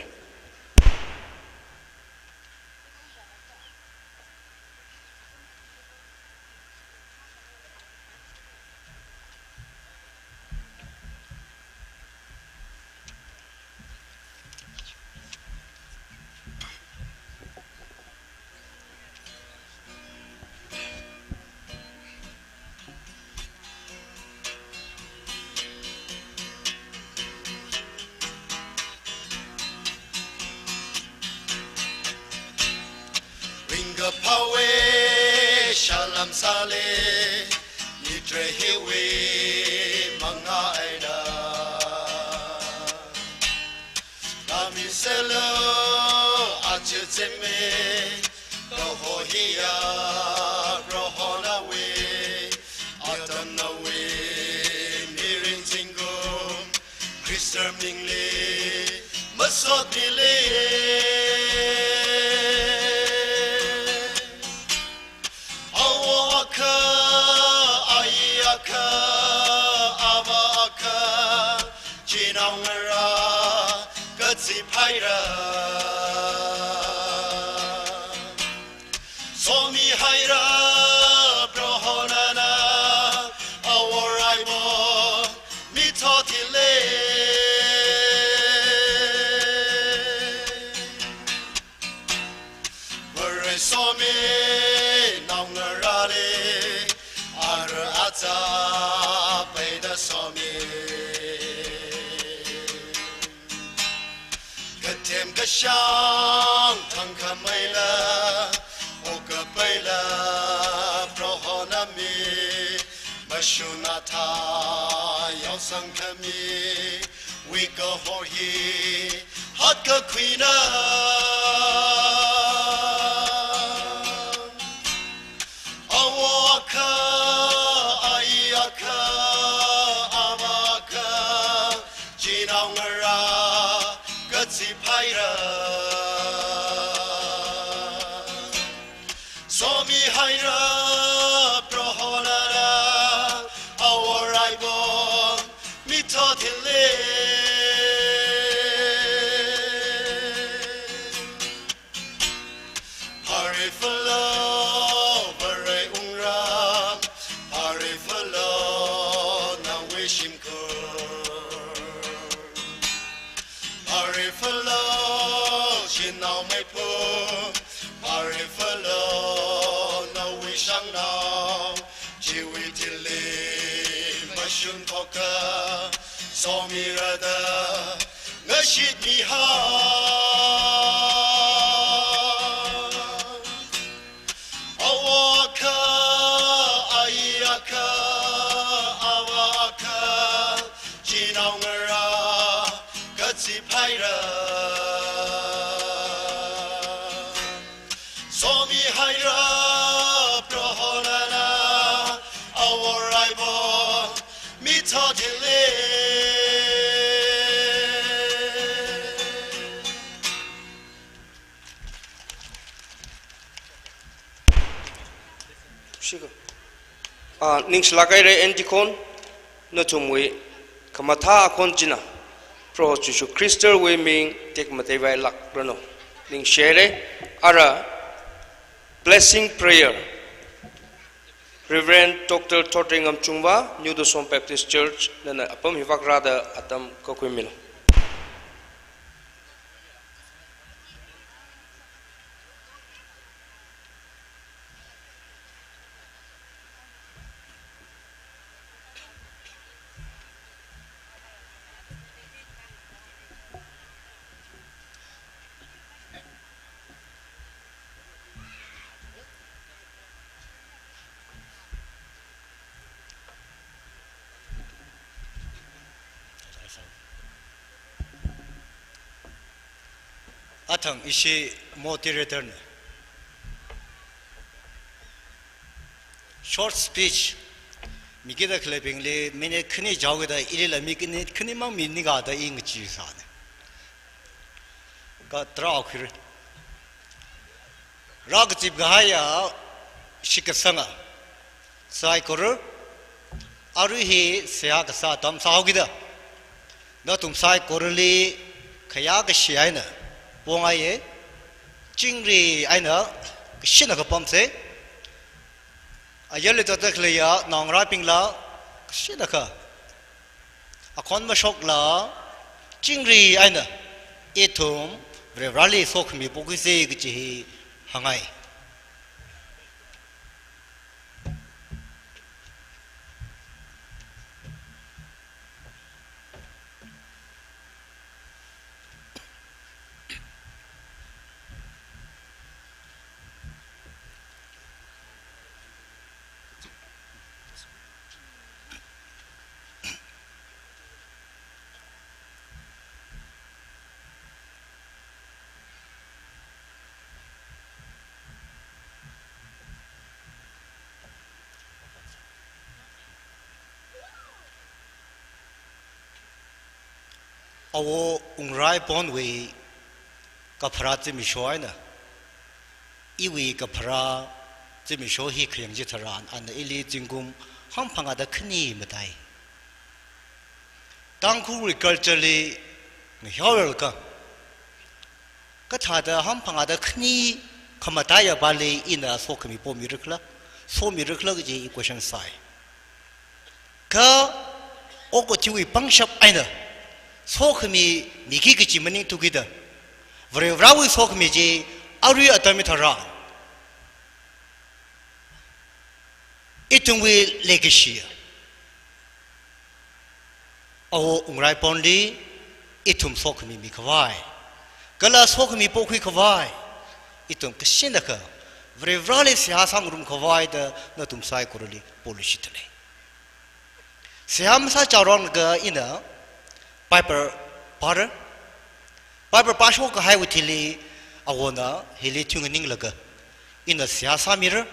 Ringa pawe shalom sale nitre hewe manga aida Lami selo achitseme roho hiya roho nawe atam nawe mirin tingum Christer mingle masot nile Somi haira brohonana awaraibo mitotile Vere somi naungarale ara ata beda somi Katem kashang thang kamaila oka baila prohonami mashunata yausang kami wika hohi hatka quina awaka ayaka amaka jinaungara Paira Somi Haira Prohonara Awaraibo Mitotile Harifalo Bare Unram Harifalo Na Wishim Harifalo, she now may poor. Harifalo, no wishang now. She will live, Mashun Poka, saw me rather, Nashit me hard. Awaka, Ayaka, Awaka, Chinaungara. Paira Somi Haira Prohonana Awaraibo Mitotile Ning slagai re antikhon na chumwe kamatha akhon china Pro Chuchu Christer Weming take Matevai Lak Brano. Ning share ara blessing prayer. Reverend Dr. Thotringham Chungwa, New Dosom Baptist Church, Nana Apam Hivakrada Atam Kokwimil. Atang isi moderator short speech มีกิดเคลปิงเลยไม่เนี่ยขึ้นนี่เจ้าก็ได้อีเลยมีขึ้นนี่มั่งมีนี่ก็ได้อิงจีสานก็ตราคือรักจีบก็ให้ชิกสังอ่ะสายกรุอารุฮีเสียกษาตามสาวกิดนั่นตุ้มสายกรุลีขยะก็เสียนะปงไอ้จิงรีไอ้นะก็ชินก็ปั๊มเสอายุเลยตัวเด็กเลยน้องรักปิงละก็ชินก็คนมาชกละจิงรีไอ้นะอีทุ่มเรื่องรลีสกมีปุกเสกจีห่างไงเอาอุ้งไรปอนวีกับพระจะมีช่วยนะอีวีกับพระจะมีช่วยให้เครียงจิตรานอันนี้ลีจิงกุมห้องพังอาดขึ้นนี่ไม่ได้ตั้งคู่ริคัลเจอร์ไม่เท่าไรก็ถ้าเดห้องพังอาดขึ้นนี่ขมาตายบาลีอินาโซขมีปมีรึกละโซมีรึกละก็จะอีกquestion ใส่ก็โอ้ก็ช่วยปังชับไอ้นะโซขมีมีกี่กิจมันนี่ทุกิดะวเรื่องราวโซขมีจีอารุยอัตมิทาราอีตุงวิเลกชีเอาอุ้งไรปอนดีอีตุมโซขมีมีขวายก็ละโซขมีปกุยขวายอีตุมก็ชินละก็วเรื่องราวเลยเสียสังรุมขวายเดนั่นตุมไซกุรุลีโพลิชิตเลยเสียมซาจารอนก็อินะPiper Potter Piper Pasho ka hai withili awona hili thunganing laga in the siasa mirror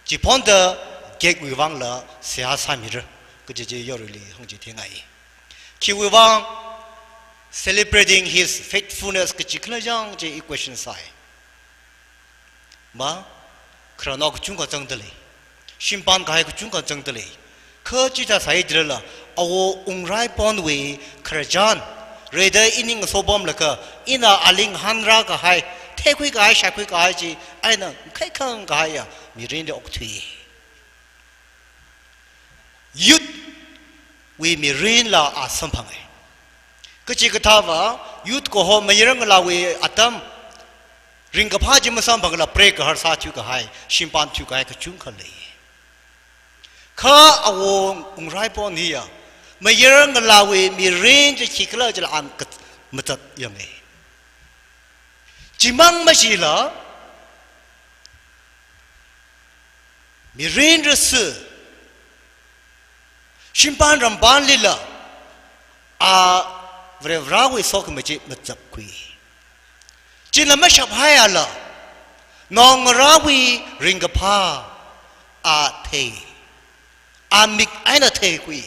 jipon the gek wi wang la siasa mirror ko je yorili hongji thengai ki wi wang celebrating his faithfulness ka chikla jang je equation sai ma khranok chung ka changdale simpan ka hai ku chung ka changdale kho chi ta sai dirla awo ungrai pon we khrajan reda ining sobom laka ina aling hanra ka hai thekhui ka hai shakhui ka hai ji aina khai khang ka hai ya mirin de okthui yut we mirin la asam phangai kachi katha wa yut ko ho mayirang la we atam ring ka pha ji masam bangla pre ka har sa chu ka hai simpan chu ka hai ka chung kha le kha awo ungrai pon hi ya mà giờ người lao về mi riêng cho chỉ cái là ăn cật mà thậtอย่างnày chỉ mang mà chỉ là mi riêng rồi sự simpan ramban lila về rau về sau cái mà chỉ mà chập quỳ chỉ là mấy sập hai là nong rau về ring cái pa thề mix ai là thề quỳ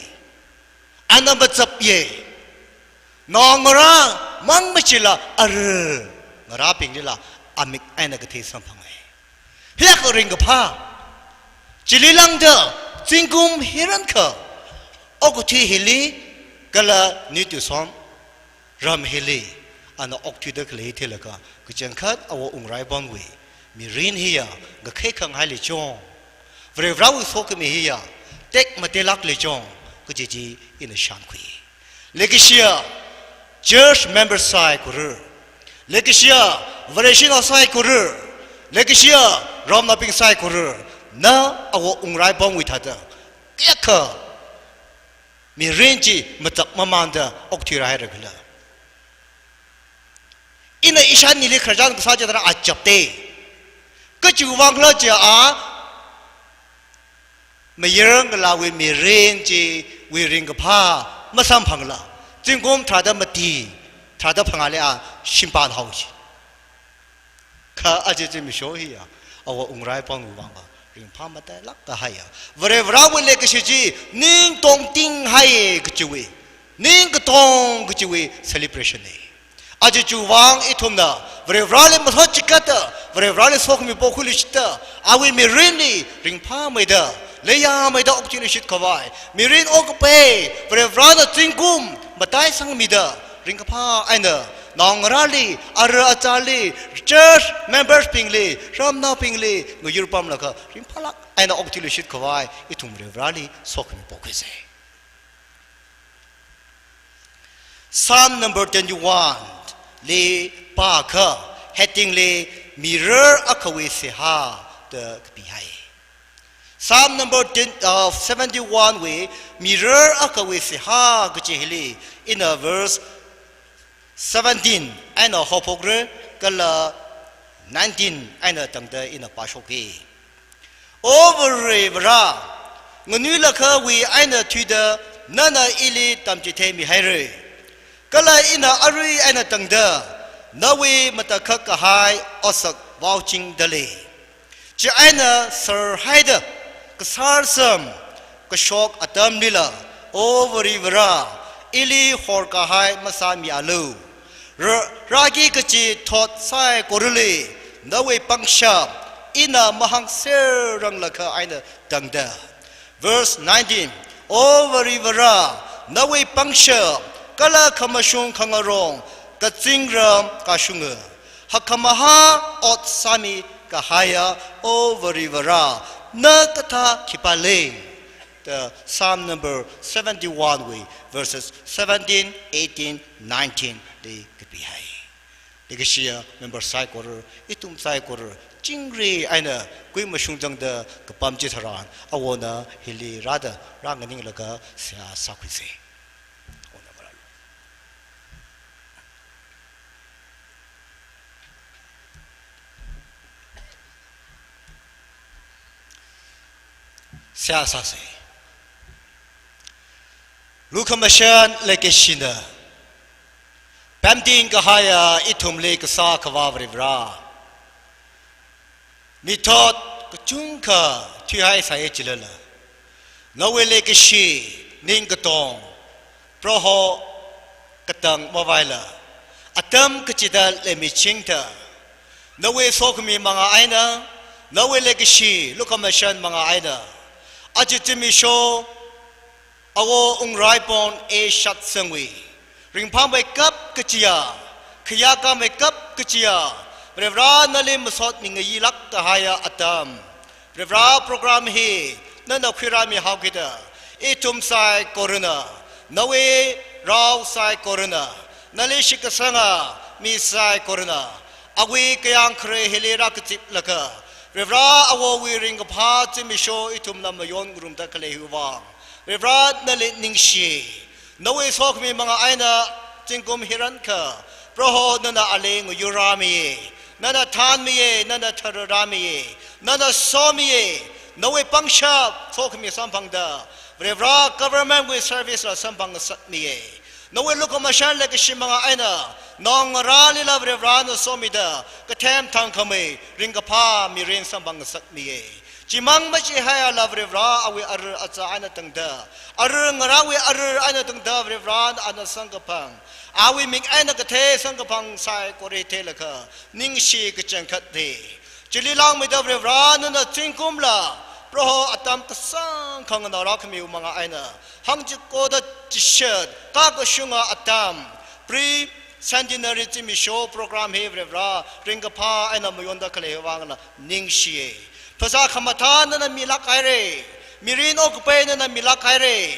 anh em bắt chấp ye, nong ra mang mấy là ra ping là amik anh cái thế sản phẩm này, hết cái ring cái pa, chỉ lý lăng đó, chính cung hiền khờ, ở cái thế hili, cái là như tiêu xóm, ram hili, anh ở cái đó cái thế là cái chân khát ở ung rai bang we, mi rin hiya, cái khai khang hai lì chong, về rau số cái mi hiya, tek mà telak lì chong. cái gì in the shan quy legacia church member sai kuru legacia variation sai kuru legacia rom na ping sai kuru na awo ungrai bong with hada kya mi renji matak mamanda okthira hai ragla in ishan ni le kharjan sa jadra achapte ka chuwang la cha mà giờ người lao về miền riêng chỉ về riêng cái pha mà sam phẳng là chính công thà đó mà đi thà đó phẳng lại simpan hậu chi khá ở trên mình số hi ung rai bang vang ริงพามาแต่ลักกะให้วเรวราเวเลกชิจีนิ่งตรงติงให้กจวยนิ่งกตรงกจวย celebration เออาจจะวางอิทุมนะวเรวราเลมทอจิกัตวเรวราเลสโคมีปกุลิชิตอาวิมีรินนี่ริงพาไม่ได้เลยยาไม่ได้อกจิลิชิตขวายมีรินอกเปย์วเรวราเลติงกุมมาได้สังมีได้ริงพาไอ้เนอน้องราลีอาร์อาจารย์ลี church members พิงลีรำนาพิงลีงยุรปัมลักริมพลักไอ้น่าอกจิลิชิตขวายอิทุมเรวราลีสกมีปกุเซ Psalm number 21 ลีปาคะ heading ลี mirror อักเวเสหาเดกปีไฮ Psalm number 71 we mirror อักเวเสหากจิฮิลี in a verse 17 and a hopogre kala 19 and a tangda in a pashoki over rivera ngunula ka we aina tuda nana ili tamjite mi haire kala ina ari aina tangda nawe matakha ka hai osak vouching dale chi aina sir haida kasar sam ka shok atam nila over rivera ili hor ka hai masami alu ragi kachi thot sai korule nawe pangsha ina mahang ser rang lakha aina tangda verse 19 over rivera nawe pangsha kala khamashung khangarong katsingram kashunga hakamaha ot sami kahaya over rivera nakatha khipale the psalm number 71 we verses 17 18 19 the kipihai legashia member sai koror itum sai koror chingri aina kui mashung jang da kapam chi tharan awona hili rada ranganing laga sia sakhise ona maral sia sase Lukamashan lekeshina Pamdin kahaya itum le kasa kawavrivra Nitot kachunka tuyai saye chilala Nawe lekeshi ningatong Proho katang mawaila Atam kachidal lemichingta Nawe sokmi mga aina Nawe lekeshi lukamashan mga aina Ajitimi show awo ungrai pon e shat sangwi ringpa make up kachia khya ka make up kachia revra nale masot ning yi lak ta haya atam revra program hi nana khira mi hawkida e tum sai corona nawe raw sai corona nale shikasanga mi sai corona awi kyang khre helera kchip laka revra awo wi ring pha chimi show itum nam yon grum ta kale huwa Revrad na ningshi nawe sok mi mga aina tingkum hiranka proho nana aling yurami nana tanmi nana tararami nana somi nawe pangsha sok mi sampangda Revrad government with service la sampang satmi nawe lukomashan lekishi mga aina nong rali la Revrad na somida katem tangkame ringapa mi rin sampang satmi Jimang machi haya la vrevra awi ar acha ana tangda ar ngarawi ar ana tangda vrevra ana sangapang awi ming ana kathe sangapang sai kore the lakha ningshi kachang khathe chili lang me da vrevra na tingkum la proho atam kasang khang na ra khmi mga aina hangji ko da t-shirt ka ko shunga atam pre centenary chimi show program he vrevra ringapa ana mayonda khale wangla ningshi Pasa khamatan na milak aire mirin okpay na milak aire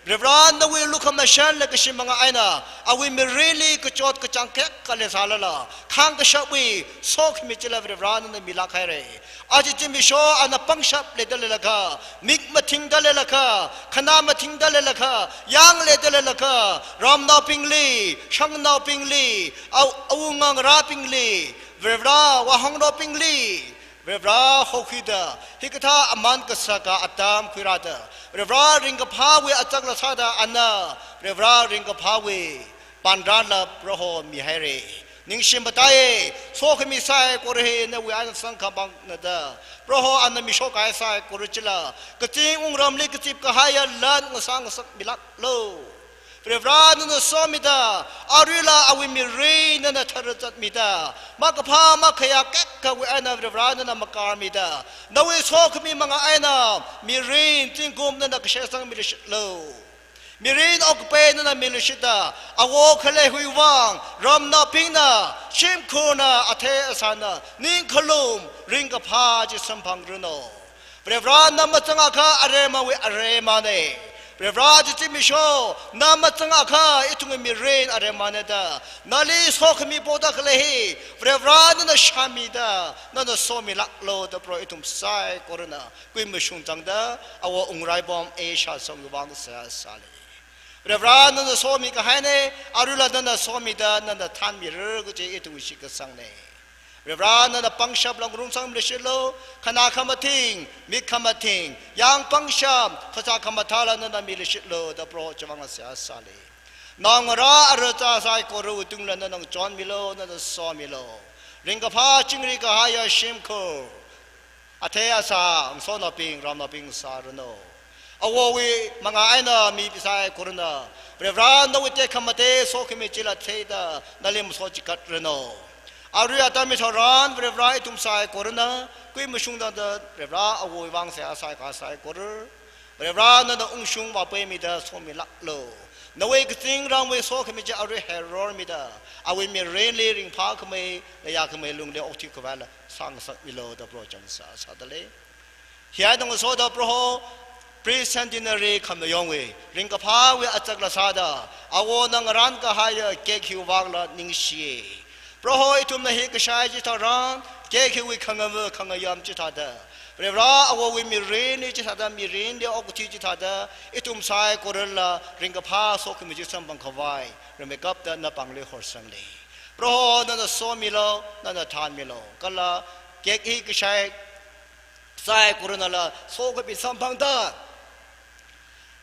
Revran na we lukamashan la kasi mga aina awi mirili kachot kachangkek kale salala khang kashawi sok michila Revran na milak aire aji jimisho ana pangshap le dalalaka mik mating dalalaka khana mating dalalaka yang le dalalaka ram na pingli shang na pingli awungang ra pingli Revra wahang na pingli Revra hokida hikata aman kasaka atam khirata Revra ringaphawe achakla sada anna Revra ringaphawe pandrala proho mihaire นิ่งชิมบตายโซขมิสายกุรเฮนวิอันสังขบังนดาเพราะอันมิโชกายสายกุรจิลากจิงอุงรำลิกจิบกหายลันงสังสักบิลักโลเรฟรานนสมิดาอาริลาอวิมิรีนนทรจัดมิดามักพามักขยักกะวิอันเรฟรานนมักการมิดานวิโซขมิมังอันมิรีนจิงกุมนนกเชสังมิลิชโลมิรินออกเป็นนั่นมิลิชิตาอาวคเลหุยวังรำนาพิงนาชิมคูนาอเทอสานานิงขลุมริงกพาจิสัมพังรุโนเปรฟรานนามัจังอาคาอเรมาเวอเรมาเนเปรฟราจิติมิโชนามัจังอาคาอิทุงมิรินอเรมาเนดานาลีสโคมิโปตะคเลฮีเปรฟรานนาชามิดานั่นโซมิลักโลตะโปรอิทุมไซโครนากุยมิชุงจังดาอาวอุงไรบอมเอชาสงยุบังเสียสาลีเรฟรานนั่นสมิกให้เนอารุลานั่นสมิดานั่นท่านมิรุกุเจอิตุวิชิกสังเนเรฟรานนั่นปังชับลังรุงสังมิชิโลขณะขมาทิงมิขมาทิงยังปังชับขณะขมาทาลนั่นมิชิโลดับโปรจวังเสียสาลีนางราอรจาไซโกรุตุงนั่นนางจอนมิโลนั่นสอมิโลริงกพาจิงริกหายาชิมโคอาเทอาสาองโซนาปิงรามนาปิงสารโนอววีมังไอนามีพิสัยโครนาเปรฟรานนวิเตคมเตโซคิมิจิลาเทดานาลิมโซจิกัตเรโนอาริยาตามิทารานเปรฟราอิตุมไซโครนากุยมชุงดาเปรฟราอววีวังเสียไซกาไซโครเปรฟรานันอุงชุงวาเปมิดาโซมิลักโลนเวกสิงรางเวโซคิมิจิอาริเฮโรมิดาอวิมิเรนเลริงพาคเมleยาคเมลุงเลออกทิกวาลสังสักมิโลดาโปรจังสาสาดเลเฮียดงโซดาโปรpre-centenary คำนองเวริงกับพาเวอจักรสาดาอาวนังรันก็หายเกคิววางละนิงชีเพราะอิทุมนหิกชายจิตารันเกคิวขังเวขังยามจิตาดาเปรราอาววิมิรินจิตาดามิรินเดียอกุติจิตาดาอิทุมสายกุรลาริงกับพาโซคิมิจิสัมบังขวายเรมิกับดานับปังเลหอสังเลเพราะนั่นโซมิโลนั่นทานมิโลก็ละเกคิกชายสายกุรนัลโซกบิสัมพังดา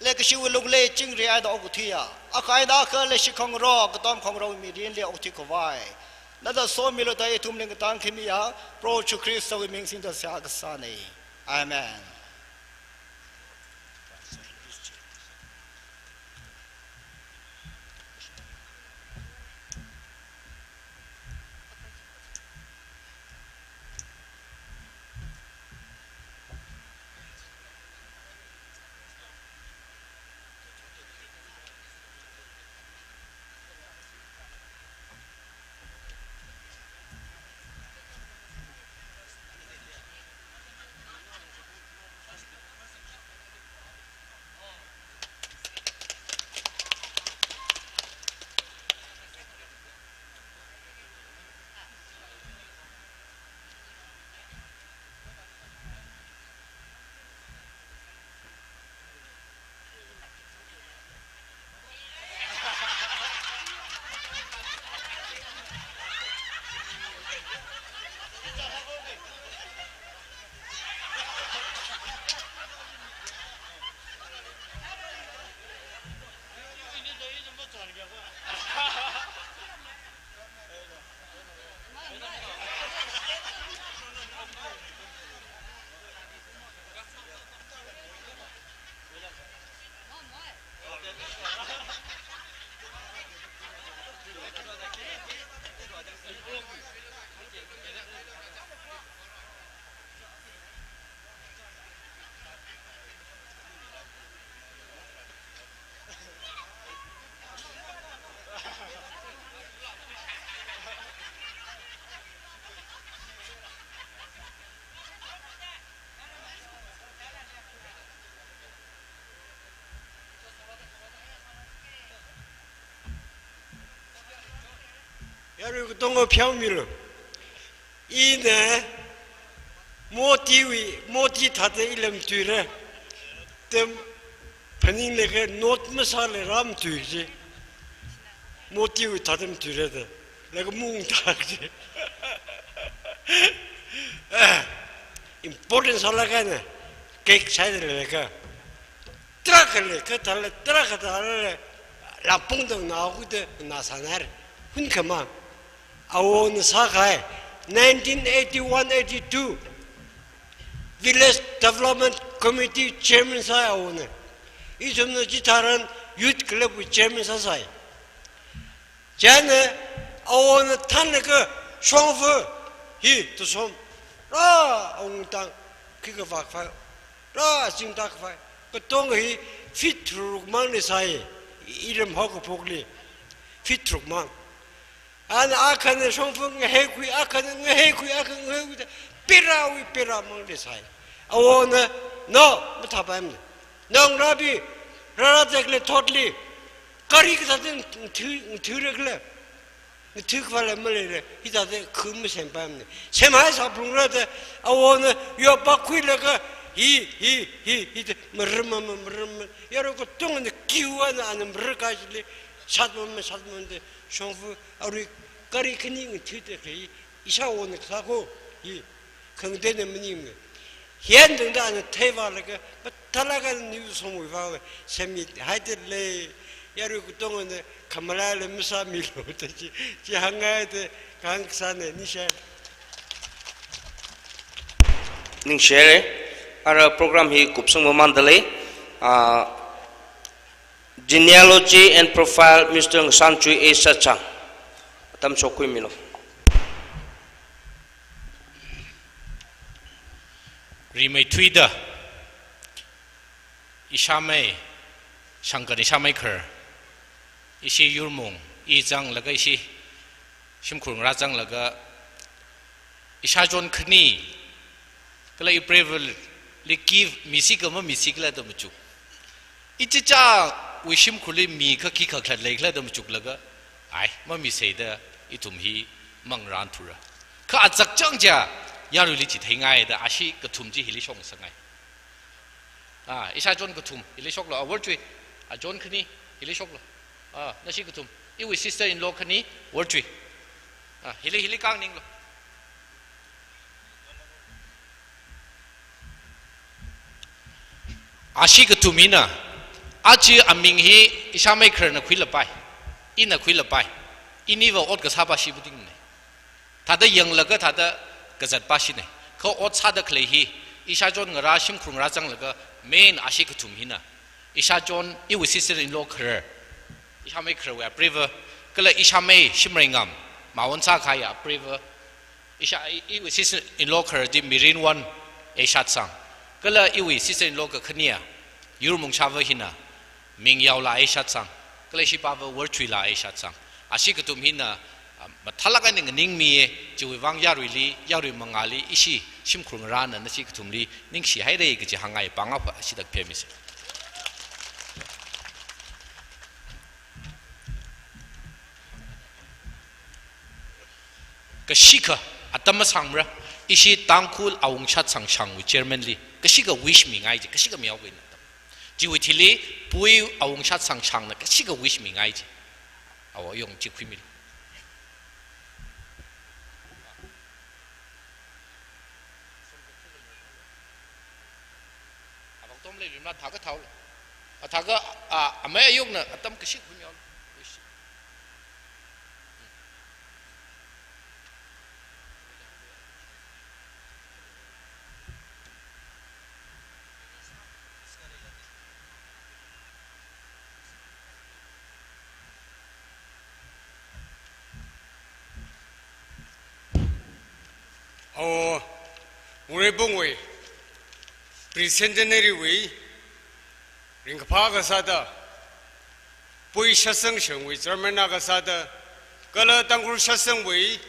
เลกชิวลุกเลจิงเรียดอกุทิยาอาคายนาเคเลชิของรอกตอมของเรามีเรียนเลียอกุทิกวายนั่นจะโซมิโลไดทุมเลงตังคิมิยาโปรชุคริสต์วิมิงสินตสยากษานีอาเมน여러분 동어 평미로 이네 모티 다들 이름 뒤래 tem 페닝레게 노트 머살레 람 뒤지 모티위 다듬 뒤래다 내가 뭉다지 important 살라가네 케이크 사이드레가 트라클레 그 달래 트라카달레 라뽕도 나오고도 나사나르 훈카마 awon sakai 1981-82 Village Development Committee Chairman sai awon 이좀더 지타란 youth club chairman sai jane awon tan个双夫히 도som 라 옹당 그거 봐 라 진짜 봐 그동이 피트룩만 사이 이름하고 복리 피트룩만 안 아칸의 성풍 해구이 아칸의 해구이 삐라만 사이 아오나 너 못하밤 넌라비 라라데클레 토틀리 까리기다든 들으글래 특발을 મળે 이다데 금세 밤네 세마에서 부르는데 아오는 요 바퀴라가 이 머르면 여러고 똥은 기우나 안 머르가지리 샷면데 쇼프 우리 까리 그닝 트데 이사 오는 사고 이 긍대는 뭐니 현등도 안 태발가 달라가는 뉴스 뭐 봐. 세미 하이들레 여러고 똥은 카메라를 무사밀로 되지 지한가에 강산에 니셔 ning share ara program hi kupsung mandale genealogy and profile Mr. Sanchui A Sachang tam chokui milo rimei tuida ishamei shankar ishamei khar isi yurmung izang laga isi shimkhurung rajang laga ishajon khni kala iprevel likiv misikama misikla damchu ichicha wishim khuli mi kha ki khakla lekla damchu laga ai ma mi seida itum hi mangran thura kha achak changja yaruli chi thengai da ashi kathum ji hili shong sangai ishajon kathum hili shok lo awardwi a jon khni hili shok lo nashi kathum iwi sister in law khani wordwi hili kang ning lo ashi kathumina achi aming hi ishamai khrna khuila pai ina khuila pai iniwa ot ka saba shi buding ne thada yang laga thada gazat pa shi ne kho ot sada khlei hi ishajon ngara shim khung ra chang laga main ashi kathum hina ishajon iwi sister in law khr ishamai khr wa priva kala ishamai shimringam mawon sa khaya priva iwi sister in law khr di mirin one eshat sang kala iwi sister in law ka khania yurmung chawa hina ming yaw la eshat sang kala shi pa wa wordtui la eshat sang ashi katum hina mathalaga ning ning mi jiwi wang yarui li yarui mangali isi shimkhung ran na shi katum li ning shi hai re ge ji hangai panga pa shi dak phemis ka shika atama sangra isi tangkhul awung chat sang sang wi chairman li kasiga wish mi ngai ji kasiga miaw ge na jiwi thili pui awung chat sang sang na kasiga wish mi ngai ji awo yong ji khwi mi abang tom le limna thaga thaw thaga ame ayok na atam kasik khwi miaw 우리 봉의 프리센테너리 웨이 링파가 사다 보이 샤성 성의 저만나가 사다 걸어 당굴 샤성 웨이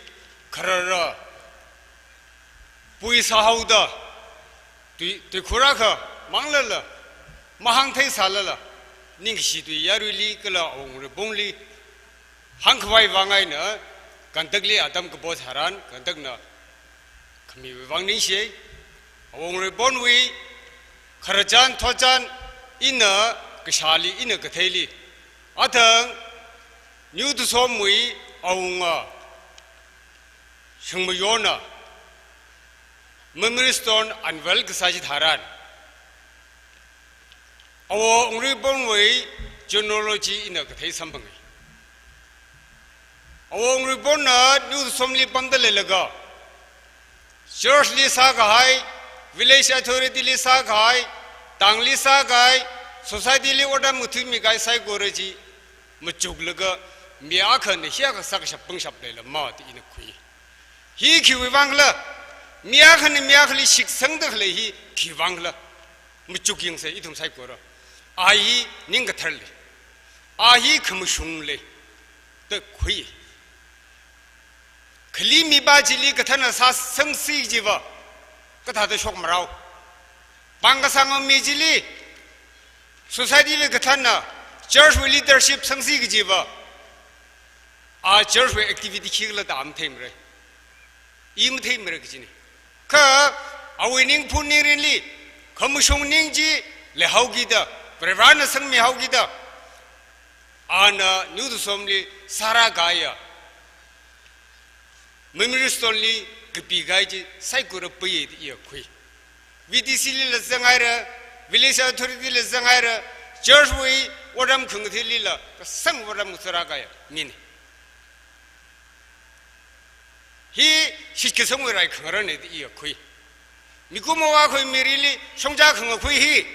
걸어라 보이 사하우다 뒤코라카 망랄라 마항태 살랄라 닝시도 야르리 걸어 우리 봉리 한크바이 왕아이나 간덕리 아담 그 보사란 간덕나 mi vang ning she awong re bon wi kharajan thojan ina kshali ina katheli athang new to som wi awunga shungmayona memory stone and well ksaji dharan awong re bon wi genealogy ina kathei sambang awong ribon na new somli pamdale laga church li sa gai village authority li sa gai tang li sa gai society li order muthi mi gai sai goreji muchuk laga mia khan hia ka sak shap pung shap le ma ti in khui hi khi wi wangla mia khali sik sang da khale hi khi wangla muchuk ying se itum sai gora ai ning ga tharle ai kham shung le de khui khali mi ba jili ka thana sa sang si jiwa ka tha de shok marau bang ga sang mi jili society le ka thana church leadership sang si jiwa a church activity khigla da am them re im them re kini ka awining puning rinli kham shung ning ji le haugi da prevana sang mi haugi da ana new to somli sara gaya memory stoli gpi gai ji sai guru pye di ya khui vdc li zangai ra village authority li zangai ra church we odam khung thi li la sang odam sara gaya min hi shik sang we rai khang ra ne di ya khui mi ko mo wa khoi mi ri li song ja khang khui hi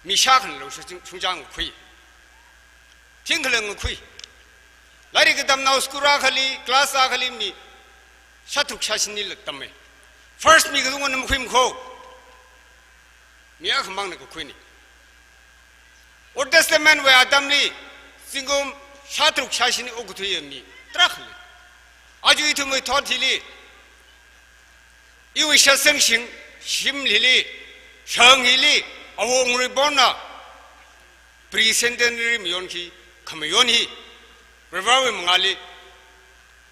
mi sha khang lo song jang khui听可能亏，来这个咱们老师课课里 class 课里咪，啥都啥心里了，咱们 first 咪个东西那么亏么亏，咪也很忙那个亏呢。Old Testament 为阿当哩，经过啥都啥心里我个推也咪，得很。阿就一头没讨体哩，因为啥生性心里哩，生意哩，啊我们帮那 pre-centenary 咪用起。kami yoni revawe mengali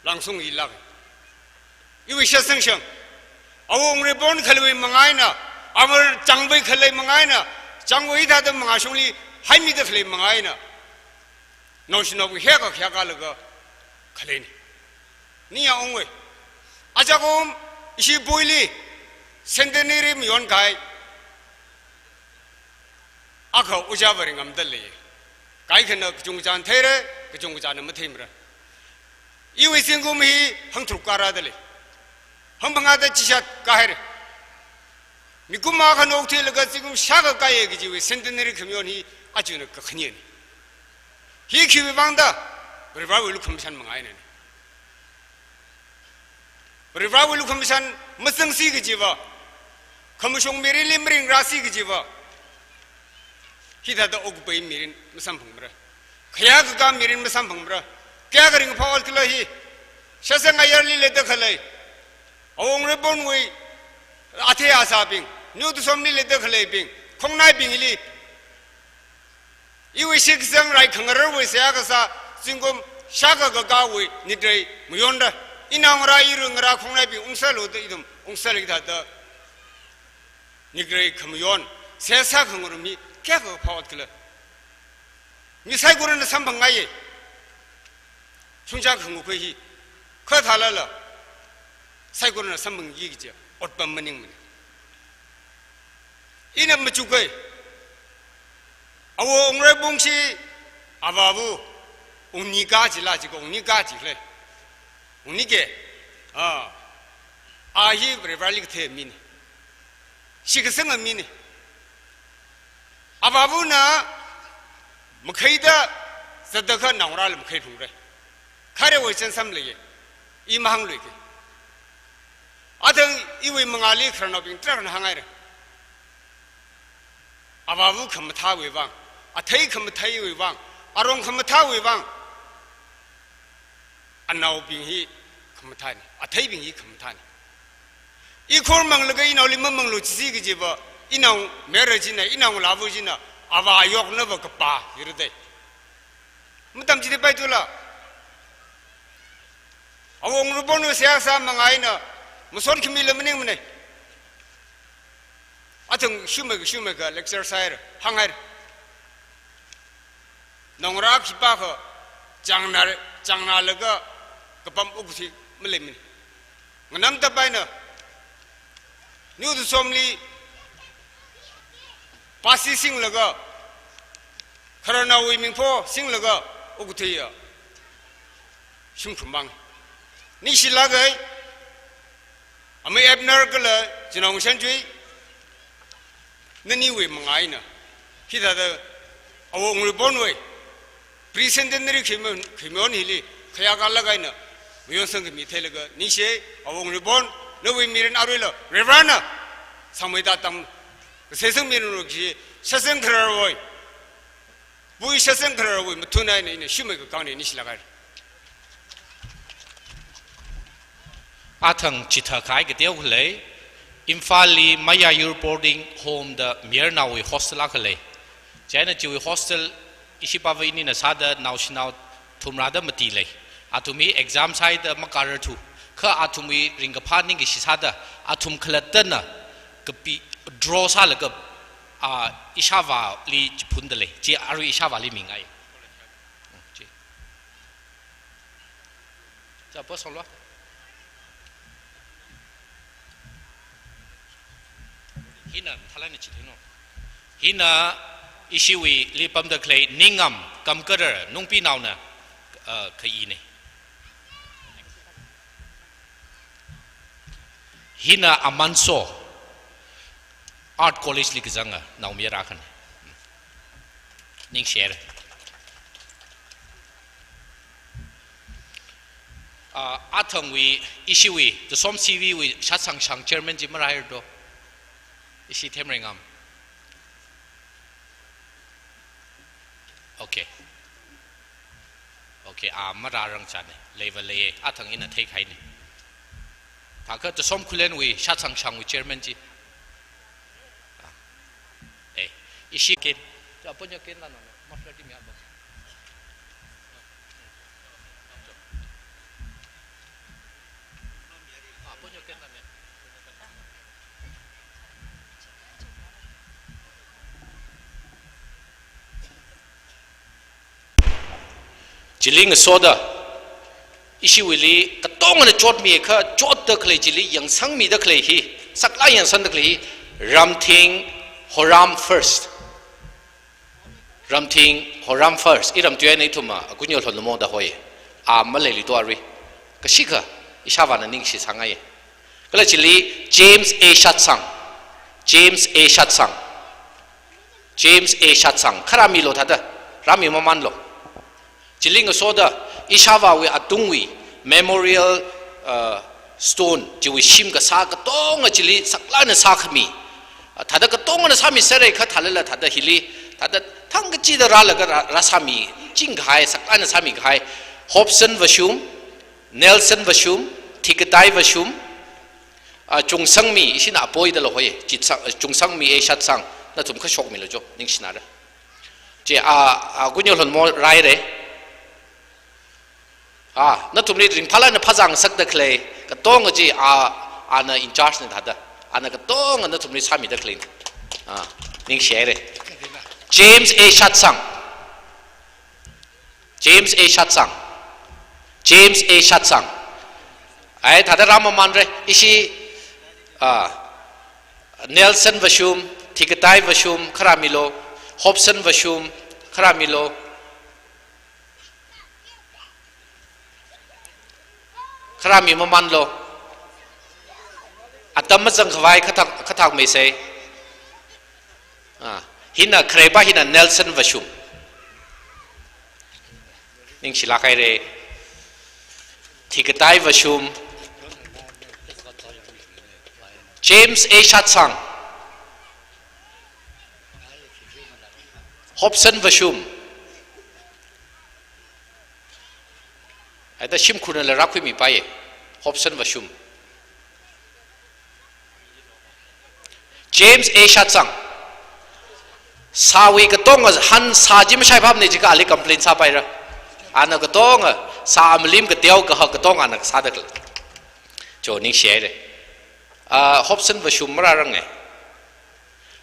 langsung hilang iwi syaseng syang awong rebon khalwi mangai na amar changbai khalai mangai na changwai da da mangasung li haimi da khalai mangai na noshino bu hya ka laga khalai ni ya ongwe ajagom isi boili centenary mi yon kai akha ujabari ngamdale cái khi nào chúng ta thấy đấy, cái chúng ta nó mới thêm rồi. Yêu sinh của mình không thuộc cả ra đấy, không bằng ai chỉ sát cái đấy. mình cũng mà cái nông thôn là cái cũng sát cái gì vậy, centenary community 아주 nó cái khinh. Khi khi mình vắng đó, bởi vì lúc không san bằng ai này, bởi vì lúc không san mất sinh si cái gì vậy, không sống miền Nam miền Ra si cái gì vậy. khi ta đã ốc bấy miền mới sản phẩm ra, khaya cái cam miền mới sản phẩm ra, kaya cái rừng phao cái này, sao sang ngày giờ lấy được cái này, ông ấy bốn người, à thế à sao bình, nếu tôi xong lấy được cái này bình, không nay bình đi, yêu sinh sang lại khang ra với sao cái sao, chính cũng sao cái cao với, như thế, mới yon ra, inang ra irung ra không nay bình, ông sao lột được idum, ông sao lấy đó, như thế không yon, sao sao không có mi क्या को फावत कल मिसाई गुरु ने संभंग आये सुनजा खंगु कोई ही खत हाल ला साई गुरु ने संभंग ये किया और पम्मनिंग में इन्हें मचुके अवो उंगरे बुंशी अबाबू उन्निका जिला जिको उन्निका जिले उन्निके आही ब्रेवालिक थे मीने शिकसंग मीने ababu na mukhaida sadaka naural mukhai thure khare wo chen sam le I mahang le ke adang iwi mangali khrano bing trak na hangai re ababu kham tha we wang athai kham thai we wang arong kham tha we wang anau bing hi kham tha ni athai bing hi kham tha ni I khor mang le ge inau lim mang lo chi ge je ba inang merajina inang lavujina ava yok na ba kapa yurde mutam jide pai tula awong rubonu sia sa mangai na musor khimi le mning mne atung shume ga lecture sair hangar nongra khipa kho changna le ga kapam uksi mle min nganam ta pai na new to somli Pasi सिंह लगा खरना वी मिंफो सिंह लगा उगथिया shung khumang ni silagai ame abner kala jinong sanjui nani we mangai na hida da awo ngri bonwe presentenary khimon hili khaya ka lagai na miyon sang mi thelaga ni she awo ngri bon no we miren arwela reverana sameda tam sesang mirno ki sesang kharoi bui sesang kharoi mthunai ne shume ka kauni ni silagai Athang chitha khai ke teu khle Imphali Maya Your Boarding Home the Mirnawi Hostel akhale China Chiwi Hostel Ishipawa ini na sada naushinau thumrada mati le atumi exam side makar thu kha atumi ringapha ning gi sada atum khalatana kapi draw sa la ka ishawa li phundale chi aru ishawa li mingai chi cha posolo hina thalani chithino hina ishiwi lipam da clay ningam kamkar nungpi nauna khai ne hina amanso art college lik zanga naumia rakhan ning share athang wi ishiwi the som cv wi shatsang shang chairman ji marai do ishi temringam okay mararang chane level le athang ina thei khai ni thaka to som khulen wi shatsang shang wi chairman ji ishi ke aponya ke na maflati mi aba aponya ke na Jiling soda ishi wili katong na chot mi kha chot da khle jili yang sang mi da khle hi sakla yang san da khle Ramthing Horam first Ramthing Horam first iram tu nei thuma akunyo thon mo da hoye maleli to ari kashika ishawa na ning shi sangai kala jili James A Shatsang kharami lo thada rami maman lo Jiling soda ishawa we atungwi memorial stone jiwi shim ka sa ka tong jili sakla na sa khami thada ka tong na sami sare kha thalala thada hili thada thang chi da ra la ka rasami jing ghai sakla na sami ghai Hobson Vashum Nelson Vashum Thikatai Vashum Chungsang mi isina apoi da lo hoye Chungsang mi e shat sang na tum kha shok mi lo jo ning sinara je gunyol hon mo rai re na tumni ring phala na phajang sak da khle ka tong ji ana in charge na thada ana ka tong na tumni sami da khle ning share James A Shatsang ai thada ram man re ishi Nelson Vashum Thikatai Vashum kharamilo Hobson Vashum kharamilo Kharami maman lo atam jang khwai khathak me se hina khreba hina Nelson Vashum ning sila kai re Thikatai Vashum James A Shatsang Hobson Vashum Ada shim khuna la rakhui mi paye Hobson Vashum James A Shatsang sawi ka tong han sa jim shai phap ne ji ka ali complain sa pai ra ana ka tong sa amlim ka teo ka ka tong ana sa da cho ning share Hobson Vashum mara rang e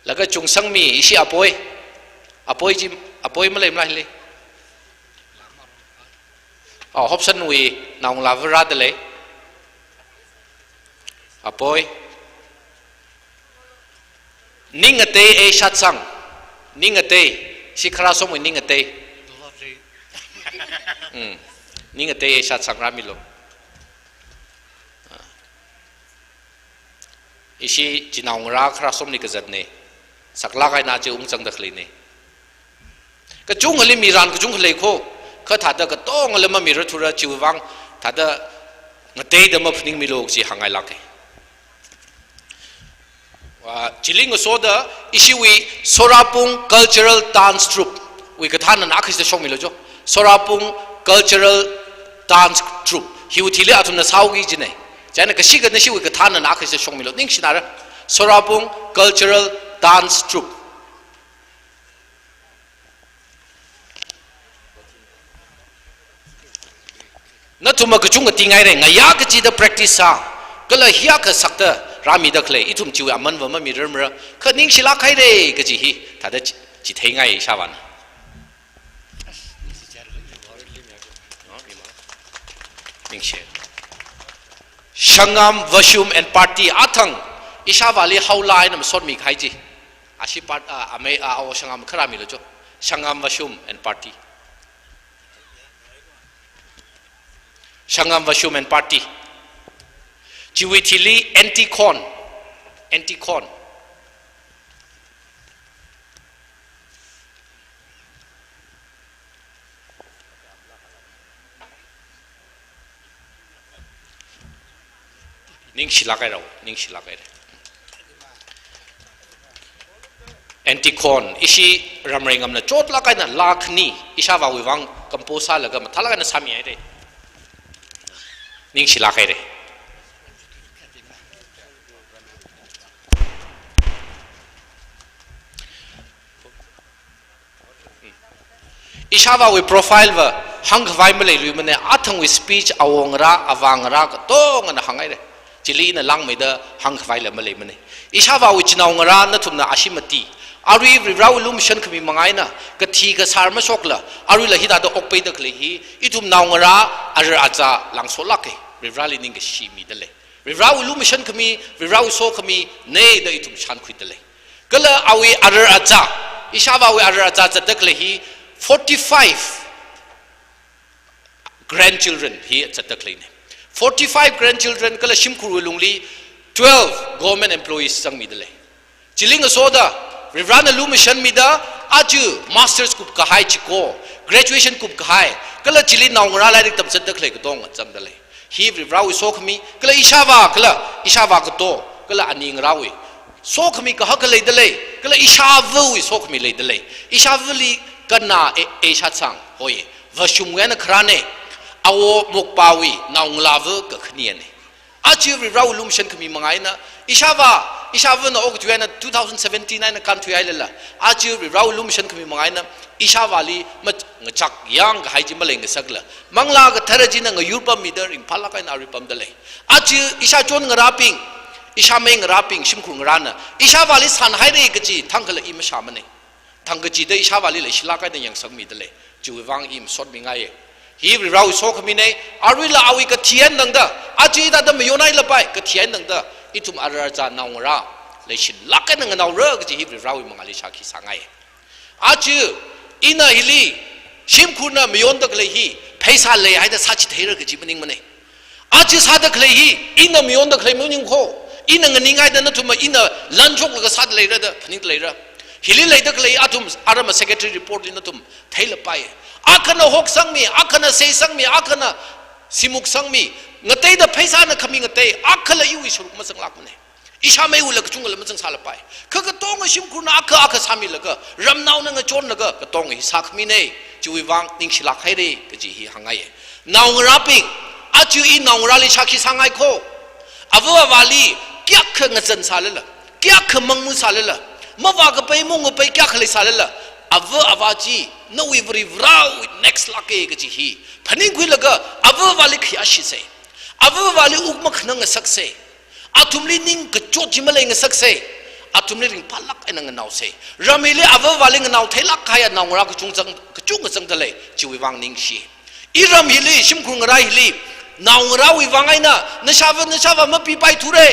laga chungsang mi isi apoi jim apoi malai mla Hobson we naung lavra dele apoi ningate A Shatsang ningate si khara som ningate นี่ก็เตะชาติสังรามิโลอิชิจินาวราคราสมนิกจัดเนสักลากไอ้นาเจ้าองค์จังดักลีเนก็จุงอะไรมีร้านก็จุงอะไรโคเขาถ้าเด็กก็ต้องอะไรมามีรถทัวร์จิววังถ้าเด็กเตะเดมาพนิงมีโลกสิหางไงลักเอว่าจิลิงก็โซดาอิชิวิโซราปุง cultural dance troupe วิกท่านนั้นอาคิสจะชงมีโลจ้ะโซราปุง cultural dance troupe ฮิวทิเลอาทุนนัสฮาวกีจิเน่จะนั่นก็ชิกันนั่นชิวิกท่านนั้นอาคิสจะชงมีโลนิ่งชินาระโซราปุง cultural dance troupeนั่นทุ่มก็จุงก็ติงไงเร่งไงยากจีด practice ซะก็เลยเฮียก็สักเตอรามีดักเลยอีทุ่มจิวมันว่ามันมีเรื่องมั้ยก็นิ่งชิลักใครเร่ก็จีฮีถ้าได้จีเทงไงชาวันนิ่งเชชังงามวชุม and party อาทังอิชาวาลีฮาวไลน์นั่นสดมีใครจีอาชีพอาเมอาชังงามครามีเลยจ้ะชังงามวชุม and party Shangam Vashum and Party Jiwitili Anticon Ning Shilakai Rao Ning Shilakai Anticon Ishi Ramringam na Chot Lakai na Lakni Ishava Wivang Kamposa Lagam Talaga na Sami Ereนิ่งชิลาใครเลยอิชาวาวิโปรไฟล์ว่าฮังไวมาเลยลุยมันเนี่ยอัฐังวิสปีชอาวงราอวังราก็ต้องกันฮังไงเลยจิลีน่ะลังไม่ได้ฮังไวเลยมาเลยมันเนี่ยอิชาวาวิจนาวงรานั่นทุ่มน่ะอาชิมตีอารีวิเราลุมชันขมิมังไงนะกทีก็สารมาชกละอารีละฮิดาดอกไปดักเลยฮีอีทุ่มนาวงราอาจจะลังโซลักเอริราลินิงก็ชีมีเดเลยริราลุมชันขมิริราโซขมิเน่ได้อีทุ่มชันคุยเดเลยก็เลยเอาวิอาร์อาจาอิชาวาวิอาร์อาจาจะดักเลยฮี45 grandchildren he at the clinic 45 grandchildren kala shimkuru lungli 12 government employees sang midale chiling soda rivrana lumission mida aju masters kup ka hai chiko graduation kup ka hai kala chili naungra la dik tam sat the clinic dong chang dale he rivrau sokhmi kala ishawa ko to kala aning rawi sokhmi ka hak le dale kala ishawu sokhmi le dale ishawli kana e shat sang hoye vashum ngana khrane awo mukpawi naung lavu ka khniane achi rau lumshan khmi mangai na ishawa na ok tuena 2017 na country aila achi rau lumshan khmi mangai na ishawali ma ngachak yang ga haiji maleng sagla mangla ga tharaji na yurpa mider ing phala kai na ripam dale achi isha chon ngaraping isha meng raping shimkhru ngrana ishawali san haire gachi thangkala im shamane thanggaji de ishawali le shila kai na yang sagmi dale juwang im sot mingai he rau so khamine arila awi ka thian nangda achi da da mayonai la pai ka thian nangda itum araja naungra le shin lakai nang naw ra gaji he rau mangali shaki sangai achi ina hili shimkhuna mayon dak le hi phaisa le haida sachi theira gaji maning mane achi sadak le hi ina mayon dak le muning kho ina nganingai da na tuma ina lanjok la sad le ra da phaning le ra hili leidak lei atum arama secretary report in atum thaila pai akana hok sangmi akana sei sangmi akana simuk sangmi ngatei da phaisa na khami ngatei akhala yu isuruk ma sang lakmane isha mai ulak chungal ma sang sala pai kha tong sim kurna akha sami laga ramnau na ngachon laga ka tong hi sakmi ne chui wang ning sila khaire ka ji hi hangai naung raping achu i naung rali shaki sangai kho awa wali kya kha ngachan salala kya kha mangmu salala mawa ka pai mong pai kya khale salala awa awaji no we very vrau next lake ka ji hi phaning kui laga awa wali khya shi se awa wali ukma khnang sakse atumli ning ka chot jimale ng sakse atumli ring palak enang naw se ramile awa wali naw thelak khaya nawra ka chung chang dale chiwi wang ning shi iram hili shimkhung rai hili nawra wi wangaina nashawa mapi pai thure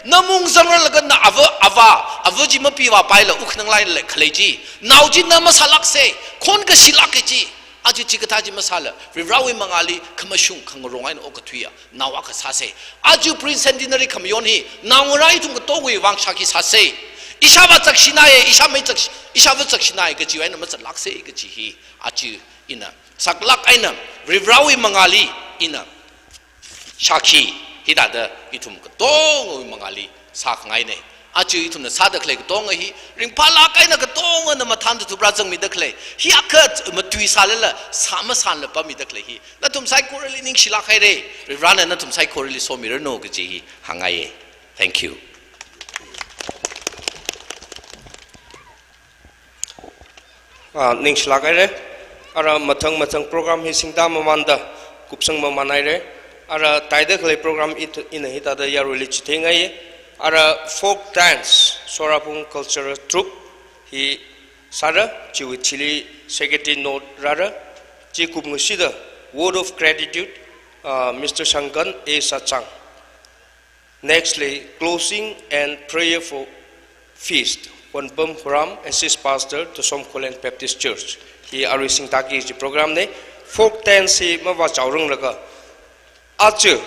namung zangal laga na ava ji mapi wa pai la ukhnang lai le khlei ji naw ji na masalak se khon ka silak ji อาจิกตาจิมาซาลริราวิมังอาลีขมชุงขังรองไอ้นอกทุยนาวกษาเซอาจิพรีเซนตินารีขมยอนฮีนาวไรทุงกโตวิวังชากิสาเซอิชาวัจักชินายอิชาไม่จักอิชาวัจักชินายก็จีไอ้นมันจะลักเซก็จีฮีอาจิอินะสักลักไอ้นริราวิมังอาลีอินะชาคีฮิดาเดอิทุมกโตวิมังอาลีสักไงเนี่ยอาจิทุนน่ะซาดะเคลกตงฮีริงพาลาไกน่ะกตงน่ะมาทันตุบราจังมีดะเคลฮีอักดมาตุยซาเลละสามสานละปะมีดะเคลฮีนะตุมไซโคเรลินิงชิลาไคเรริรานะนะตุมไซโคเรลิโซมิรโนกจีฮีหังไง thank you ning shlak ai re ara mathang program hi singta mamanda kupsang mamanai re ara taida khlai program in hita da yaruli chithengai ara folk dance sorapung cultural troupe hi sara chiwi chili secretary note rara chi kumngsi da word of gratitude Mr. Shankan A. Sachang. Nextly, closing and prayer for feast. One Bum Huram, assist pastor to Somkolen Baptist Church. He are sing taki is the program ne. Folk dance si mawa chaurung laga. Achu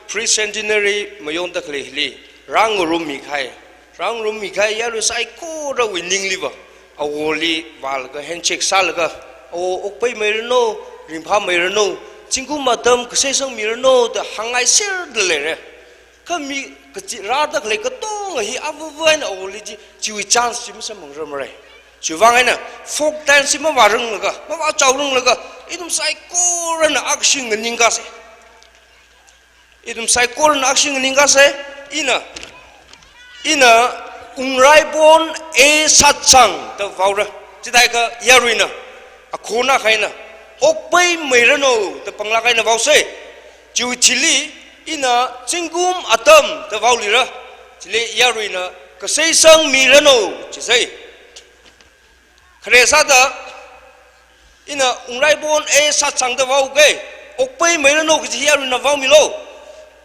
pre-centenary mayon takle hili. Rang rum mikai yaru sai ko ra winning liver. Awoli valga handshake salga. O okpai merino rimpha merino. Cingku madam kesesang merino the hangai sir de lere. Kami kecil rada kelai ketong hi abubuan awoli jiwi chance cuma semang ramai. Ciwang ina folk dance cuma warung lega, mawa caurung lega. Idum sai koran aksi ngeningkas. Idum sai koran aksi ngeningkas ina ungrai bon e satchang the vaura. Citai ke yaruina. Akona kaina. Okpai merano the panglakai na vause. Jiwi chili ina cingkum atam the vaulira. Chili yaruina kesesang mirano cisai. Kresada ina ungrai bon e satchang the vauge. Okpai merano kisi yaruina vaumilo.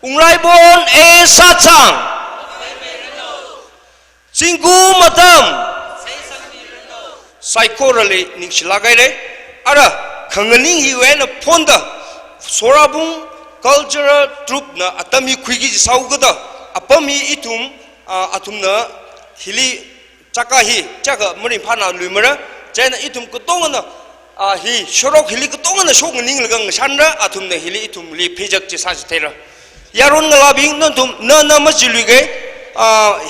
Ungrai bon e satchang. Cingkum atam. Psychorally ningshilagai re. Ara kanganing hiwen ponda sorabung cultural troupe na atami kuigi saugada apami itum atumna hili chakahi chaka mari phana lumara jena itum kotongana hi shorok hili kotongana shok ning lagang sanra atumna hili itum li phejak chi sa thera yaron ngalabing nontum na majiluge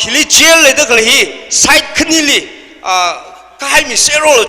hili chel le da hi side khnili kahai mi sero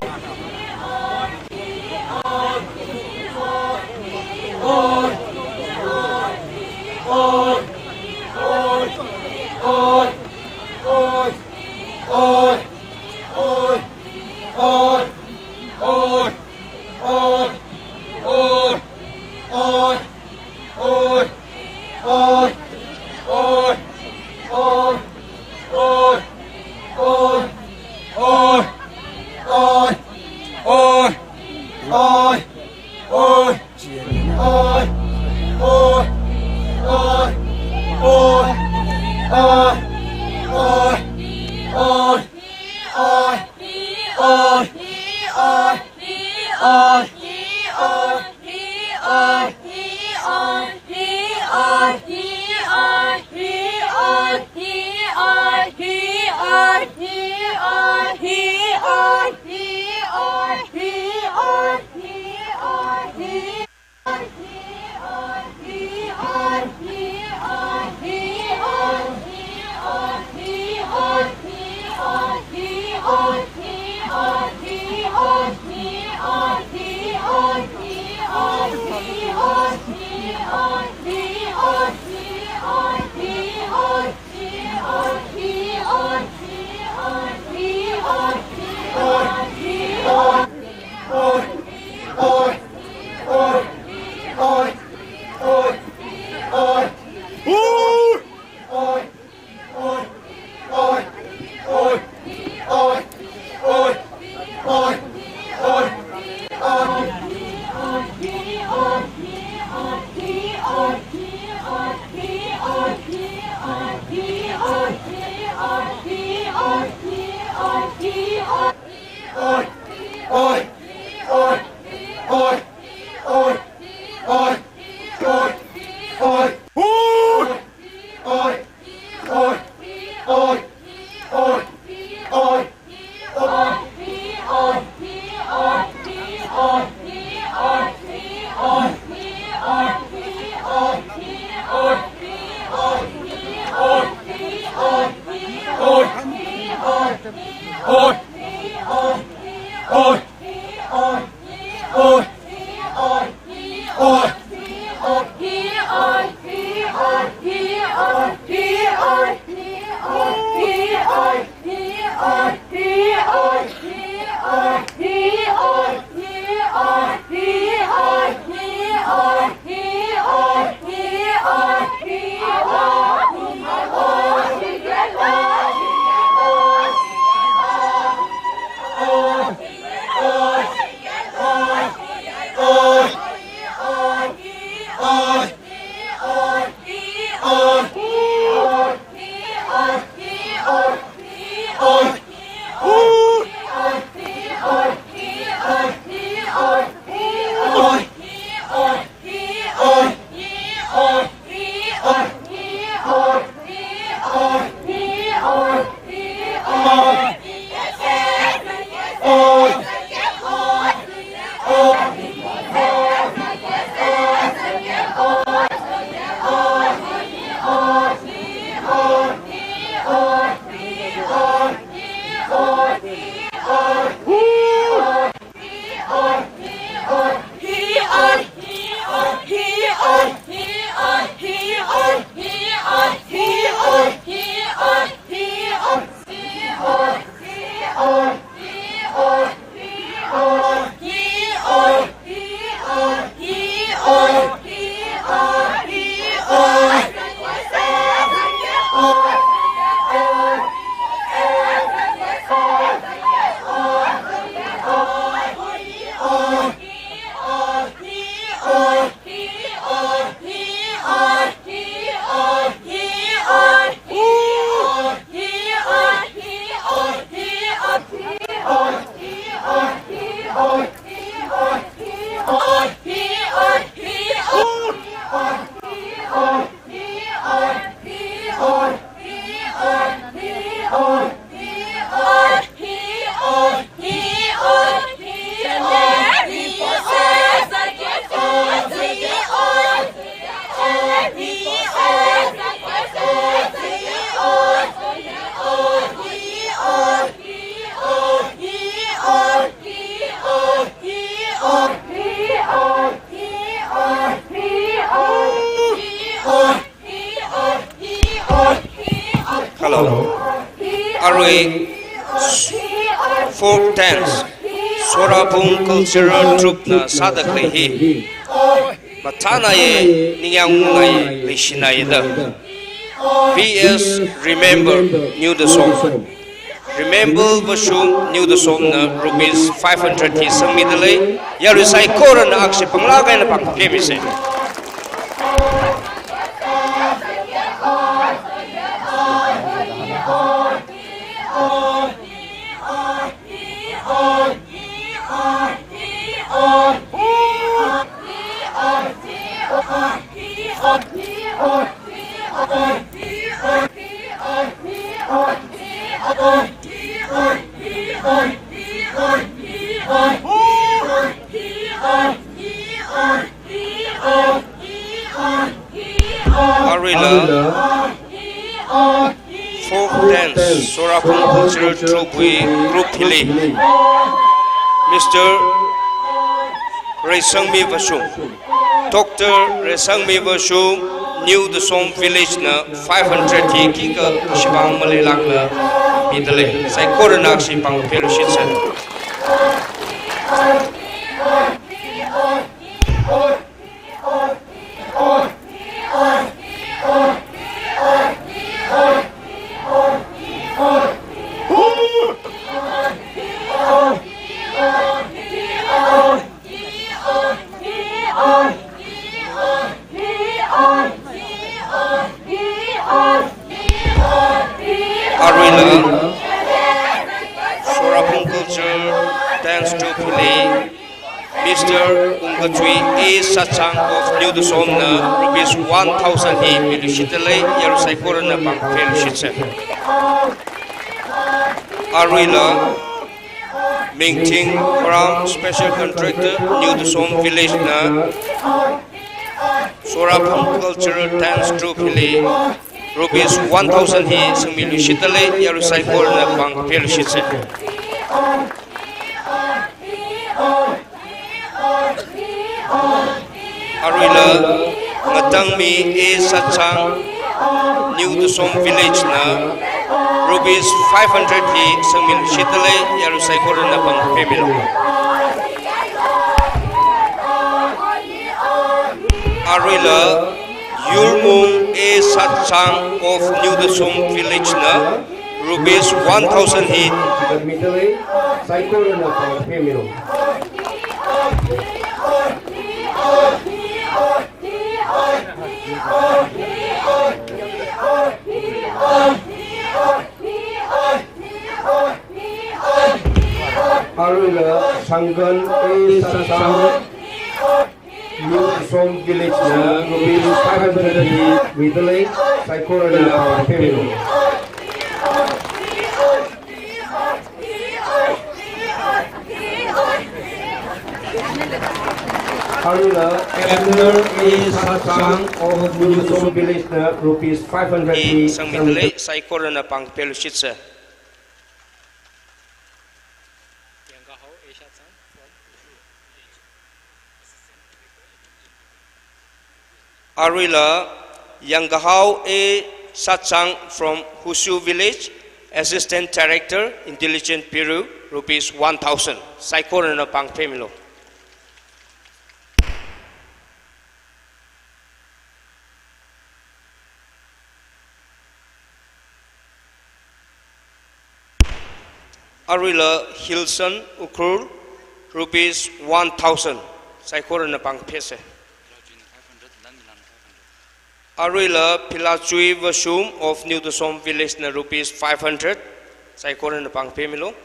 Oi! Folk dance, Sorapung cultural troupe na sadakli hi. Matana ye niyang ngay lishinay da. PS remember knew the song. Remember Vashum knew the song na rupees 500 hi samidalay. Yarisay koran na aksi panglagay na pangkemise. Arila folk dance Sorapung cultural troupe group hili Mr. Resangmi Vashum Dr. Resangmi Vashum knew the song village na 500 hi kika shibang malilak na midale sai korenak si pang pelushit sa Sorapung culture dance troupe play Mr. Ungatui A. Sachang of New Dusong na rupees 1,000 hi pilushitale yarusay koran na pang pelushitse. Arila Mingting from special contractor New Dusong village na Sorapung cultural dance troupe play rupees 1000 hi sangmi lu shitale yaru sai kor na pang pel shitse Arila ngatang mi e sachang New Tusom village na rupees 500 hi sangmi lu shitale yaru sai kor na pang pemilo Arila Yulmung e Satsang of New Tusom village na rupees 1000 hi Arula Sanggan e Satsang New Tusom village na rupees 500 hi vidale Saikorana Pemilo Haruna Abner e Satsang of New Tusom village na rupees 500 hi sangmitale Saikorana pang pelushitse Arila Yanggahau A. Satsang from Husu village, Assistant Director, Intelligent Peru, rupees 1000. Saikorana pang pemilo. Arila Hilson Ukur, rupees 1000. Saikorana pang pese. Arila Pilachui Vasum of New Tusom village na rupees 500. Saikorana pang pemilo.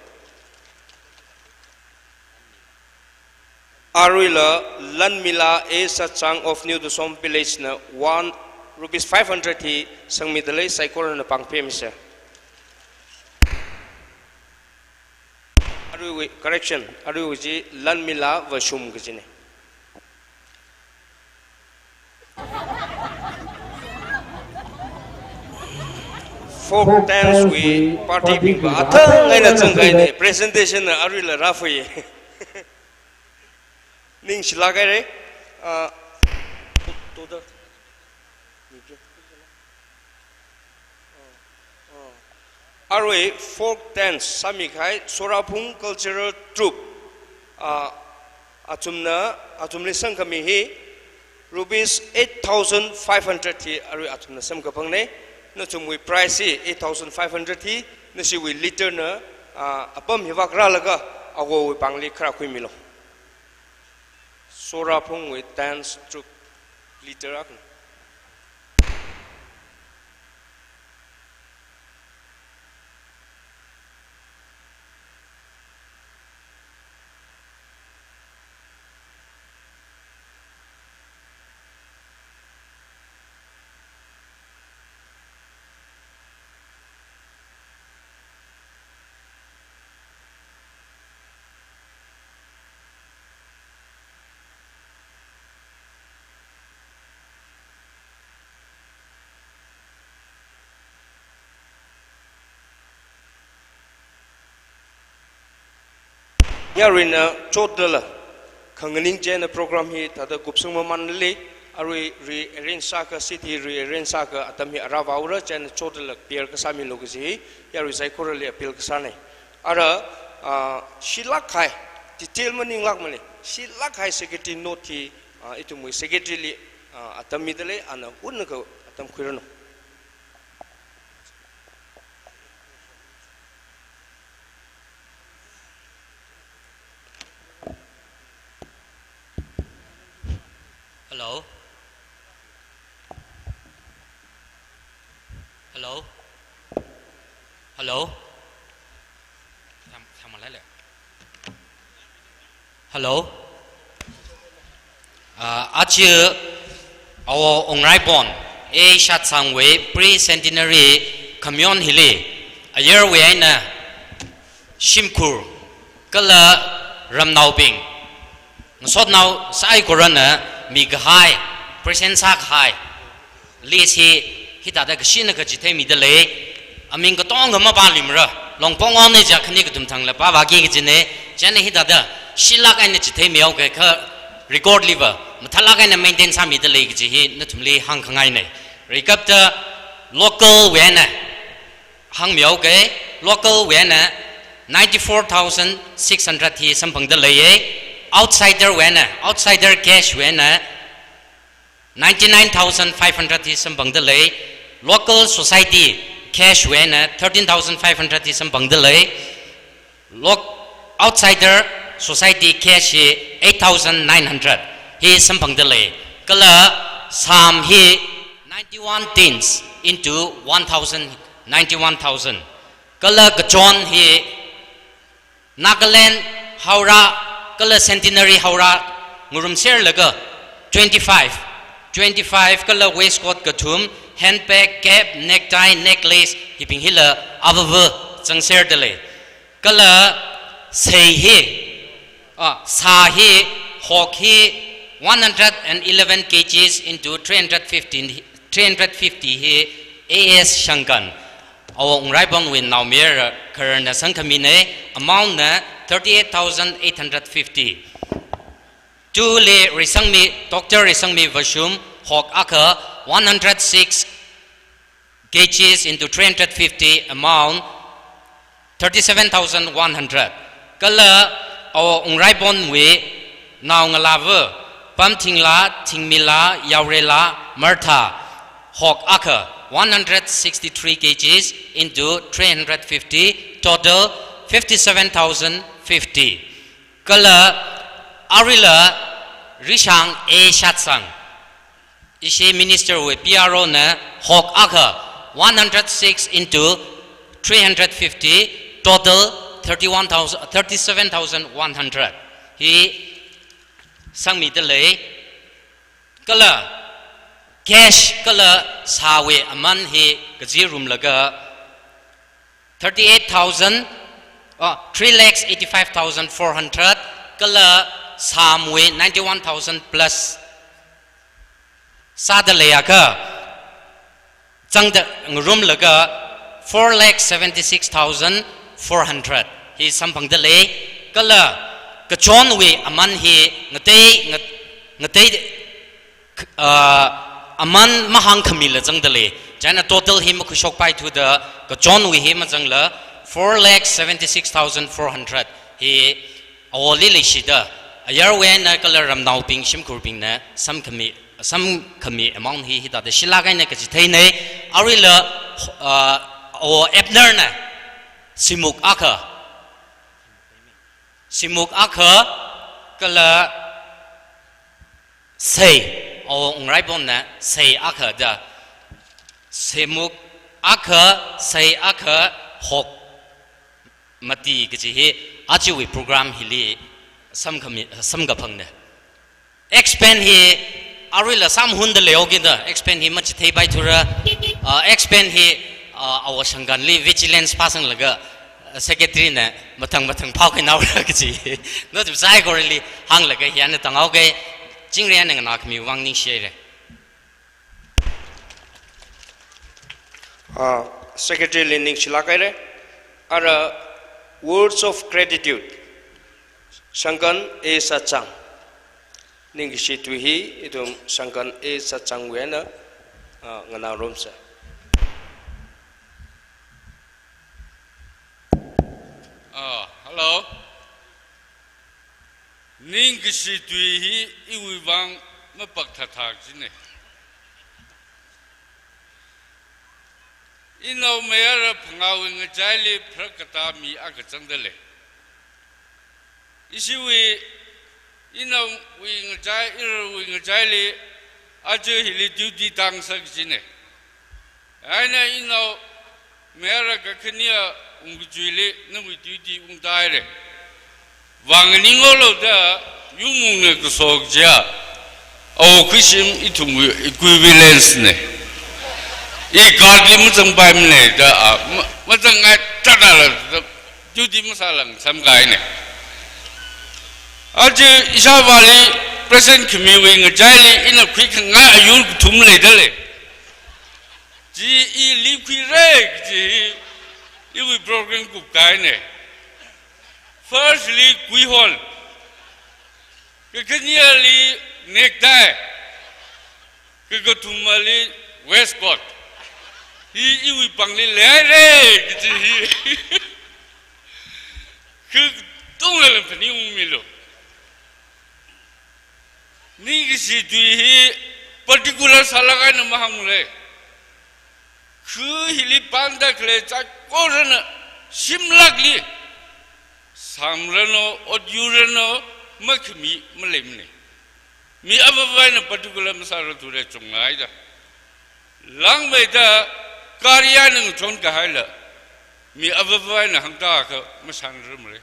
Arila Lanmila A. Satsang of New Tusom village na rupees 500 hi sangmidale Saikorana pang pemise. Correction, Aruji Lanmila Vasum gajine. Folk dance we party people. Atang ngay na changay ne presentation na Arila Rafoye. Ning silagay re. Arwe folk dance samikai Sorapung cultural troupe. Atumne sangkami hi rupees 8,500 hi arwe atumna samkapang ne. Na tumui price 8,500 hi na si we liter na apam hiwak ralaga ago we pangli kra kui milo Sorapung we dance troupe liter ak Yarina chotdala kanganing jena program hi tada kupsung mamanli arui re saka city re saka atami aravaura jena chotdala pier kasami logisi yarui saikorali appeal kasane ara shilakai detail maning lak mani shilakai secretary noti itu mui secretary atami dale ana unka atam khirano Hello. Hello. Hello. Hello. Achieve our Ongrai Bon, A. Shatsangway, pre-centenary commune hili. A year we in Shimkur, Kala Ramnaubing. So now, Sai Corona. Mig high, present sak high, lisi hita da kshina ka jithai mi de le amin ka tong ma ba lim ra long pong on ne ja khni ka tum thang la ba ba ge ge ne jane hita da shila ka ne jithai mi au ka kha record liver mathala ka ne maintain sa mi de le ge ji hi na thum le hang khangai ne recap the local when hang mi au ke local when 94,600 hi sampang de le ye outsider when outsider cash when 99,500 hi sampang de le local society cash when 13,500 hi sampang de le outsider society cash 8,900 hi sampang de le kala sam hi 91 tens into 1,000 91,000 kala gachon hi Nagaland Haura kala centenary Haura ngurum ser laga 25 kala waistcoat kathum handbag cap necktie necklace hiping hila avava changser dele kala sei hi sa hi hawk hi 111 kgs into 350 hi AS Shankan our Ungraibon win now mere current Sankamine amount na 38,850 two le resangmi Dr. Resangmi Vashum Hawk Aka 106 kgs into 350 amount 37,100 kala our Ungraibon we now ngalava Pam Tingla Tingmila Yaurela Martha Hawk Aka 163 kgs into 350 total 57,050 kala arila rishang a shatsang ishe minister with PRO na Hawk Aka 106 into 350 total 37,100 he sang mi delay kala cash kala sawe aman he gaji room laga 38,000 3,85,400 kala samwe 91,000 plus sadalaya ka changda room laga 4,76,400 he sampang dale kala kachon we aman he ngate aman mahang khamila jangdale jana total him kushok pai to the John we him jangla 4,76,400 he awli lishida ayar when color ram now ping shim kurping na some kami amount he da the shilaga na kachithai ne arila o ebner na simuk aka kala say o ungraibon na say aka da semuk aka say aka hok mati kachi he achiwi program hili sam gapang na expand he arila sam hunda leogi da expand he machi thei bai thura expand he our sangan li vigilance pasang laga secretary na mathang phau kai naw ra kachi no tu sai gorli hang laga hian na tangau ke jingrian nang na khmi wangning share secretary lening shilakaire are words of gratitude Shankan A Sachang ning situhi itum Shankan A Sachang wena ngana romsa hello ning situhi iwang mapak thatak jine ino mayara phangawing jali prakata mi akachangdale isiwi ino wing jali aju hili duty tang sakjine aina ino mayara kaknia ungjuile namu duty ungdaire wangningo da yumung ne kusokja o kishim itum equivalence ne I godly Muslim Bible da matang at tadala duty masalang some guy ne aje isabali present commuting a jali in a quick nga ayun tumle dale จีอีลิควิเร่จีอีวิโปรแกรมกุบกายเนี่ย firstly กุยฮอลก็คือเนี่ยลีเนกได้ก็ทุ่มมาลีเวสต์คอตอีวิปังลีเล่เร่จีคือต้องเล่นเป็นนิวมิโลนี่ก็สิดูฮี particular สาระกันมาหังเลยคือฮิลิปันดักเลยจากโคเรนชิมลักลีสามเรนอดยูเรนมักมีมาเลมเนี่ยมีอับวายน์ particular มาสารตัวเรจงไงจ้ะหลังไม่ได้การยานึงชนกันให้ละมีอับวายน์หังตาเขามาสั่งเรื่องเลย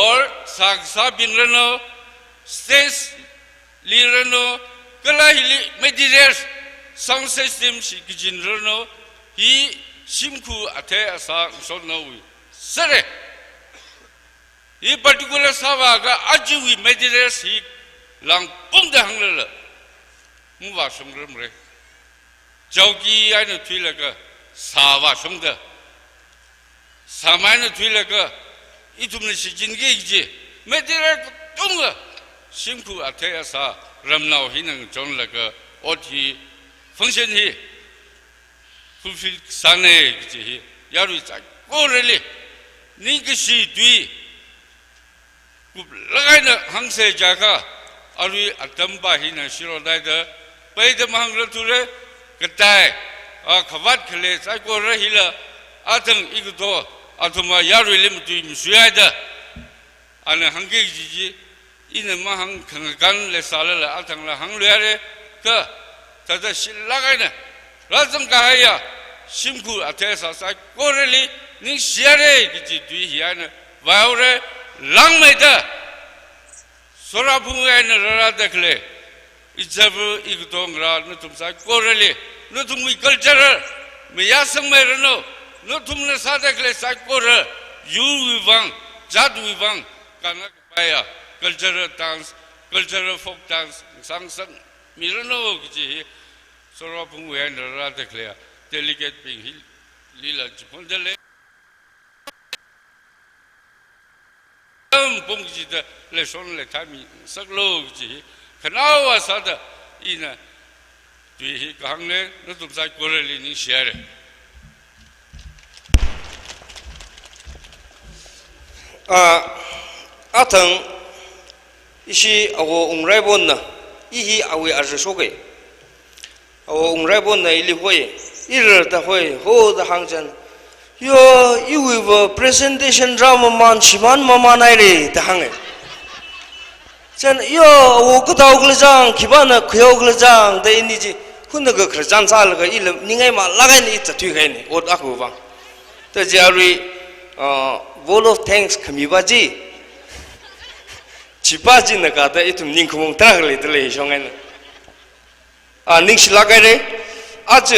or สักษาบินเรนstage ลีเรนก็เลยฮิลิไม่ดีเรสsound system สิกิจินเรนฮีชิมคูอัฐอาสาสนนวิสเรฮี particular สาวกอาจิวิไม่ดีเรสฮีลังปุ่งเดหังเลยมุว่าสมรมเลยเจ้ากี้ไอ้หนุ่มทุยเลยก็สาวสมเดสามัยหนุ่มทุยเลยก็อีทุมนี่สิจินกี่จีไม่ดีเรสตุ้งเลยชิมคูอัฐอาสารำนาวหินังจงเลยก็อดฮีfunction hi fulfill sane ji yaru cha ko rele ni ki si tui ku lagai na hang se ja ka arui atam ba hi na shiro dai da pai da mahang ra tu re katai a khawat khle sai ko ra hi la athang ik do athuma yaru lim tu mi suya da ana hang ge ji ina mahang khang kan le sala la athang la hang le re ka ताजा शिल्लागाय ना राजम कहाया शिमकु अथेसा साइ कोरेली नि शेरे किछि दुई हिया न वाउरे लांग मेदा सोराफुंगाय न ररा देखले इजबु इगदोंगरा न तुम साइ कोरेली न तुम कल्चर मेया संगमे रनो न तुम न सा देखले साइ कोरे यु विवांग जादु विवांग काना पाया culture dance culture folk dance संग संग मिरनो किछि सोरा पुंगु है नरा देखले डेलीगेट बिंग हिल लीला जिपन दले पुंग जी द ले सोन ले थामी सकलो जी खनावा साद इना दुई ही कहंग ने न तुम साइ कोरेली नि share athang isi awo ungrai bon na ihi awi arsoge awo ungrai bon na ili hoi ir ta hoi ho da hangjan yo iwi wa presentation drama man shiman mama nai re ta hang jan yo awo ku taw glajang kibana khyo glajang da ini ji hunna ga khran sal ga il ningai ma lagai ni ta thui gai ni od aku bang ta jari wall of thanks khami ba ji chipaji na ka ta itum ning khumong tra le de le shongen ning shilagare aj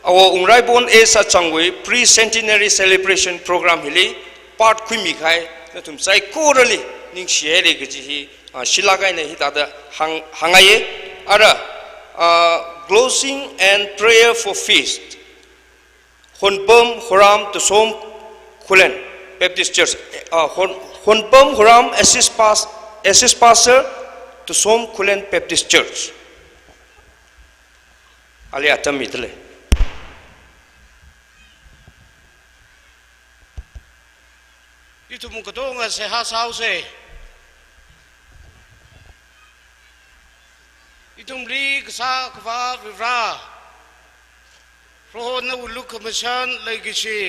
awo ungrai bon e sa changwe pre centenary celebration program hili part khumi khai na tum sai korali ning shere ge ji hi shilagai na hi ta da hangaye ara closing and prayer for feast honpom horam to som khulen baptist church honpom horam assist pastor to som khulen baptist church ali atam mitle itu muka tu nggak sehat sah se itu beli kesah kva vira roh na ulu kemesan lagi si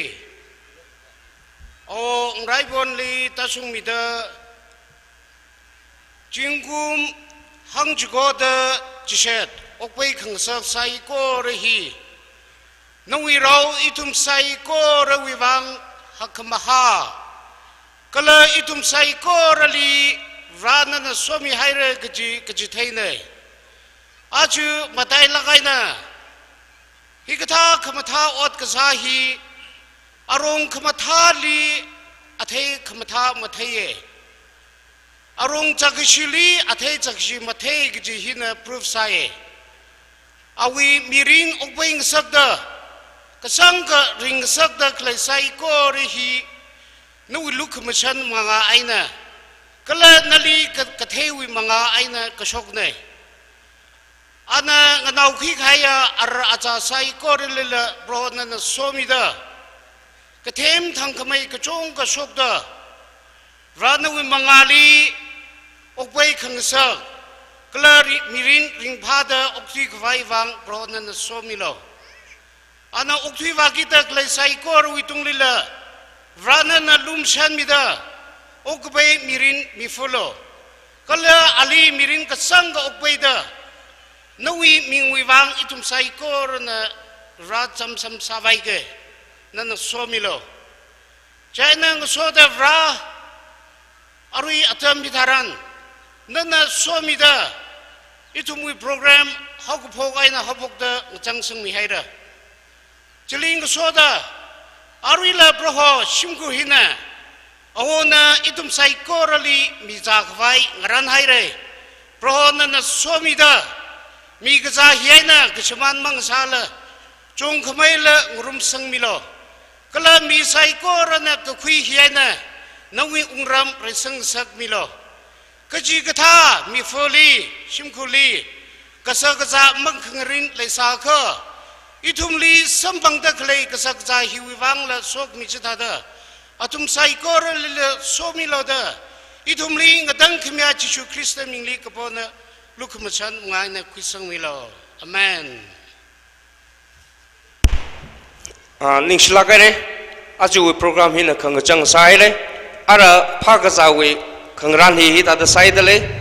oh ngai bon li tasung mida jingkum hang juga de jiset okpei kengsak sai ko rehi nawi rau itum sai ko rewiwang hakmaha kala itum sai ko rali rana na somi haire gaji thaine aju matai lagai na hikatha khamatha ot kasahi arong khamatha li athei khamatha mathaye arong chakishili athei chakshi mathei gaji hina proof sai awi miring openg sakda kasangka ring sakda klai sai ko ri hi nu luk machan manga aina kala nali kathewi manga aina kasok ne ana nganau khi khaya ar acha sai ko ri le bro na somida kathem thang kamai kachong kasok da ranawi mangali opei khangsa klari mirin ring phada oktui khwai wang bro na somilo ana oktui wakita klai sai ko ri tunglila rana na lum shan mida okbei mirin mifulo kala ali mirin kasang ga okbei da nawi mingwi wang itum sai ko na ra cham sam savai ge na somilo china so da ra arui atam bidaran na somida itumwi program hok phogai na hobok da chang sung mi haira chiling so da arila broho shimku hina awona itum sai korali mi jaghwai ngaran haire broho na somida mi gaza hiena kishman mangsala chung khmaila ngurum sangmilo kala mi sai korana khui hiena nawi ungram resang sak milo kaji gatha mi foli shimkuli kasa gaza mangkhngrin leisa kha itumli sambang da klei kasak za hiwang la sok mi chita da atum sai kor le somi lo da itumli ngadang khmya chichu krista mingli kapona lukmachan ngai na kwisang mi lo amen ning shlagare aju program hina khang chang sai le ara phag zawi khangran hi ta da sai da le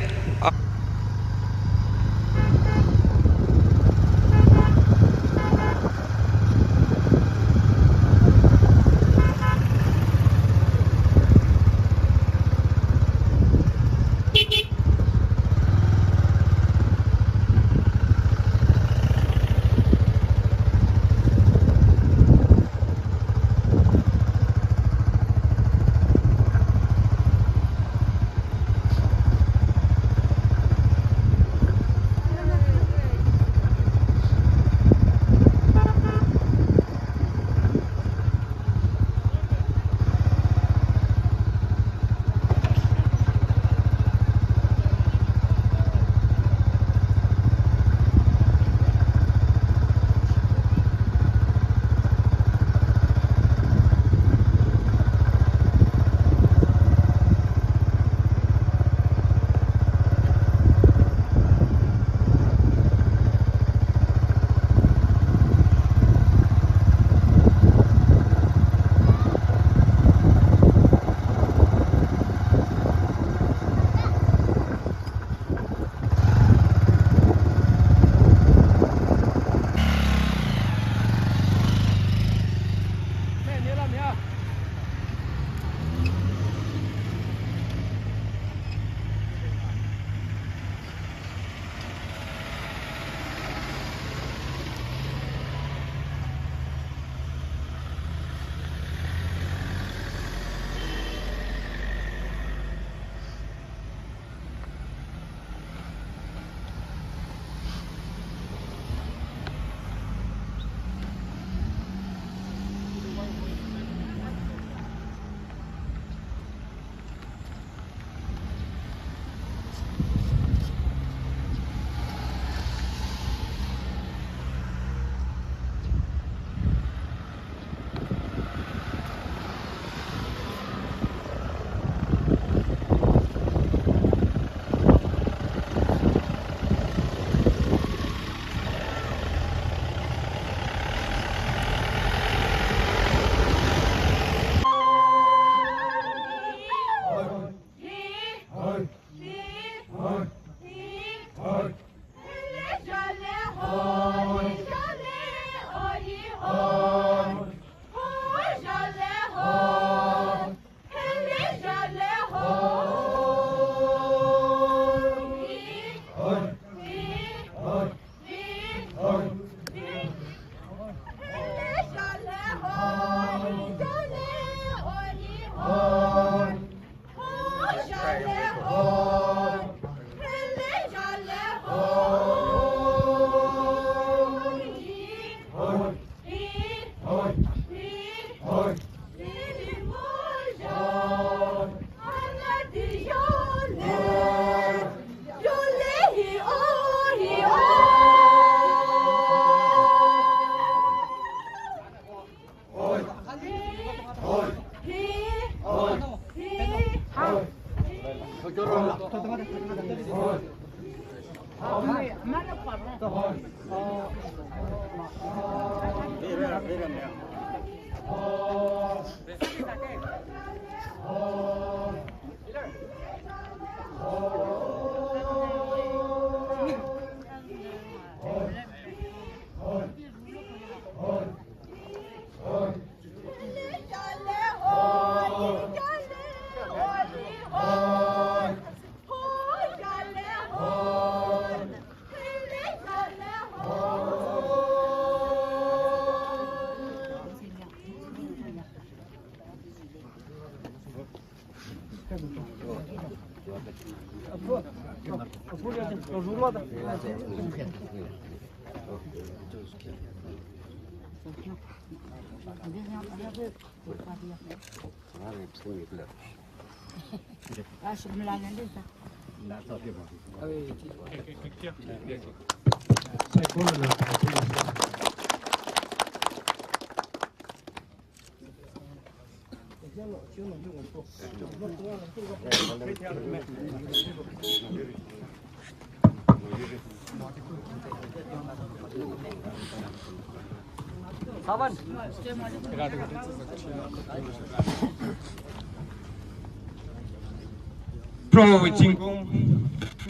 Pro Jingkong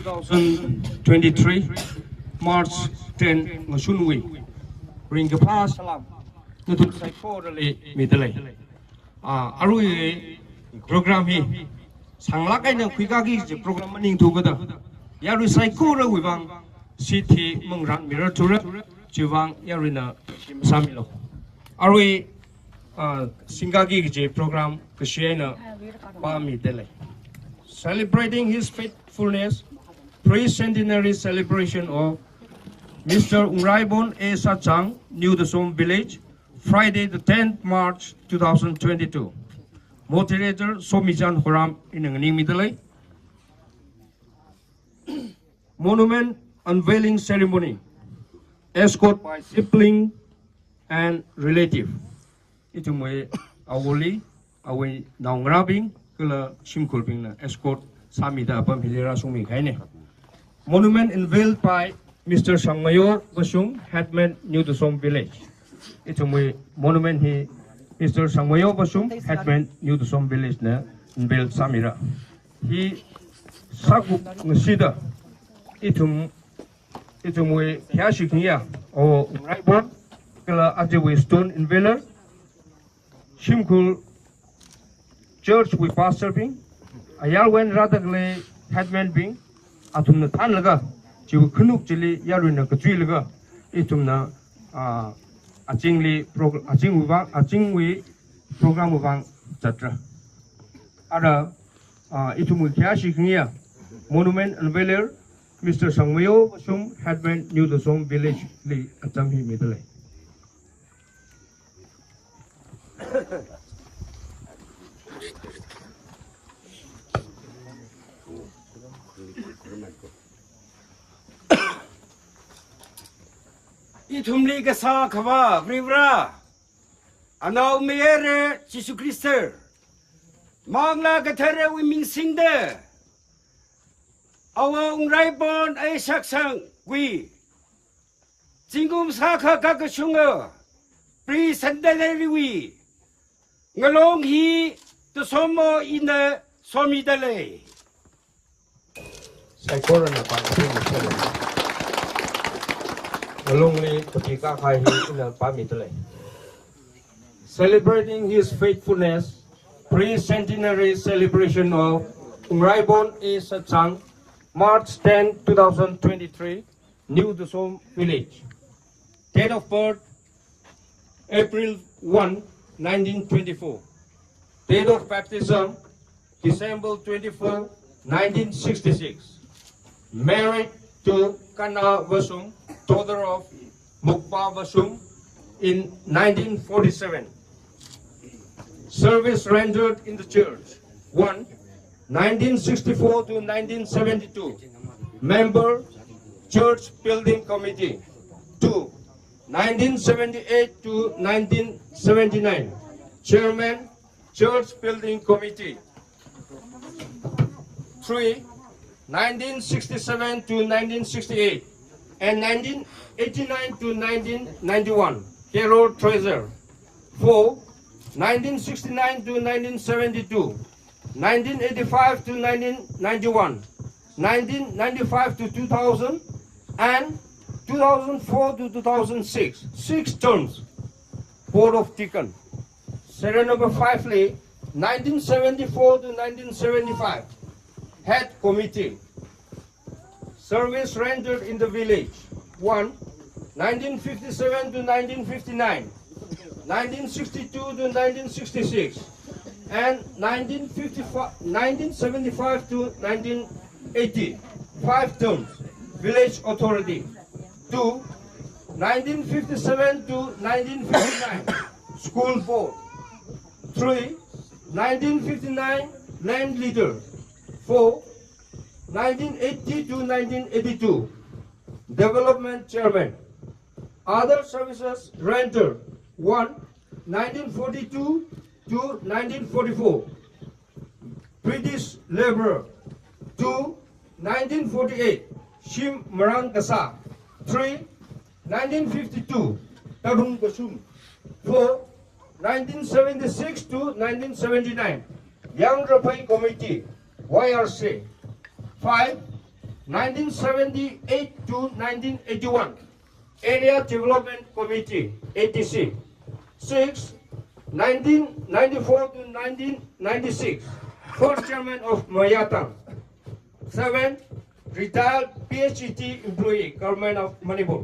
2023 March 10 Masunwi Ring Pass Salam Nutul Saiko Rale Midale Arui program hi Sanglakai na Kwikagi program maning tugada Yaru Saiko Rawivang City Mungran Miratura Chivang Yarina Samilo Arui Singagi program Kashiena Pami Dele celebrating his faithfulness, pre-centenary celebration of Mr. Unraibon A. Sachang, New Dasum Village, Friday the 10th March 2022. Moderator Somijan Horam in Midale. Monument unveiling ceremony, escort by sibling and relative. Itu may awoli, away naungrabing. Kala Shimkulping na escort Samida Pam Hilera Sumi Kaine. Monument unveiled by Mr. Sangmayor Basum, Headman New Dasum Village. It's a monument he Mr. Sangmayor Basum, Headman New Dasum Village na unveiled Samira. He Saku Nasida itum Kyashikia or Raibon Kala Ajawi Stone Unveiler Shimkul Church with pastor being Ayal when rather lay headman being Atum Natan Laga, Chiu Kunuk Chili Yarina Katrilaga, Itumna Achingli Achingwi program of Chatra. Ada Itum Kyashi Nia Monument Unveiler, Mr. Sangmayo Basum Headman New Dasum Village Li Atamhi Middle. Itumli kasa khawa vrivra anau mere Jesu Christe mangla kathare wi ming singde awa ungraibon ai saksang wi jingum sakha ka kashunga pri sandalari wi ngalong hi to somo ina somidale sai corona pa ko Alongly Kapika Kai in a Pamitale. Celebrating his faithfulness, pre-centenary celebration of Unraibon A. Sachang, March 10, 2023, New Dasum Village. Date of birth, April 1, 1924. Date of baptism, December 24, 1966. Married to Kana Vasum, daughter of Mukpa Vasum, in 1947. Service rendered in the church. 1. 1964 to 1972. Member, Church Building Committee. 2. 1978 to 1979. Chairman, Church Building Committee. 3. 1967 to 1968 and 1989 to 1991, Carol Treasure. 4. 1969 to 1972, 1985 to 1991, 1995 to 2000, and 2004 to 2006, 6 terms. Board of Deacon. Serial number 5, 1974 to 1975, Head Committee. Service rendered in the village. 1. 1957 to 1959, 1962 to 1966, and 1975 to 1980, 5 terms. Village Authority. 2. 1957 to 1959, School Board. 3. 1959, Land Leader. 4. 1980 to 1982, Development Chairman. Other services rendered. 1. 1942 to 1944, British Laborer. 2. 1948, Shim Marang Kasa. 3. 1952, Tarung Kasum. 4. 1976 to 1979, Young Rapai Committee, YRC. 5. 1978 to 1981, Area Development Committee, ATC. 6. 1994 to 1996, First Chairman of Mayatang. 7. Retired PHET employee, Government of Manipur.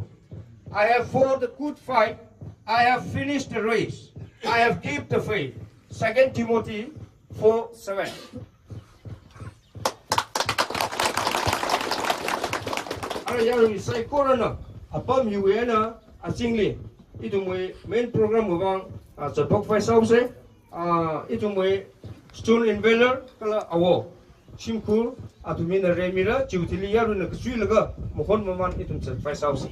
I have fought the good fight. I have finished the race. I have kept the faith. 2 Timothy 4:7. Ara yaru sai korana apam yuena asingli itu main program bang cetok fai sauce itu student invader kala awo simkul atau mina remira ciutili yaru na kusui laga mohon maman itu cetok fai sauce.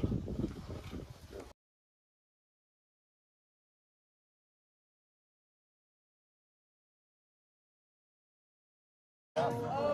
Oh.